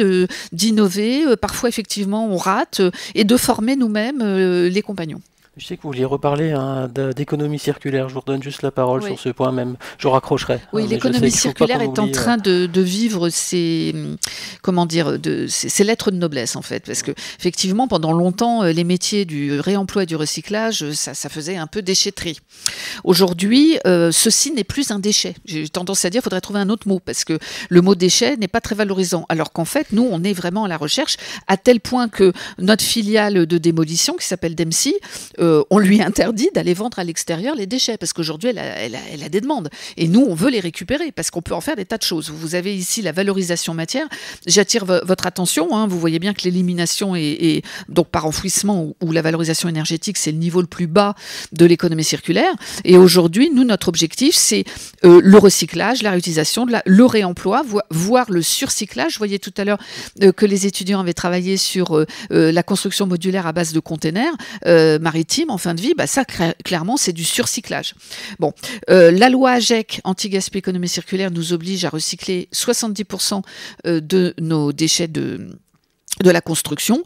d'innover, parfois effectivement on rate, et de former nous-mêmes les compagnons. Je sais que vous vouliez reparler d'économie circulaire. Je vous redonne juste la parole sur ce point même. Je raccrocherai. Oui, l'économie circulaire est en train de vivre ses lettres de noblesse, en fait. Parce que, effectivement, pendant longtemps, les métiers du réemploi et du recyclage, ça faisait un peu déchetterie. Aujourd'hui, ceci n'est plus un déchet. J'ai tendance à dire qu'il faudrait trouver un autre mot, parce que le mot déchet n'est pas très valorisant. Alors qu'en fait, nous, on est vraiment à la recherche, à tel point que notre filiale de démolition, qui s'appelle Dempsey, on lui interdit d'aller vendre à l'extérieur les déchets, parce qu'aujourd'hui, elle a des demandes. Et nous, on veut les récupérer, parce qu'on peut en faire des tas de choses. Vous avez ici la valorisation matière. J'attire votre attention. Vous voyez bien que l'élimination est donc par enfouissement ou la valorisation énergétique, c'est le niveau le plus bas de l'économie circulaire. Et aujourd'hui, nous, notre objectif, c'est le recyclage, la réutilisation, le réemploi, voire le surcyclage. Je voyais tout à l'heure que les étudiants avaient travaillé sur la construction modulaire à base de containers maritimes en fin de vie, ça clairement c'est du surcyclage. Bon, la loi AGEC, anti-gaspi économie circulaire, nous oblige à recycler 70% de nos déchets de la construction.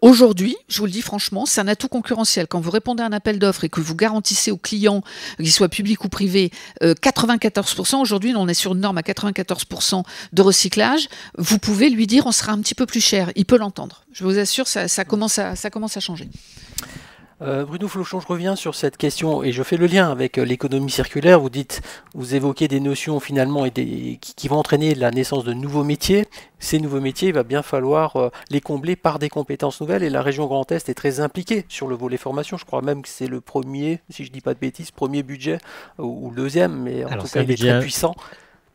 Aujourd'hui, je vous le dis franchement, c'est un atout concurrentiel. Quand vous répondez à un appel d'offres et que vous garantissez aux clients, qu'ils soient publics ou privés, 94%, aujourd'hui on est sur une norme à 94% de recyclage, vous pouvez lui dire on sera un petit peu plus cher, il peut l'entendre. Je vous assure, ça commence à changer. Bruno Flochon, je reviens sur cette question et je fais le lien avec l'économie circulaire. Vous évoquez des notions finalement qui vont entraîner la naissance de nouveaux métiers. Ces nouveaux métiers, il va bien falloir les combler par des compétences nouvelles et la région Grand Est est très impliquée sur le volet formation. Je crois même que c'est le premier, si je ne dis pas de bêtises, premier budget ou le deuxième, mais en tout cas il est très puissant.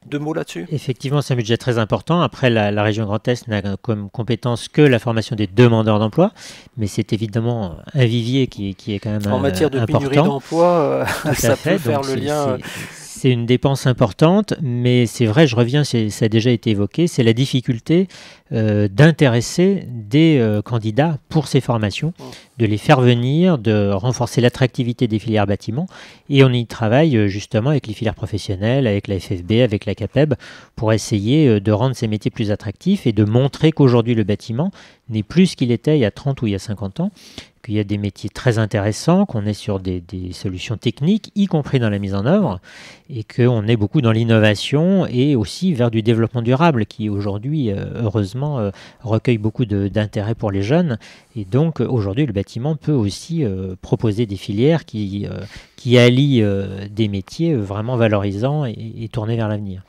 2 mots là-dessus. Effectivement, c'est un budget très important. Après, la région Grand Est n'a comme compétence que la formation des demandeurs d'emploi, mais c'est évidemment un vivier qui est quand même important. En matière de pénurie d'emploi, ça peut faire le lien. C'est une dépense importante, mais c'est vrai, je reviens, ça a déjà été évoqué, c'est la difficulté d'intéresser des candidats pour ces formations, de les faire venir, de renforcer l'attractivité des filières bâtiments. Et on y travaille justement avec les filières professionnelles, avec la FFB, avec la CAPEB, pour essayer de rendre ces métiers plus attractifs et de montrer qu'aujourd'hui le bâtiment n'est plus ce qu'il était il y a 30 ou il y a 50 ans, qu'il y a des métiers très intéressants, qu'on est sur des solutions techniques, y compris dans la mise en œuvre, et qu'on est beaucoup dans l'innovation et aussi vers du développement durable, qui aujourd'hui, heureusement, recueille beaucoup d'intérêt pour les jeunes. Et donc, aujourd'hui, le bâtiment peut aussi proposer des filières qui allient des métiers vraiment valorisants et tournés vers l'avenir.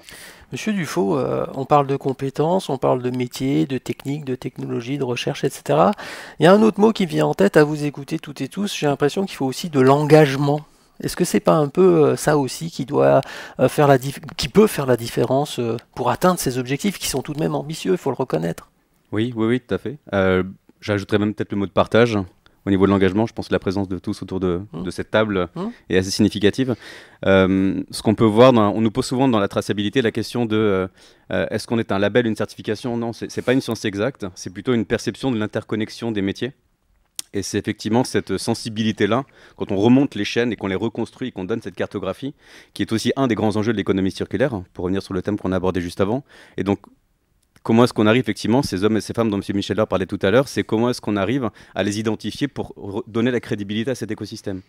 Monsieur Dufaux, on parle de compétences, on parle de métiers, de techniques, de technologies, de recherche, etc. Il y a un autre mot qui vient en tête à vous écouter toutes et tous, j'ai l'impression qu'il faut aussi de l'engagement. Est-ce que c'est pas un peu ça aussi qui peut faire la différence pour atteindre ces objectifs qui sont tout de même ambitieux, il faut le reconnaître? Oui, tout à fait. J'ajouterais même peut-être le mot de partage. Au niveau de l'engagement, je pense que la présence de tous autour de cette table est assez significative. Ce qu'on peut voir, on nous pose souvent dans la traçabilité la question de est-ce qu'on est un label, une certification? Non, c'est pas une science exacte, c'est plutôt une perception de l'interconnexion des métiers. Et c'est effectivement cette sensibilité-là, quand on remonte les chaînes et qu'on les reconstruit et qu'on donne cette cartographie, qui est aussi un des grands enjeux de l'économie circulaire, pour revenir sur le thème qu'on a abordé juste avant. Et donc, comment est-ce qu'on arrive effectivement, ces hommes et ces femmes dont M. Micheler parlait tout à l'heure, c'est comment est-ce qu'on arrive à les identifier pour donner la crédibilité à cet écosystème.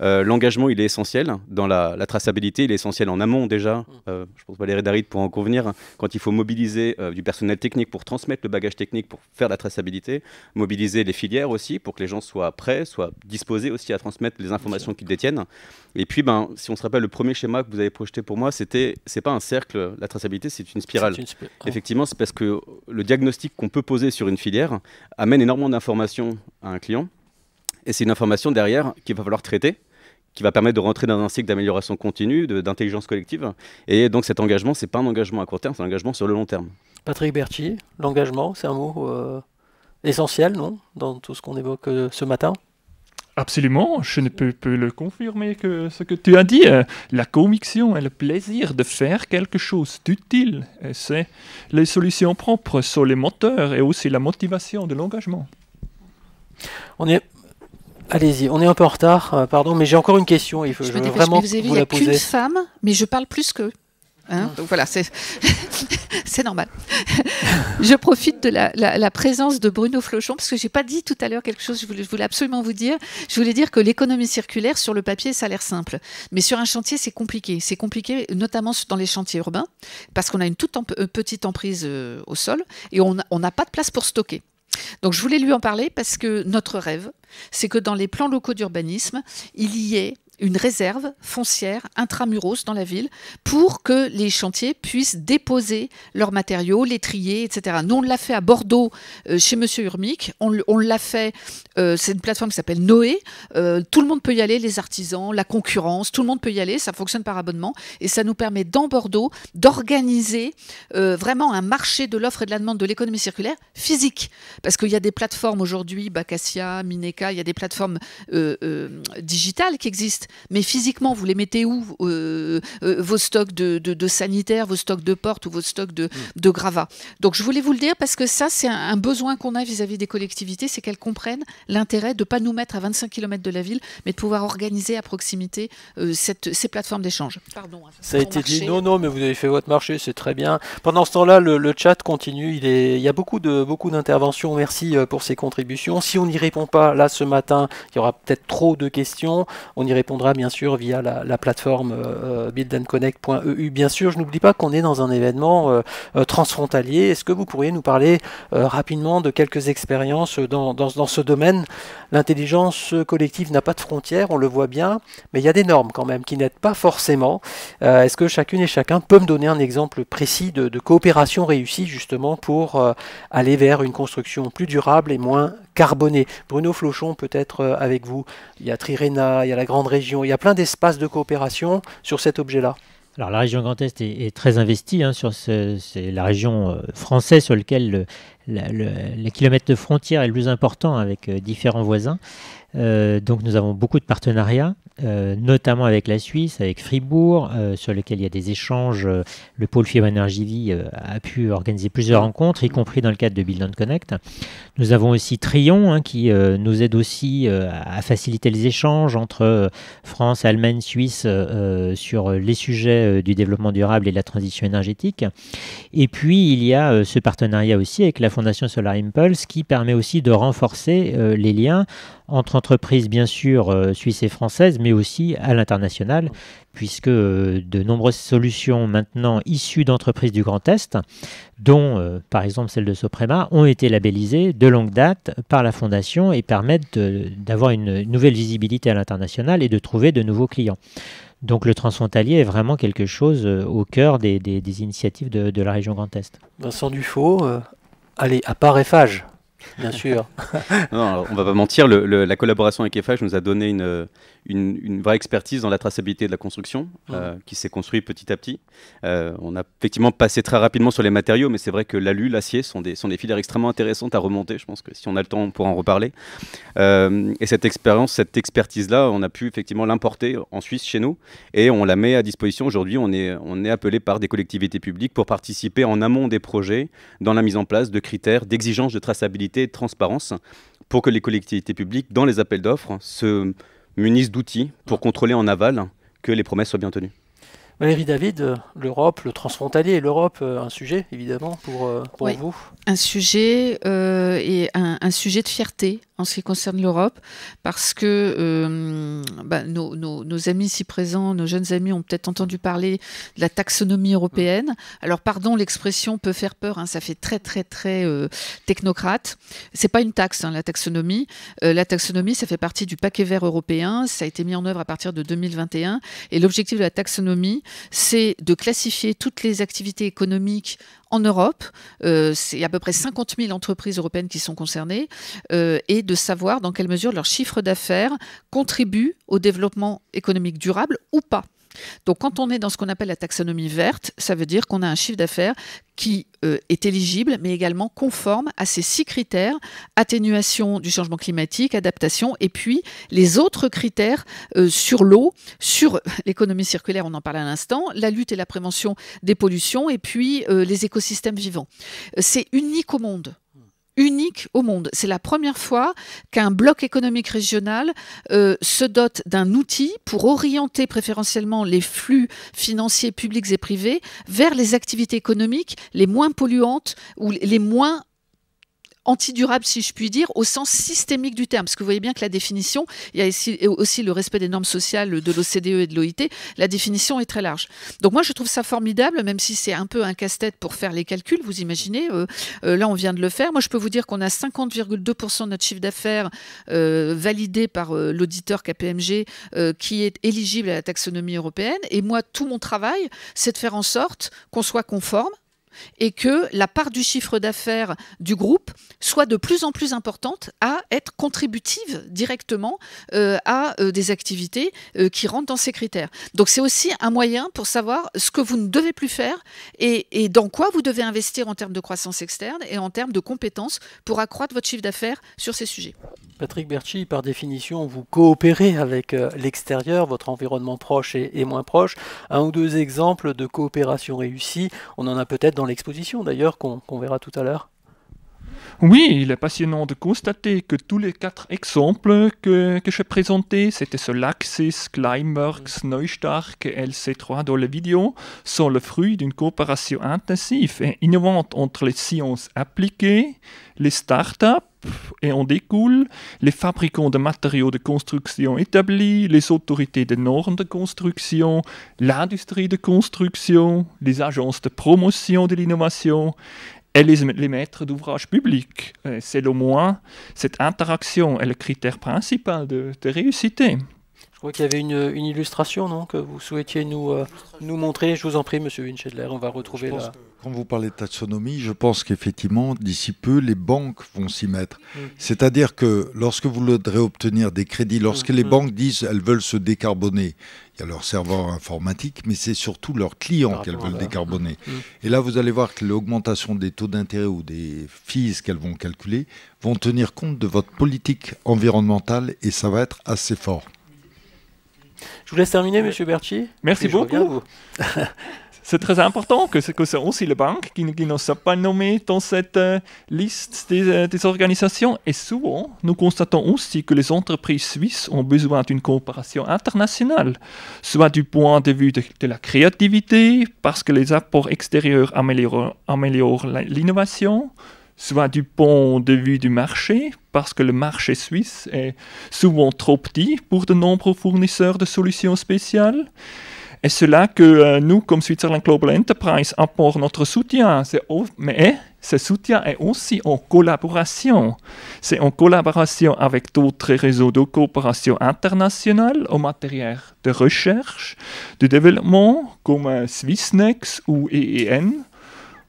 L'engagement, il est essentiel dans la traçabilité, il est essentiel en amont déjà. Je pense que Valérie Darid pourra en convenir, quand il faut mobiliser du personnel technique pour transmettre le bagage technique, pour faire la traçabilité, mobiliser les filières aussi pour que les gens soient prêts, soient disposés aussi à transmettre les informations qu'ils détiennent. Et puis, si on se rappelle, le premier schéma que vous avez projeté pour moi, c'est pas un cercle, la traçabilité, c'est une spirale. Effectivement, c'est parce que le diagnostic qu'on peut poser sur une filière amène énormément d'informations à un client, et c'est une information derrière qu'il va falloir traiter, qui va permettre de rentrer dans un cycle d'amélioration continue, d'intelligence collective, et donc cet engagement, c'est pas un engagement à court terme, c'est un engagement sur le long terme. Patrick Berthier, l'engagement, c'est un mot essentiel, non, dans tout ce qu'on évoque ce matin? Absolument, je ne peux le confirmer que ce que tu as dit. La conviction et le plaisir de faire quelque chose d'utile, c'est les solutions propres sur les moteurs et aussi la motivation de l'engagement. Allez-y, on est un peu en retard, pardon, mais j'ai encore une question. Je veux vraiment vous avez vu, vous la poser. Il n'y a qu'une femme, mais je parle plus qu'eux. Donc voilà, c'est normal. Je profite de la présence de Bruno Flochon, parce que je n'ai pas dit tout à l'heure quelque chose, je voulais absolument vous dire. Je voulais dire que l'économie circulaire, sur le papier, ça a l'air simple. Mais sur un chantier, c'est compliqué. C'est compliqué, notamment dans les chantiers urbains, parce qu'on a une toute petite emprise au sol, et on n'a pas de place pour stocker. Donc je voulais lui en parler, parce que notre rêve, c'est que dans les plans locaux d'urbanisme, il y ait une réserve foncière intramuros dans la ville pour que les chantiers puissent déposer leurs matériaux, les trier, etc. Nous, on l'a fait à Bordeaux chez Monsieur Urmic. On l'a fait, c'est une plateforme qui s'appelle Noé. Tout le monde peut y aller, les artisans, la concurrence, tout le monde peut y aller. Ça fonctionne par abonnement. Et ça nous permet, dans Bordeaux, d'organiser vraiment un marché de l'offre et de la demande de l'économie circulaire physique. Parce qu'il y a des plateformes aujourd'hui, Bacassia, Mineka, il y a des plateformes digitales qui existent. Mais physiquement, vous les mettez où vos stocks de sanitaires, vos stocks de portes ou vos stocks de gravats? Donc je voulais vous le dire parce que ça, c'est un besoin qu'on a vis-à-vis des collectivités, c'est qu'elles comprennent l'intérêt de ne pas nous mettre à 25 km de la ville, mais de pouvoir organiser à proximité ces plateformes d'échange. Pardon. Ça a été dit, non, mais vous avez fait votre marché, c'est très bien. Pendant ce temps-là, le chat continue, il y a beaucoup d'interventions, merci pour ces contributions. Si on n'y répond pas, là, ce matin, il y aura peut-être trop de questions, on y répond répondra bien sûr via la plateforme buildandconnect.eu. Bien sûr, je n'oublie pas qu'on est dans un événement transfrontalier. Est-ce que vous pourriez nous parler rapidement de quelques expériences dans ce domaine? L'intelligence collective n'a pas de frontières, on le voit bien, mais il y a des normes quand même qui n'aident pas forcément. Est-ce que chacune et chacun peut me donner un exemple précis de coopération réussie justement pour aller vers une construction plus durable et moins carbonée? Bruno Flochon, peut-être avec vous. Il y a Trirena, il y a la Grande Région, il y a plein d'espaces de coopération sur cet objet-là. Alors la région Grand Est est très investie, c'est la région française sur laquelle le kilomètre de frontière est le plus important avec différents voisins. Donc nous avons beaucoup de partenariats, notamment avec la Suisse, avec Fribourg, sur lequel il y a des échanges. Le pôle Fibre Énergie Vie a pu organiser plusieurs rencontres, y compris dans le cadre de Build and Connect. Nous avons aussi Trion, qui nous aide aussi à faciliter les échanges entre France, Allemagne, Suisse sur les sujets du développement durable et de la transition énergétique. Et puis il y a ce partenariat aussi avec la Fondation Solar Impulse qui permet aussi de renforcer les liens entre entreprises bien sûr suisses et françaises, mais aussi à l'international, puisque de nombreuses solutions maintenant issues d'entreprises du Grand Est, dont par exemple celle de Soprema, ont été labellisées de longue date par la Fondation et permettent d'avoir une nouvelle visibilité à l'international et de trouver de nouveaux clients. Donc le transfrontalier est vraiment quelque chose au cœur des initiatives de la région Grand Est. Vincent Dufaux, allez, à part Eiffage, bien sûr. Non, alors, on ne va pas mentir, la collaboration avec Eiffage nous a donné une vraie expertise dans la traçabilité de la construction qui s'est construite petit à petit. On a effectivement passé très rapidement sur les matériaux, mais c'est vrai que l'alu, l'acier sont des filières extrêmement intéressantes à remonter. Je pense que si on a le temps, on pourra en reparler. Et cette expertise-là, on a pu effectivement l'importer en Suisse chez nous et on la met à disposition. Aujourd'hui, on est appelé par des collectivités publiques pour participer en amont des projets dans la mise en place de critères d'exigence de traçabilité et de transparence pour que les collectivités publiques, dans les appels d'offres, se munissent d'outils pour contrôler en aval que les promesses soient bien tenues. Valérie David, l'Europe, le transfrontalier et l'Europe, un sujet évidemment pour oui, vous. Un sujet et un sujet de fierté en ce qui concerne l'Europe, parce que nos amis ici présents, nos jeunes amis ont peut-être entendu parler de la taxonomie européenne. Alors pardon, l'expression peut faire peur, ça fait très technocrate. C'est pas une taxe, la taxonomie. La taxonomie, ça fait partie du paquet vert européen. Ça a été mis en œuvre à partir de 2021. Et l'objectif de la taxonomie, c'est de classifier toutes les activités économiques en Europe. C'est à peu près 50 000 entreprises européennes qui sont concernées et de savoir dans quelle mesure leur chiffre d'affaires contribue au développement économique durable ou pas. Donc quand on est dans ce qu'on appelle la taxonomie verte, ça veut dire qu'on a un chiffre d'affaires qui est éligible, mais également conforme à ces 6 critères: atténuation du changement climatique, adaptation, et puis les autres critères sur l'eau, sur l'économie circulaire, on en parlait à l'instant, la lutte et la prévention des pollutions, et puis les écosystèmes vivants. C'est unique au monde. Unique au monde. C'est la première fois qu'un bloc économique régional se dote d'un outil pour orienter préférentiellement les flux financiers publics et privés vers les activités économiques les moins polluantes ou les moins antidurable, si je puis dire, au sens systémique du terme. Parce que vous voyez bien que la définition, il y a aussi le respect des normes sociales de l'OCDE et de l'OIT, la définition est très large. Donc moi, je trouve ça formidable, même si c'est un peu un casse-tête pour faire les calculs, vous imaginez, là, on vient de le faire. Moi, je peux vous dire qu'on a 50,2% de notre chiffre d'affaires validé par l'auditeur KPMG qui est éligible à la taxonomie européenne. Et moi, tout mon travail, c'est de faire en sorte qu'on soit conforme et que la part du chiffre d'affaires du groupe soit de plus en plus importante à être contributive directement à des activités qui rentrent dans ces critères. Donc c'est aussi un moyen pour savoir ce que vous ne devez plus faire et dans quoi vous devez investir en termes de croissance externe et en termes de compétences pour accroître votre chiffre d'affaires sur ces sujets. Patrick Bertschy, par définition, vous coopérez avec l'extérieur, votre environnement proche et moins proche. Un ou deux exemples de coopération réussie, on en a peut-être dans l'exposition d'ailleurs, qu'on verra tout à l'heure. Oui, il est passionnant de constater que tous les 4 exemples que j'ai présentés, c'était ce Laxis, Climeworks, Neustark et LC3 dans la vidéo, sont le fruit d'une coopération intensive et innovante entre les sciences appliquées, les startups et en découle les fabricants de matériaux de construction établis, les autorités de normes de construction, l'industrie de construction, les agences de promotion de l'innovation et les maîtres d'ouvrage publics. Selon moi, cette interaction est le critère principal de réussite. Je crois qu'il y avait une illustration, non, que vous souhaitiez nous montrer. Je vous en prie, Monsieur Winchedler, on va retrouver là. Quand vous parlez de taxonomie, je pense qu'effectivement, d'ici peu, les banques vont s'y mettre. C'est-à-dire que lorsque vous voudrez obtenir des crédits, lorsque les banques disent qu'elles veulent se décarboner, il y a leur serveur informatique, mais c'est surtout leurs clients qu'elles veulent décarboner. Et là, vous allez voir que l'augmentation des taux d'intérêt ou des fees qu'elles vont calculer vont tenir compte de votre politique environnementale et ça va être assez fort. Je vous laisse terminer, Monsieur Berthier. Merci beaucoup. C'est très important que c'est aussi les banques qui ne sont pas nommées dans cette liste des organisations. Et souvent, nous constatons aussi que les entreprises suisses ont besoin d'une coopération internationale, soit du point de vue de la créativité, parce que les apports extérieurs améliorent l'innovation, soit du point de vue du marché, parce que le marché suisse est souvent trop petit pour de nombreux fournisseurs de solutions spéciales. Et c'est là que nous, comme Switzerland Global Enterprise, apportons notre soutien. Mais ce soutien est aussi en collaboration. C'est en collaboration avec d'autres réseaux de coopération internationale en matière de recherche, de développement, comme Swissnex ou EEN.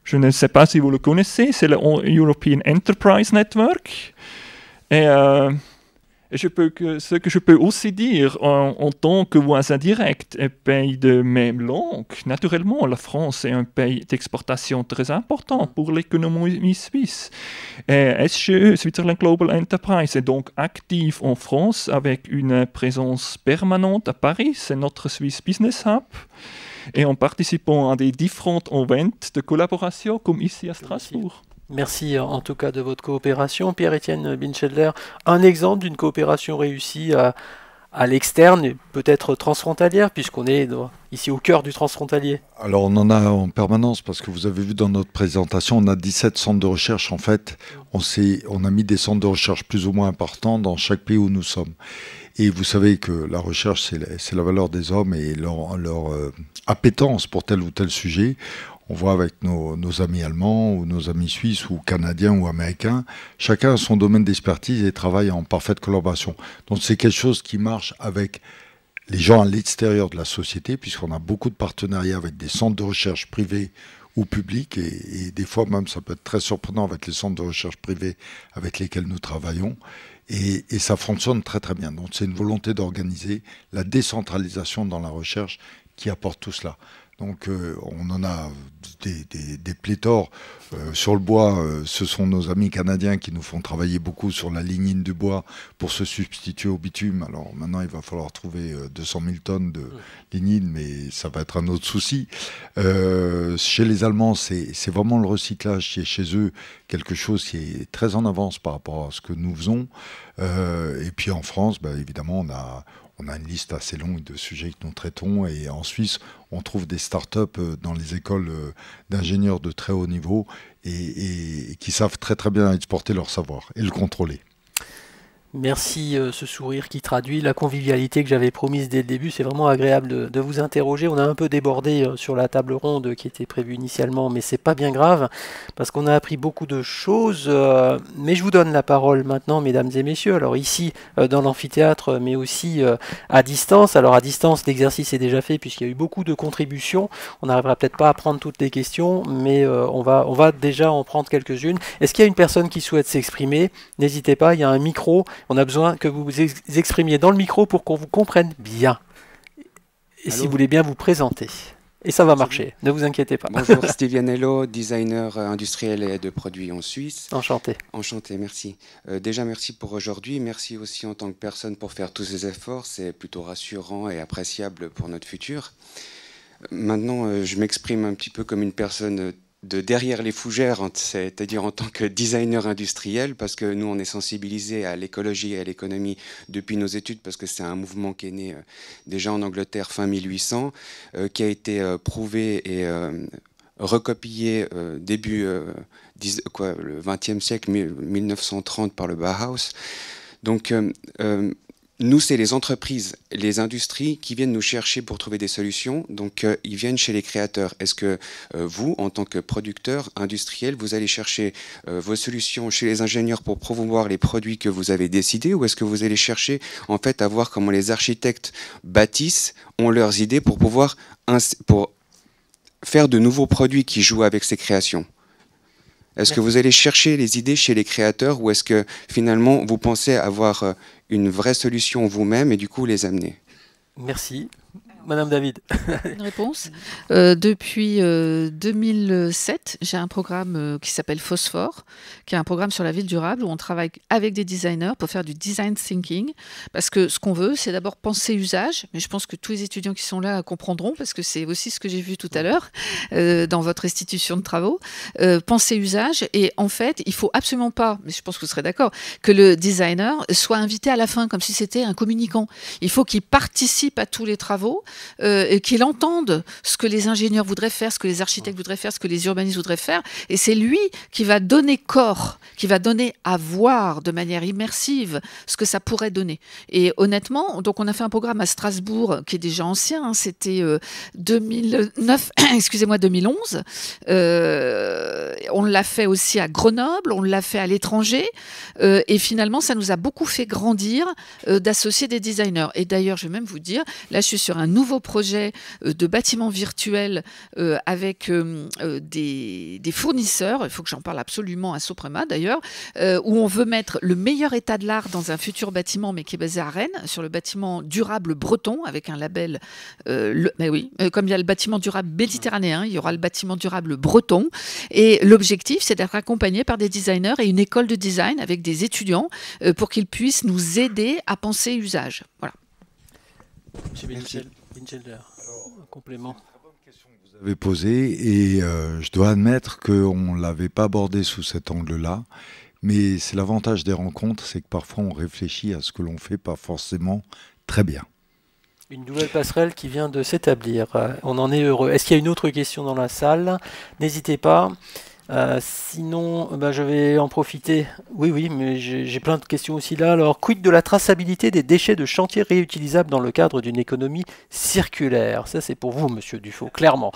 Je ne sais pas si vous le connaissez, c'est le European Enterprise Network. Et ce que je peux aussi dire en tant que voisin direct et pays de même langue, naturellement, la France est un pays d'exportation très important pour l'économie suisse. Et SGE, Switzerland Global Enterprise, est donc actif en France avec une présence permanente à Paris, c'est notre Swiss Business Hub. Et en participant à des différentes events de collaboration, comme ici à Strasbourg. Merci en tout cas de votre coopération. Pierre-Étienne Winchedler, un exemple d'une coopération réussie à l'externe, peut-être transfrontalière, puisqu'on est ici au cœur du transfrontalier. Alors on en a en permanence, parce que vous avez vu dans notre présentation, on a 17 centres de recherche. En fait, on a mis des centres de recherche plus ou moins importants dans chaque pays où nous sommes. Et vous savez que la recherche, c'est la valeur des hommes et leur appétence pour tel ou tel sujet. On voit avec nos amis allemands ou nos amis suisses ou canadiens ou américains, chacun a son domaine d'expertise et travaille en parfaite collaboration. Donc c'est quelque chose qui marche avec les gens à l'extérieur de la société, puisqu'on a beaucoup de partenariats avec des centres de recherche privés ou publics, et des fois même ça peut être très surprenant avec les centres de recherche privés avec lesquels nous travaillons. Et ça fonctionne très très bien. Donc c'est une volonté d'organiser la décentralisation dans la recherche qui apporte tout cela. Donc on en a des pléthores. Sur le bois, ce sont nos amis canadiens qui nous font travailler beaucoup sur la lignine du bois pour se substituer au bitume. Alors maintenant, il va falloir trouver 200 000 tonnes de lignine, mais ça va être un autre souci. Chez les Allemands, c'est vraiment le recyclage qui est chez eux quelque chose qui est très en avance par rapport à ce que nous faisons. Et puis en France, évidemment, on a une liste assez longue de sujets que nous traitons, et en Suisse, on trouve des startups dans les écoles d'ingénieurs de très haut niveau et qui savent très très bien exporter leur savoir et le contrôler. Merci, ce sourire qui traduit la convivialité que j'avais promise dès le début. C'est vraiment agréable de vous interroger. On a un peu débordé sur la table ronde qui était prévue initialement, mais c'est pas bien grave, parce qu'on a appris beaucoup de choses. Mais je vous donne la parole maintenant, mesdames et messieurs. Alors ici, dans l'amphithéâtre, mais aussi à distance. Alors à distance, l'exercice est déjà fait, puisqu'il y a eu beaucoup de contributions. On n'arrivera peut-être pas à prendre toutes les questions, mais on va déjà en prendre quelques-unes. Est-ce qu'il y a une personne qui souhaite s'exprimer? N'hésitez pas, il y a un micro. On a besoin que vous vous exprimiez dans le micro pour qu'on vous comprenne bien. Et si vous voulez bien vous présenter. Et ça va marcher, ne vous inquiétez pas. Bonjour, Stivianello, designer industriel et de produits en Suisse. Enchanté. Enchanté, merci. Déjà, merci pour aujourd'hui. Merci aussi en tant que personne pour faire tous ces efforts. C'est plutôt rassurant et appréciable pour notre futur. Maintenant, je m'exprime un petit peu comme une personne de derrière les fougères, c'est-à-dire en tant que designer industriel, parce que nous, on est sensibilisés à l'écologie et à l'économie depuis nos études, parce que c'est un mouvement qui est né déjà en Angleterre fin 1800, qui a été prouvé et recopié début le XXe siècle, 1930 par le Bauhaus. Donc, nous, c'est les entreprises, les industries qui viennent nous chercher pour trouver des solutions. Donc, ils viennent chez les créateurs. Est-ce que vous, en tant que producteur industriel, vous allez chercher vos solutions chez les ingénieurs pour promouvoir les produits que vous avez décidés, ou est-ce que vous allez chercher, en fait, à voir comment les architectes bâtissent, ont leurs idées pour pouvoir faire de nouveaux produits qui jouent avec ces créations? Est-ce que vous allez chercher les idées chez les créateurs, ou est-ce que finalement vous pensez avoir une vraie solution vous-même et du coup les amener? Merci. Madame David. Une réponse. Depuis 2007, j'ai un programme qui s'appelle Phosphore, qui est un programme sur la ville durable où on travaille avec des designers pour faire du design thinking. Parce que ce qu'on veut, c'est d'abord penser usage. Mais je pense que tous les étudiants qui sont là comprendront, parce que c'est aussi ce que j'ai vu tout à l'heure dans votre restitution de travaux. Penser usage. Et en fait, il ne faut absolument pas, mais je pense que vous serez d'accord, que le designer soit invité à la fin, comme si c'était un communicant. Il faut qu'il participe à tous les travaux. Et qu'il entende ce que les ingénieurs voudraient faire, ce que les architectes voudraient faire, ce que les urbanistes voudraient faire. Et c'est lui qui va donner corps, qui va donner à voir de manière immersive ce que ça pourrait donner. Et honnêtement, donc on a fait un programme à Strasbourg qui est déjà ancien, hein, c'était 2009, excusez-moi, 2011. On l'a fait aussi à Grenoble, on l'a fait à l'étranger. Et finalement, ça nous a beaucoup fait grandir d'associer des designers. Et d'ailleurs, je vais même vous dire, là je suis sur un nouveau projet de bâtiments virtuels avec des fournisseurs, il faut que j'en parle absolument à Soprema d'ailleurs, où on veut mettre le meilleur état de l'art dans un futur bâtiment, mais qui est basé à Rennes, sur le bâtiment durable breton, avec un label, mais oui, comme il y a le bâtiment durable méditerranéen, il y aura le bâtiment durable breton, et l'objectif c'est d'être accompagné par des designers et une école de design avec des étudiants pour qu'ils puissent nous aider à penser usage. Voilà. Monsieur Winchilder, un complément. Vous avez posé et je dois admettre qu'on ne l'avait pas abordé sous cet angle-là, mais c'est l'avantage des rencontres, c'est que parfois on réfléchit à ce que l'on fait pas forcément très bien. Une nouvelle passerelle qui vient de s'établir, on en est heureux. Est-ce qu'il y a une autre question dans la salle? N'hésitez pas. Sinon, je vais en profiter. Oui, mais j'ai plein de questions aussi là. Alors, quid de la traçabilité des déchets de chantier réutilisables dans le cadre d'une économie circulaire? Ça, c'est pour vous, monsieur Dufaux, clairement.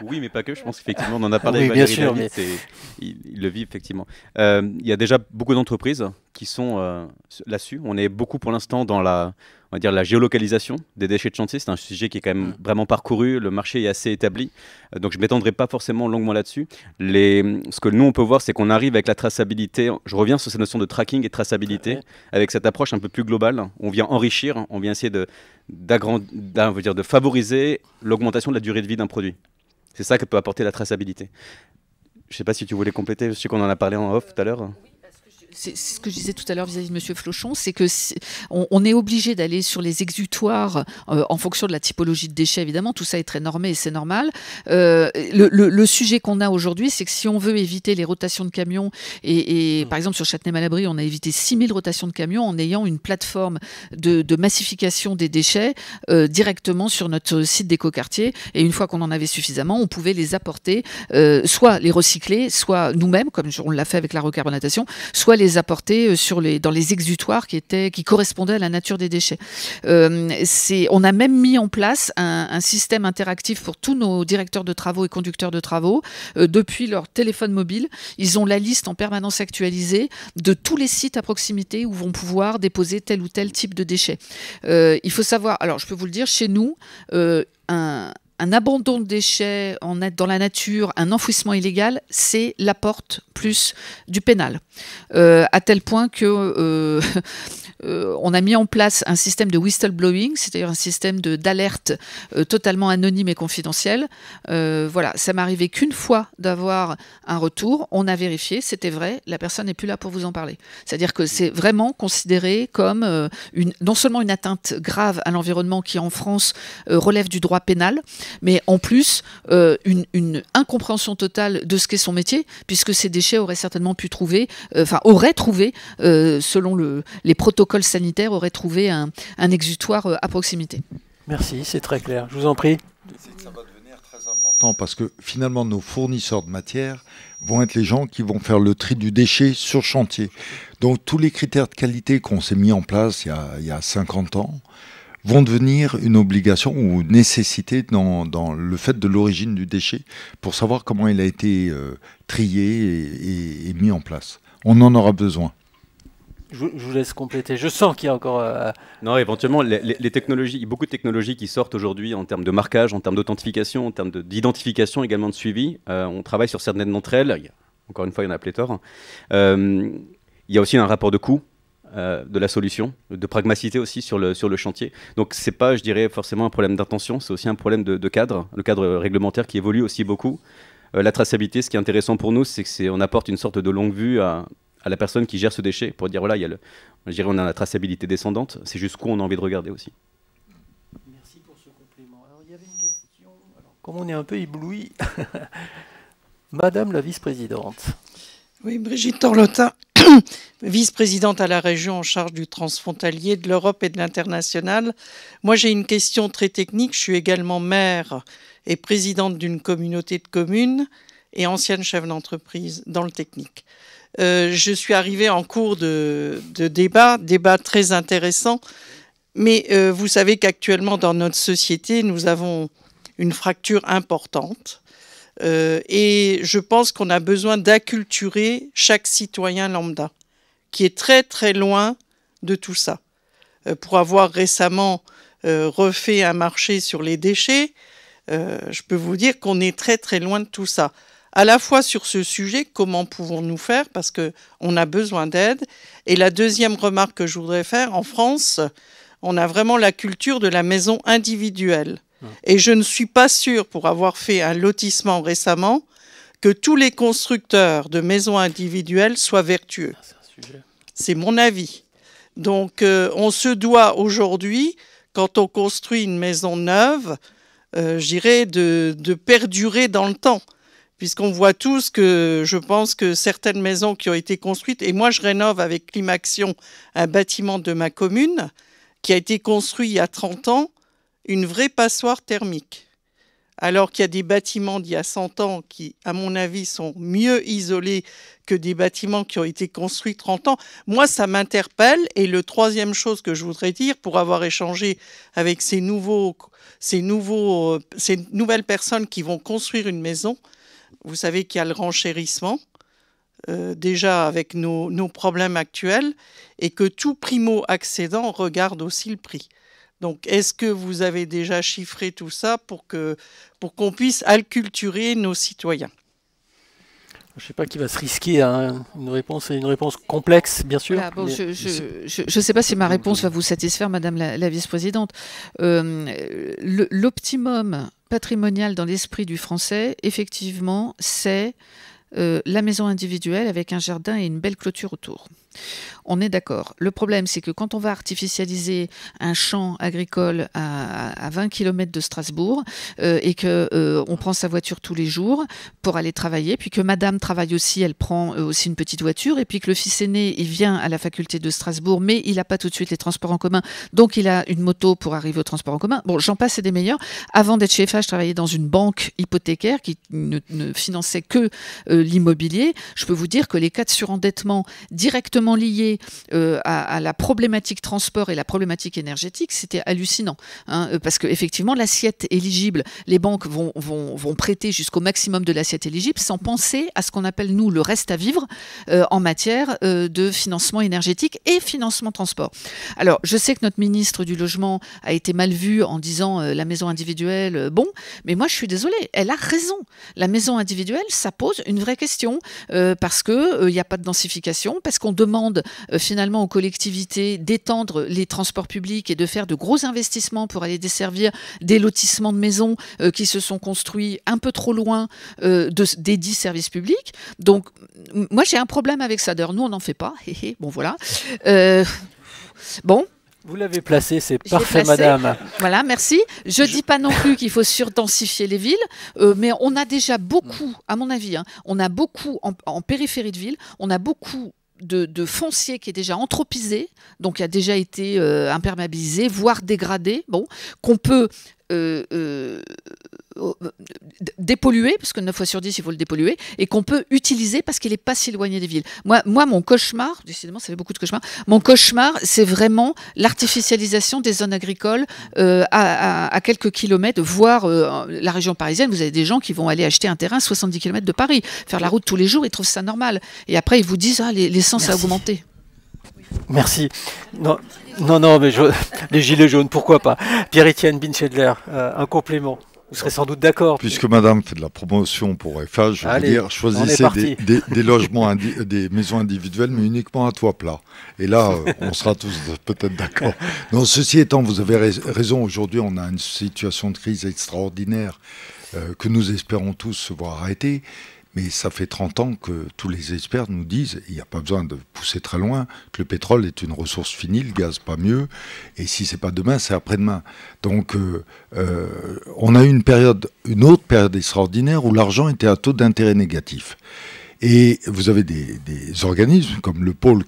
Oui, mais pas que. Je pense qu'effectivement, on en a parlé oui, avec bien Valérie sûr, David, il le vit effectivement. Il y a déjà beaucoup d'entreprises qui sont là-dessus. On est beaucoup pour l'instant dans on va dire la géolocalisation des déchets de chantier. C'est un sujet qui est quand même vraiment parcouru, le marché est assez établi, donc je ne m'étendrai pas forcément longuement là-dessus. Ce que nous on peut voir, c'est qu'on arrive avec la traçabilité, je reviens sur cette notion de tracking et de traçabilité, avec cette approche un peu plus globale. On vient enrichir, on vient essayer de favoriser l'augmentation de la durée de vie d'un produit. C'est ça que peut apporter la traçabilité. Je ne sais pas si tu voulais compléter, je sais qu'on en a parlé en off tout à l'heure. C'est ce que je disais tout à l'heure vis-à-vis de M. Flochon, c'est que on est obligé d'aller sur les exutoires en fonction de la typologie de déchets, évidemment, tout ça est très normé et c'est normal. Le sujet qu'on a aujourd'hui, c'est que si on veut éviter les rotations de camions, et par exemple sur Châtenay-Malabry, on a évité 6000 rotations de camions en ayant une plateforme de massification des déchets directement sur notre site d'écoquartier, et une fois qu'on en avait suffisamment, on pouvait les apporter, soit les recycler, soit nous-mêmes, comme on l'a fait avec la recarbonatation, soit les apporter dans les exutoires qui correspondaient à la nature des déchets. On a même mis en place un système interactif pour tous nos directeurs de travaux et conducteurs de travaux. Depuis leur téléphone mobile, ils ont la liste en permanence actualisée de tous les sites à proximité où vont pouvoir déposer tel ou tel type de déchets. Il faut savoir, alors je peux vous le dire, chez nous, un abandon de déchets dans la nature, un enfouissement illégal, c'est la porte plus du pénal. À tel point que on a mis en place un système de whistleblowing, c'est-à-dire un système d'alerte totalement anonyme et confidentiel. Voilà, ça m'est arrivé qu'une fois d'avoir un retour, on a vérifié, c'était vrai, la personne n'est plus là pour vous en parler. C'est-à-dire que c'est vraiment considéré comme non seulement une atteinte grave à l'environnement qui en France relève du droit pénal, mais en plus une incompréhension totale de ce qu'est son métier, puisque ces déchets auraient certainement pu trouver, selon les protocoles sanitaires, auraient trouvé un exutoire à proximité. Merci, c'est très clair. Je vous en prie. Ça va devenir très important important parce que finalement, nos fournisseurs de matière vont être les gens qui vont faire le tri du déchet sur chantier. Donc tous les critères de qualité qu'on s'est mis en place il y a 50 ans vont devenir une obligation ou une nécessité dans le fait de l'origine du déchet pour savoir comment il a été trié et mis en place. On en aura besoin. Je vous laisse compléter. Je sens qu'il y a encore... Non, éventuellement, les technologies, beaucoup de technologies qui sortent aujourd'hui en termes de marquage, en termes d'authentification, en termes d'identification également de suivi. On travaille sur certaines d'entre elles. Encore une fois, il y en a pléthore. Il y a aussi un rapport de coût de la solution, de pragmacité aussi sur le chantier. Donc, ce n'est pas, je dirais, forcément un problème d'intention, c'est aussi un problème de cadre, le cadre réglementaire qui évolue aussi beaucoup. La traçabilité, ce qui est intéressant pour nous, c'est qu'on apporte une sorte de longue vue à la personne qui gère ce déchet pour dire voilà, on a la traçabilité descendante, c'est jusqu'où on a envie de regarder aussi. Merci pour ce complément. Alors, il y avait une question, comme on est un peu ébloui, Madame la vice-présidente. Oui, Brigitte Torlotin, vice-présidente à la région en charge du transfrontalier, de l'Europe et de l'international. Moi, j'ai une question très technique. Je suis également maire et présidente d'une communauté de communes et ancienne chef d'entreprise dans le technique. Je suis arrivée en cours de débat très intéressant, mais vous savez qu'actuellement dans notre société, nous avons une fracture importante et je pense qu'on a besoin d'acculturer chaque citoyen lambda, qui est très très loin de tout ça. Pour avoir récemment refait un marché sur les déchets, je peux vous dire qu'on est très très loin de tout ça. À la fois sur ce sujet, comment pouvons-nous faire, parce qu'on a besoin d'aide. Et la deuxième remarque que je voudrais faire, en France, on a vraiment la culture de la maison individuelle. Et je ne suis pas sûre, pour avoir fait un lotissement récemment, que tous les constructeurs de maisons individuelles soient vertueux. C'est mon avis. Donc on se doit aujourd'hui, quand on construit une maison neuve, je dirais de perdurer dans le temps. Puisqu'on voit tous que je pense que certaines maisons qui ont été construites, et moi je rénove avec Climaction un bâtiment de ma commune qui a été construit il y a 30 ans, une vraie passoire thermique. Alors qu'il y a des bâtiments d'il y a 100 ans qui, à mon avis, sont mieux isolés que des bâtiments qui ont été construits 30 ans. Moi, ça m'interpelle. Et le troisième chose que je voudrais dire, pour avoir échangé avec ces nouvelles personnes qui vont construire une maison, vous savez qu'il y a le renchérissement, déjà avec nos problèmes actuels, et que tout primo-accédant regarde aussi le prix. Donc, est-ce que vous avez déjà chiffré tout ça pour qu'on puisse acculturer nos citoyens ? Je ne sais pas qui va se risquer à une réponse complexe, bien sûr. Voilà, bon, je ne sais pas si ma réponse va vous satisfaire, Madame la vice-présidente. L'optimum patrimonial dans l'esprit du Français, effectivement, c'est la maison individuelle avec un jardin et une belle clôture autour. On est d'accord. Le problème, c'est que quand on va artificialiser un champ agricole à 20 km de Strasbourg et qu'on prend sa voiture tous les jours pour aller travailler, puis que madame travaille aussi, elle prend aussi une petite voiture, et puis que le fils aîné, il vient à la faculté de Strasbourg, mais il n'a pas tout de suite les transports en commun, donc il a une moto pour arriver au transport en commun. Bon, j'en passe et des meilleurs. Avant d'être chez FH, je travaillais dans une banque hypothécaire qui ne finançait que l'immobilier. Je peux vous dire que les cas de surendettement directement liés à la problématique transport et la problématique énergétique, c'était hallucinant. Parce qu'effectivement, l'assiette éligible, les banques vont prêter jusqu'au maximum de l'assiette éligible sans penser à ce qu'on appelle, nous, le reste à vivre en matière de financement énergétique et financement transport. Alors, je sais que notre ministre du Logement a été mal vu en disant la maison individuelle, bon, mais moi, je suis désolée, elle a raison. La maison individuelle, ça pose une vraie question parce qu'il n'y a pas de densification, parce qu'on demande finalement aux collectivités d'étendre les transports publics et de faire de gros investissements pour aller desservir des lotissements de maisons qui se sont construits un peu trop loin des dits services publics. Donc, moi, j'ai un problème avec ça. D'ailleurs, nous, on n'en fait pas. Bon, voilà. Bon. Vous l'avez placé, c'est parfait, madame. Voilà, merci. Je ne dis pas non plus qu'il faut surdensifier les villes, mais on a déjà beaucoup, à mon avis, on a beaucoup en périphérie de ville, on a beaucoup de foncier qui est déjà anthropisé, donc qui a déjà été imperméabilisé, voire dégradé, bon, qu'on peut dépollué, parce que 9 fois sur 10, il faut le dépolluer, et qu'on peut utiliser parce qu'il n'est pas si éloigné des villes. Moi, mon cauchemar, décidément, ça fait beaucoup de cauchemars, mon cauchemar, c'est vraiment l'artificialisation des zones agricoles à quelques kilomètres, voire la région parisienne. Vous avez des gens qui vont aller acheter un terrain à 70 km de Paris, faire la route tous les jours, ils trouvent ça normal. Et après, ils vous disent, l'essence a augmenté. Merci. Non, mais les gilets jaunes, pourquoi pas. Pierre-Étienne Binchedler, un complément. Vous serez sans doute d'accord. Puisque madame fait de la promotion pour FH, je veux dire, choisissez des logements, des maisons individuelles, mais uniquement à toit plat. Et là, on sera tous peut-être d'accord. Non, ceci étant, vous avez raison. Aujourd'hui, on a une situation de crise extraordinaire que nous espérons tous se voir arrêter. Mais ça fait 30 ans que tous les experts nous disent, il n'y a pas besoin de pousser très loin, que le pétrole est une ressource finie, le gaz pas mieux, et si c'est pas demain, c'est après-demain. Donc on a eu une autre période extraordinaire où l'argent était à taux d'intérêt négatif. Et vous avez des organismes comme le pôle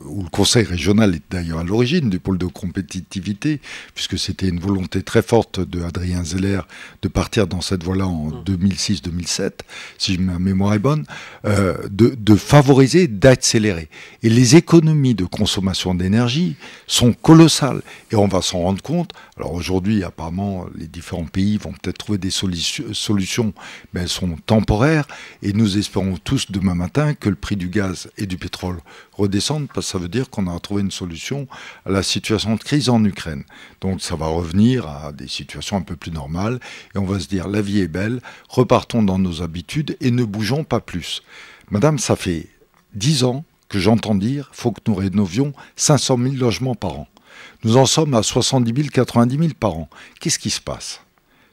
où le conseil régional est d'ailleurs à l'origine du pôle de compétitivité, puisque c'était une volonté très forte de Adrien Zeller de partir dans cette voie-là en 2006-2007, si ma mémoire est bonne, de favoriser, d'accélérer. Et les économies de consommation d'énergie sont colossales. Et on va s'en rendre compte. Alors aujourd'hui, apparemment, les différents pays vont peut-être trouver des solutions, mais elles sont temporaires. Et nous espérons tous demain matin que le prix du gaz et du pétrole redescendent, parce que ça veut dire qu'on a trouvé une solution à la situation de crise en Ukraine. Donc ça va revenir à des situations un peu plus normales, et on va se dire la vie est belle, repartons dans nos habitudes et ne bougeons pas plus. Madame, ça fait 10 ans que j'entends dire qu'il faut que nous rénovions 500 000 logements par an. Nous en sommes à 70 000, 90 000 par an. Qu'est-ce qui se passe ?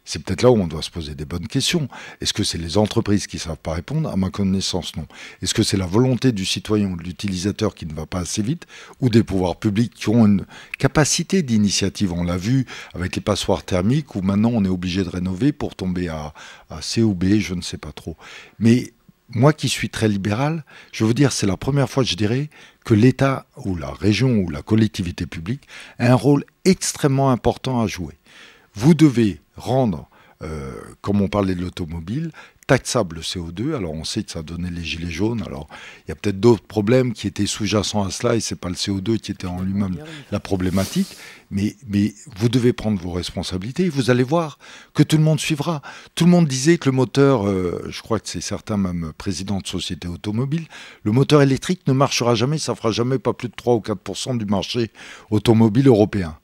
C'est peut-être là où on doit se poser des bonnes questions. Est-ce que c'est les entreprises qui ne savent pas répondre ? À ma connaissance, non. Est-ce que c'est la volonté du citoyen ou de l'utilisateur qui ne va pas assez vite, ou des pouvoirs publics qui ont une capacité d'initiative ? On l'a vu avec les passoires thermiques, où maintenant on est obligé de rénover pour tomber à C ou B, je ne sais pas trop. Mais moi qui suis très libéral, je veux vous dire, c'est la première fois, je dirais, que l'État ou la région ou la collectivité publique a un rôle extrêmement important à jouer. Vous devez rendre, comme on parlait de l'automobile, taxable le CO2. Alors on sait que ça a donné les gilets jaunes. Alors il y a peut-être d'autres problèmes qui étaient sous-jacents à cela, et c'est pas le CO2 qui était en lui-même la problématique. Mais vous devez prendre vos responsabilités. Vous allez voir que tout le monde suivra. Tout le monde disait que le moteur, je crois que c'est certains même présidents de sociétés automobiles, le moteur électrique ne marchera jamais, ça fera jamais pas plus de 3 ou 4% du marché automobile européen.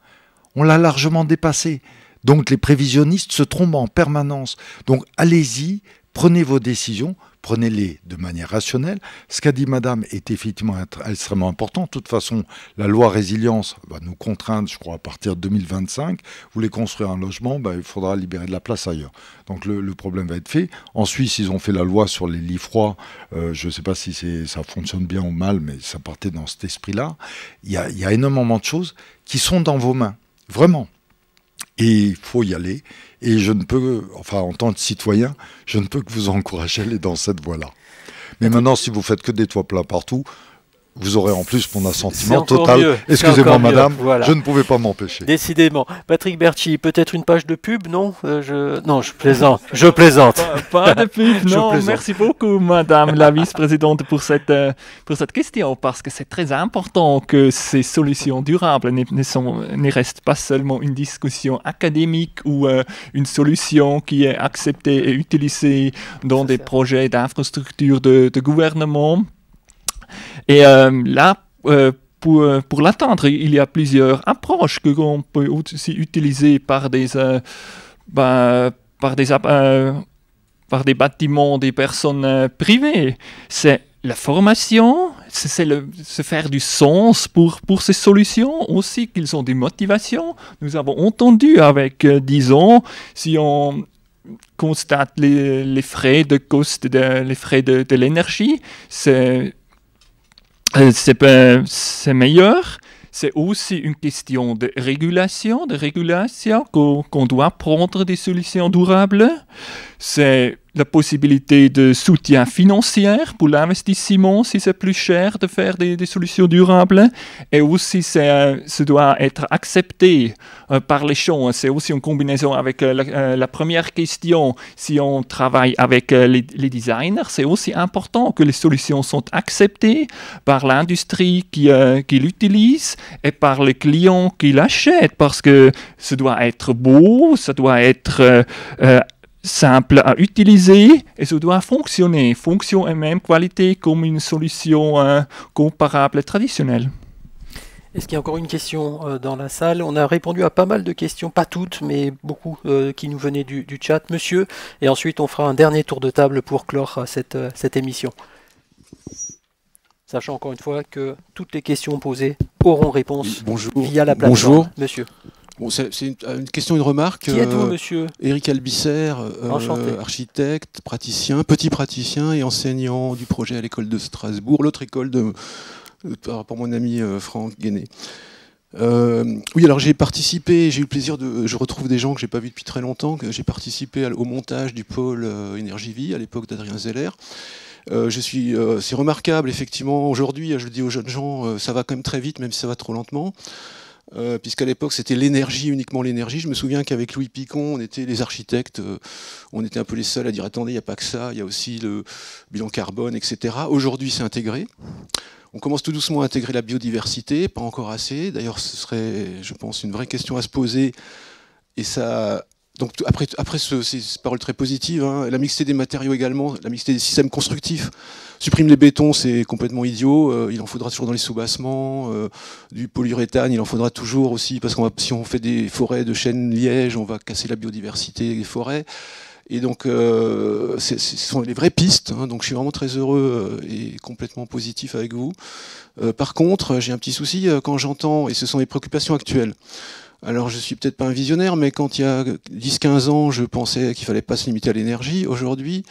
On l'a largement dépassé. Donc les prévisionnistes se trompent en permanence. Donc allez-y, prenez vos décisions, prenez-les de manière rationnelle. Ce qu'a dit madame est effectivement extrêmement important. De toute façon, la loi résilience va nous contraindre, je crois, à partir de 2025. Vous voulez construire un logement, il faudra libérer de la place ailleurs. Donc le problème va être fait. En Suisse, ils ont fait la loi sur les lits froids. Je ne sais pas si ça fonctionne bien ou mal, mais ça partait dans cet esprit-là. Il y a énormément de choses qui sont dans vos mains. Vraiment. Et il faut y aller. Et je ne peux, en tant que citoyen, je ne peux que vous encourager à aller dans cette voie-là. Mais maintenant, si vous faites que des toits plats partout, vous aurez en plus mon assentiment total. Excusez-moi, madame, voilà. Je ne pouvais pas m'empêcher. Décidément. Patrick Bertschy, peut-être une page de pub, non je plaisante. Je plaisante. Pas de pub, non. Merci beaucoup, madame la vice-présidente, pour cette question, parce que c'est très important que ces solutions durables ne restent pas seulement une discussion académique ou une solution qui est acceptée et utilisée dans des projets d'infrastructure de gouvernement. Et là, pour l'atteindre, il y a plusieurs approches que l'on peut aussi utiliser par des bâtiments des personnes privées. C'est la formation, c'est se faire du sens pour ces solutions, aussi qu'ils ont des motivations. Nous avons entendu avec, disons, si on constate les frais de l'énergie, c'est meilleur. C'est aussi une question de régulation qu'on doit prendre des solutions durables. C'est la possibilité de soutien financier pour l'investissement si c'est plus cher de faire des solutions durables. Et aussi, ça doit être accepté par les gens. C'est aussi en combinaison avec la première question. Si on travaille avec les designers, c'est aussi important que les solutions sont acceptées par l'industrie qui l'utilise et par les clients qui l'achètent, parce que ça doit être beau, ça doit être simple à utiliser et ça doit fonctionner. Fonction et même qualité comme une solution comparable et traditionnelle. Est-ce qu'il y a encore une question dans la salle? On a répondu à pas mal de questions, pas toutes, mais beaucoup qui nous venaient du chat. Monsieur, et ensuite on fera un dernier tour de table pour clore cette émission. Sachant encore une fois que toutes les questions posées auront réponse via la plateforme. Bonjour. Monsieur. Bon, c'est une question, une remarque. Qui êtes-vous, monsieur? Éric Albisser, architecte, petit praticien et enseignant du projet à l'école de Strasbourg, l'autre école par mon ami Franck Guéné. Oui, alors j'ai participé, j'ai eu le plaisir je retrouve des gens que j'ai pas vus depuis très longtemps, que j'ai participé au montage du pôle Énergie Vie à l'époque d'Adrien Zeller. C'est remarquable, effectivement, aujourd'hui, je le dis aux jeunes gens, ça va quand même très vite, même si ça va trop lentement. Puisqu'à l'époque c'était l'énergie, uniquement l'énergie. Je me souviens qu'avec Louis Picon, on était les architectes, on était un peu les seuls à dire attendez, il n'y a pas que ça, il y a aussi le bilan carbone, etc. Aujourd'hui c'est intégré. On commence tout doucement à intégrer la biodiversité, pas encore assez. D'ailleurs ce serait, je pense, une vraie question à se poser. Et ça... Donc après ces paroles très positives, hein, la mixité des matériaux également, la mixité des systèmes constructifs. Supprime les bétons, c'est complètement idiot. Il en faudra toujours dans les soubassements. Du polyuréthane, il en faudra toujours aussi, parce que si on fait des forêts de chênes liège, on va casser la biodiversité des forêts. Et donc, ce sont les vraies pistes. Hein, donc je suis vraiment très heureux et complètement positif avec vous. Par contre, j'ai un petit souci quand j'entends, et ce sont les préoccupations actuelles. Alors je suis peut-être pas un visionnaire, mais quand il y a 10-15 ans, je pensais qu'il fallait pas se limiter à l'énergie. Aujourd'hui,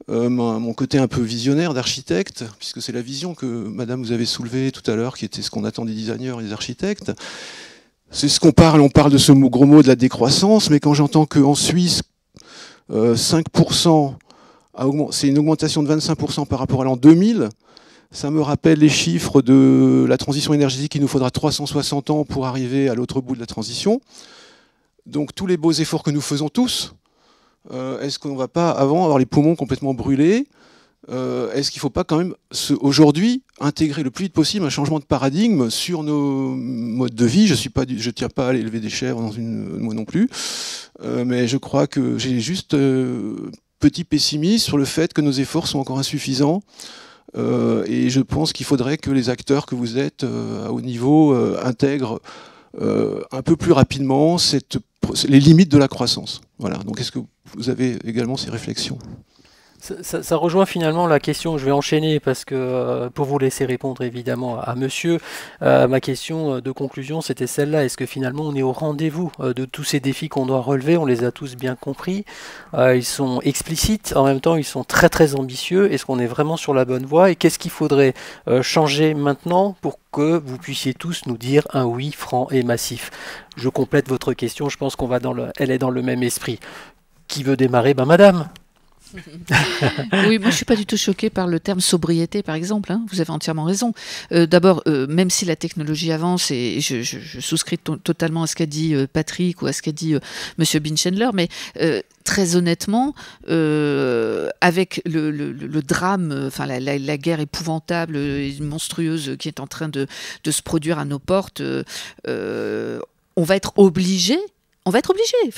mon côté un peu visionnaire d'architecte, puisque c'est la vision que madame vous avez soulevée tout à l'heure, qui était ce qu'on attend des designers et des architectes, c'est ce qu'on parle, on parle de ce gros mot de la décroissance, mais quand j'entends qu'en Suisse, 5%, c'est une augmentation de 25% par rapport à l'an 2000, ça me rappelle les chiffres de la transition énergétique. Il nous faudra 360 ans pour arriver à l'autre bout de la transition. Donc tous les beaux efforts que nous faisons tous, est-ce qu'on ne va pas avant avoir les poumons complètement brûlés? Est-ce qu'il ne faut pas quand même aujourd'hui intégrer le plus vite possible un changement de paradigme sur nos modes de vie? Je ne tiens pas à aller élever des chèvres moi non plus, mais je crois que j'ai juste petit pessimisme sur le fait que nos efforts sont encore insuffisants. Et je pense qu'il faudrait que les acteurs que vous êtes à haut niveau intègrent un peu plus rapidement les limites de la croissance. Voilà. Donc est-ce que vous avez également ces réflexions ? Ça rejoint finalement la question, je vais enchaîner parce que pour vous laisser répondre évidemment à monsieur, ma question de conclusion c'était celle-là, est-ce que finalement on est au rendez-vous de tous ces défis qu'on doit relever, on les a tous bien compris, ils sont explicites, en même temps ils sont très très ambitieux, est-ce qu'on est vraiment sur la bonne voie et qu'est-ce qu'il faudrait changer maintenant pour que vous puissiez tous nous dire un oui franc et massif? Je complète votre question, je pense elle est dans le même esprit. Qui veut démarrer? Madame. Oui, moi je suis pas du tout choquée par le terme sobriété, par exemple. Hein. Vous avez entièrement raison. D'abord, même si la technologie avance, et je souscris totalement à ce qu'a dit Patrick ou à ce qu'a dit Monsieur Binchendler, mais très honnêtement, avec le drame, enfin la guerre épouvantable et monstrueuse qui est en train de se produire à nos portes, on va être obligé. Enfin,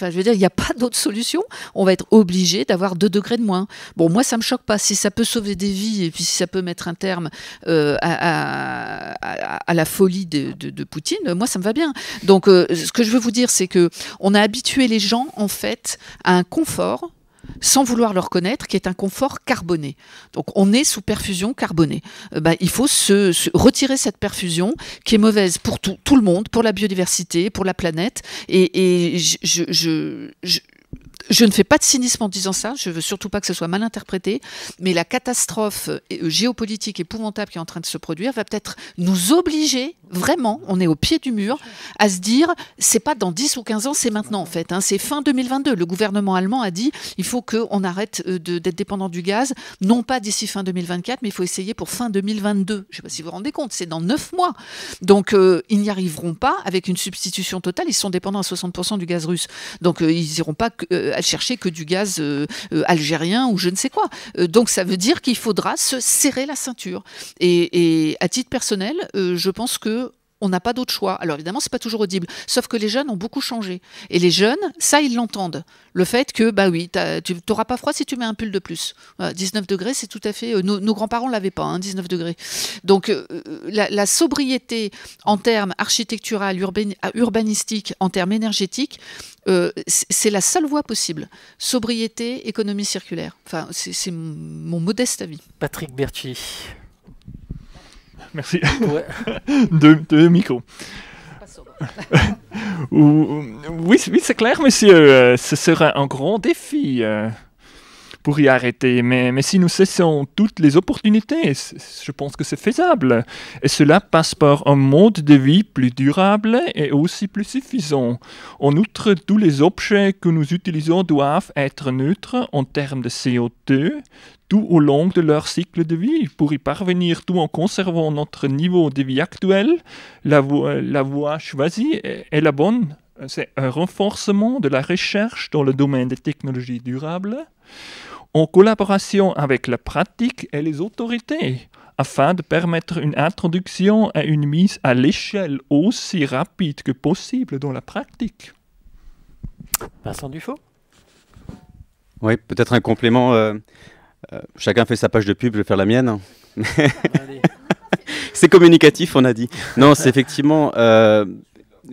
je veux dire, il n'y a pas d'autre solution. On va être obligé d'avoir 2 degrés de moins. Bon, moi, ça me choque pas. Si ça peut sauver des vies et puis si ça peut mettre un terme à la folie de Poutine, moi, ça me va bien. Donc, ce que je veux vous dire, c'est que on a habitué les gens, en fait, à un confort sans vouloir le reconnaître, qui est un confort carboné. Donc on est sous perfusion carbonée. Il faut se retirer cette perfusion qui est mauvaise pour tout le monde, pour la biodiversité, pour la planète. Et Je ne fais pas de cynisme en disant ça, je veux surtout pas que ce soit mal interprété, mais la catastrophe géopolitique épouvantable qui est en train de se produire va peut-être nous obliger, vraiment, on est au pied du mur, à se dire, c'est pas dans 10 ou 15 ans, c'est maintenant en fait, hein, c'est fin 2022. Le gouvernement allemand a dit, il faut qu'on arrête d'être dépendant du gaz, non pas d'ici fin 2024, mais il faut essayer pour fin 2022. Je sais pas si vous vous rendez compte, c'est dans 9 mois. Donc ils n'y arriveront pas avec une substitution totale, ils sont dépendants à 60% du gaz russe. Donc ils n'iront pas à chercher que du gaz algérien ou je ne sais quoi. Donc ça veut dire qu'il faudra se serrer la ceinture. Et à titre personnel, je pense que on n'a pas d'autre choix. Alors évidemment, c'est pas toujours audible. Sauf que les jeunes ont beaucoup changé. Et les jeunes, ça, ils l'entendent. Le fait que, bah oui, tu n'auras pas froid si tu mets un pull de plus. 19 degrés, c'est tout à fait... nos grands-parents ne l'avaient pas, hein, 19 degrés. Donc la sobriété en termes architectural, urbanistique, en termes énergétiques, c'est la seule voie possible. Sobriété, économie circulaire. Enfin, c'est mon modeste avis. Patrick Bertschy. Merci. Ouais. Deux micros. Oui, c'est clair, monsieur. Ce sera un grand défi pour y arrêter. Mais si nous cessons toutes les opportunités, je pense que c'est faisable. Et cela passe par un mode de vie plus durable et aussi plus suffisant. En outre, tous les objets que nous utilisons doivent être neutres en termes de CO2, tout au long de leur cycle de vie. Pour y parvenir, tout en conservant notre niveau de vie actuel, la voie choisie est la bonne. C'est un renforcement de la recherche dans le domaine des technologies durables, en collaboration avec la pratique et les autorités, afin de permettre une introduction et une mise à l'échelle aussi rapide que possible dans la pratique. Vincent Dufaux ? Oui, peut-être un complément. Chacun fait sa page de pub, je vais faire la mienne. C'est communicatif, on a dit. Non, c'est effectivement...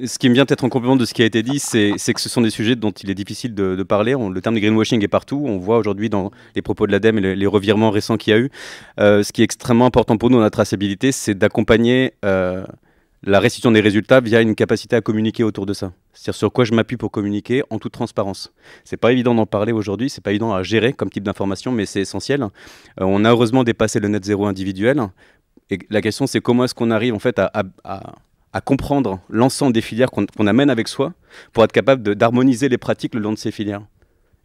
ce qui me vient peut-être en complément de ce qui a été dit, c'est que ce sont des sujets dont il est difficile de parler. Le terme de greenwashing est partout. On voit aujourd'hui dans les propos de l'ADEME et les revirements récents qu'il y a eu. Ce qui est extrêmement important pour nous dans la traçabilité, c'est d'accompagner la restitution des résultats via une capacité à communiquer autour de ça. C'est-à-dire sur quoi je m'appuie pour communiquer en toute transparence. C'est pas évident d'en parler aujourd'hui, c'est pas évident à gérer comme type d'information, mais c'est essentiel. On a heureusement dépassé le net zéro individuel. Et la question, c'est comment est-ce qu'on arrive en fait à comprendre l'ensemble des filières qu'on amène avec soi pour être capable d'harmoniser les pratiques le long de ces filières.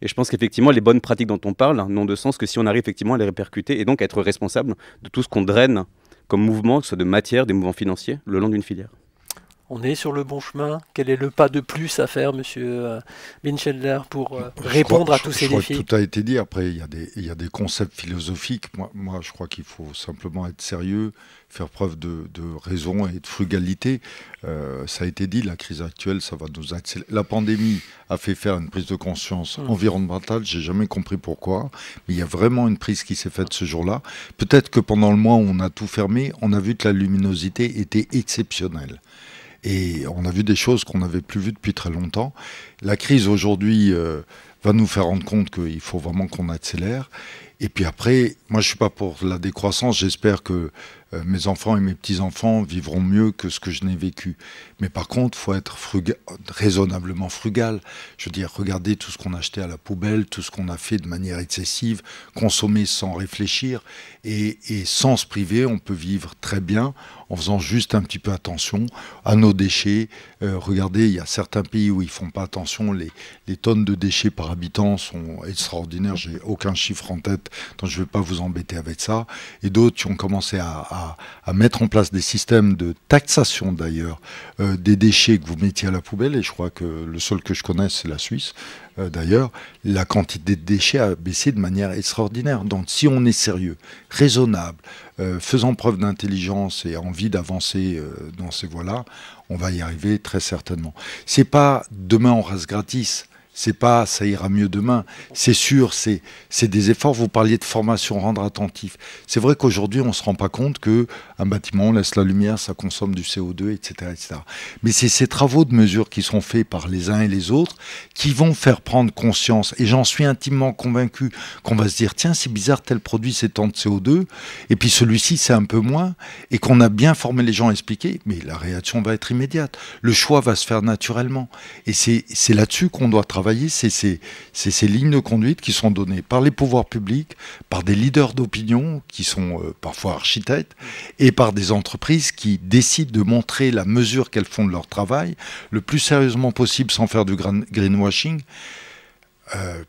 Et je pense qu'effectivement, les bonnes pratiques dont on parle n'ont de sens que si on arrive effectivement à les répercuter et donc à être responsable de tout ce qu'on draine comme mouvement, que ce soit de matière, des mouvements financiers, le long d'une filière. On est sur le bon chemin. Quel est le pas de plus à faire, monsieur Binschelder, pour répondre à tous ces défis ? Je crois que tout a été dit. Après, il y a des concepts philosophiques. Moi, je crois qu'il faut simplement être sérieux, faire preuve de raison et de frugalité. Ça a été dit, la crise actuelle, ça va nous accélérer. La pandémie a fait faire une prise de conscience environnementale. J'ai jamais compris pourquoi, mais il y a vraiment une prise qui s'est faite ce jour-là. Peut-être que pendant le mois où on a tout fermé, on a vu que la luminosité était exceptionnelle. Et on a vu des choses qu'on n'avait plus vues depuis très longtemps. La crise aujourd'hui va nous faire rendre compte qu'il faut vraiment qu'on accélère. Et puis après, moi je ne suis pas pour la décroissance. J'espère que mes enfants et mes petits-enfants vivront mieux que ce que je n'ai vécu. Mais par contre, il faut être raisonnablement frugal. Je veux dire, regardez tout ce qu'on a acheté à la poubelle, tout ce qu'on a fait de manière excessive, consommer sans réfléchir. Et sans se priver, on peut vivre très bien en faisant juste un petit peu attention à nos déchets. Regardez, il y a certains pays où ils ne font pas attention. Les tonnes de déchets par habitant sont extraordinaires. Je n'ai aucun chiffre en tête, donc je ne vais pas vous embêter avec ça. Et d'autres qui ont commencé à mettre en place des systèmes de taxation d'ailleurs des déchets que vous mettiez à la poubelle. Et je crois que le seul que je connaisse, c'est la Suisse. D'ailleurs, la quantité de déchets a baissé de manière extraordinaire. Donc si on est sérieux, raisonnable, faisant preuve d'intelligence et envie d'avancer dans ces voies-là, on va y arriver très certainement. C'est pas demain on rase gratis. C'est pas ça ira mieux demain. C'est sûr, c'est des efforts. Vous parliez de formation, rendre attentif. C'est vrai qu'aujourd'hui, on ne se rend pas compte qu'un bâtiment, on laisse la lumière, ça consomme du CO2, etc., etc. Mais c'est ces travaux de mesure qui sont faits par les uns et les autres qui vont faire prendre conscience. Et j'en suis intimement convaincu qu'on va se dire, tiens, c'est bizarre, tel produit, c'est tant de CO2, et puis celui-ci, c'est un peu moins, et qu'on a bien formé les gens à expliquer, mais la réaction va être immédiate. Le choix va se faire naturellement. Et c'est là-dessus qu'on doit travailler. travailler, c'est ces lignes de conduite qui sont données par les pouvoirs publics, par des leaders d'opinion qui sont parfois architectes, et par des entreprises qui décident de montrer la mesure qu'elles font de leur travail le plus sérieusement possible sans faire du greenwashing.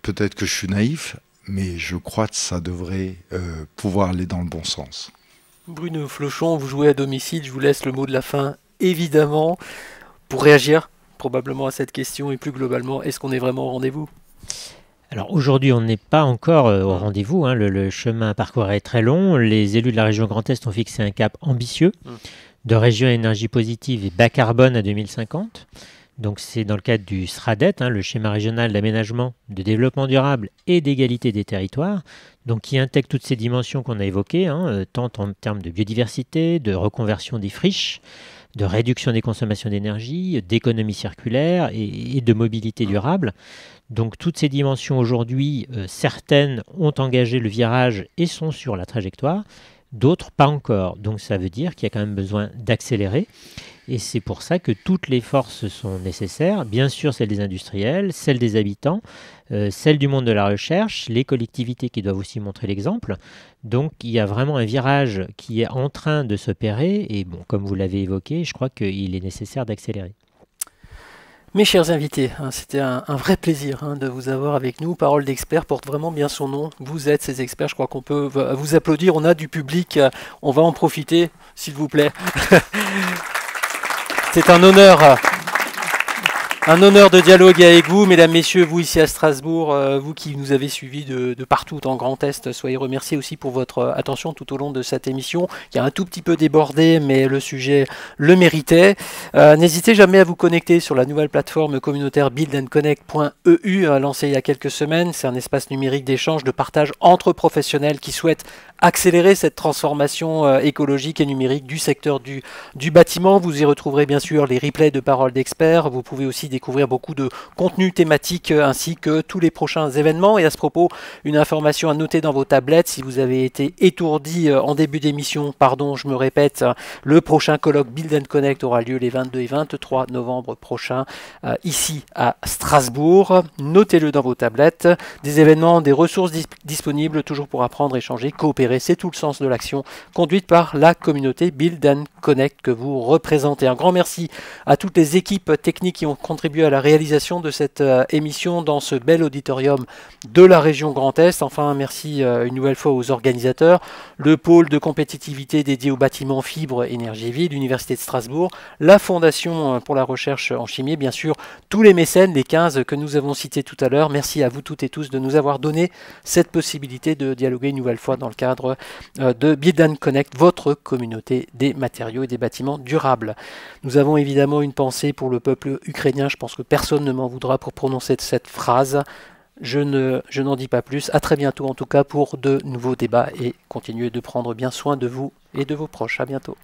Peut-être que je suis naïf, mais je crois que ça devrait pouvoir aller dans le bon sens. Bruno Flochon, vous jouez à domicile, je vous laisse le mot de la fin, évidemment, pour réagir probablement à cette question et plus globalement, est-ce qu'on est vraiment au rendez-vous ? Alors aujourd'hui, on n'est pas encore au rendez-vous, hein. Le chemin à parcourir est très long. Les élus de la région Grand Est ont fixé un cap ambitieux de région à énergie positive et bas carbone à 2050. Donc c'est dans le cadre du SRADET, hein, le schéma régional d'aménagement, de développement durable et d'égalité des territoires, donc qui intègre toutes ces dimensions qu'on a évoquées, hein, tant en termes de biodiversité, de reconversion des friches, de réduction des consommations d'énergie, d'économie circulaire et de mobilité durable. Donc toutes ces dimensions aujourd'hui, certaines ont engagé le virage et sont sur la trajectoire, d'autres pas encore. Donc ça veut dire qu'il y a quand même besoin d'accélérer. Et c'est pour ça que toutes les forces sont nécessaires, bien sûr celles des industriels, celles des habitants, celles du monde de la recherche, les collectivités qui doivent aussi montrer l'exemple. Donc il y a vraiment un virage qui est en train de s'opérer et bon, comme vous l'avez évoqué, je crois qu'il est nécessaire d'accélérer. Mes chers invités, c'était un vrai plaisir de vous avoir avec nous. Parole d'expert porte vraiment bien son nom. Vous êtes ces experts, je crois qu'on peut vous applaudir. On a du public, on va en profiter, s'il vous plaît. C'est un honneur de dialoguer avec vous, mesdames, messieurs, vous ici à Strasbourg, vous qui nous avez suivis de partout en Grand Est, soyez remerciés aussi pour votre attention tout au long de cette émission. Il y a un tout petit peu débordé, mais le sujet le méritait. N'hésitez jamais à vous connecter sur la nouvelle plateforme communautaire buildandconnect.eu, lancée il y a quelques semaines. C'est un espace numérique d'échange, de partage entre professionnels qui souhaitent accélérer cette transformation écologique et numérique du secteur du bâtiment. Vous y retrouverez bien sûr les replays de paroles d'experts. Vous pouvez aussi découvrir beaucoup de contenus thématiques ainsi que tous les prochains événements. Et à ce propos, une information à noter dans vos tablettes. Si vous avez été étourdi en début d'émission, pardon, je me répète, le prochain colloque Build and Connect aura lieu les 22 et 23 novembre prochains ici à Strasbourg. Notez-le dans vos tablettes. Des événements, des ressources disponibles toujours pour apprendre, échanger, coopérer. C'est tout le sens de l'action conduite par la communauté Build and Connect que vous représentez. Un grand merci à toutes les équipes techniques qui ont contribué à la réalisation de cette émission dans ce bel auditorium de la région Grand Est. Enfin, merci une nouvelle fois aux organisateurs, le pôle de compétitivité dédié aux bâtiments Fibre Énergie Vie, l'Université de Strasbourg, la Fondation pour la recherche en chimie, bien sûr, tous les mécènes, les 15 que nous avons cités tout à l'heure. Merci à vous toutes et tous de nous avoir donné cette possibilité de dialoguer une nouvelle fois dans le cadre de Build and Connect, votre communauté des matériaux et des bâtiments durables. Nous avons évidemment une pensée pour le peuple ukrainien. Je pense que personne ne m'en voudra pour prononcer cette phrase. Je n'en dis pas plus. À très bientôt en tout cas pour de nouveaux débats et continuez de prendre bien soin de vous et de vos proches. À bientôt.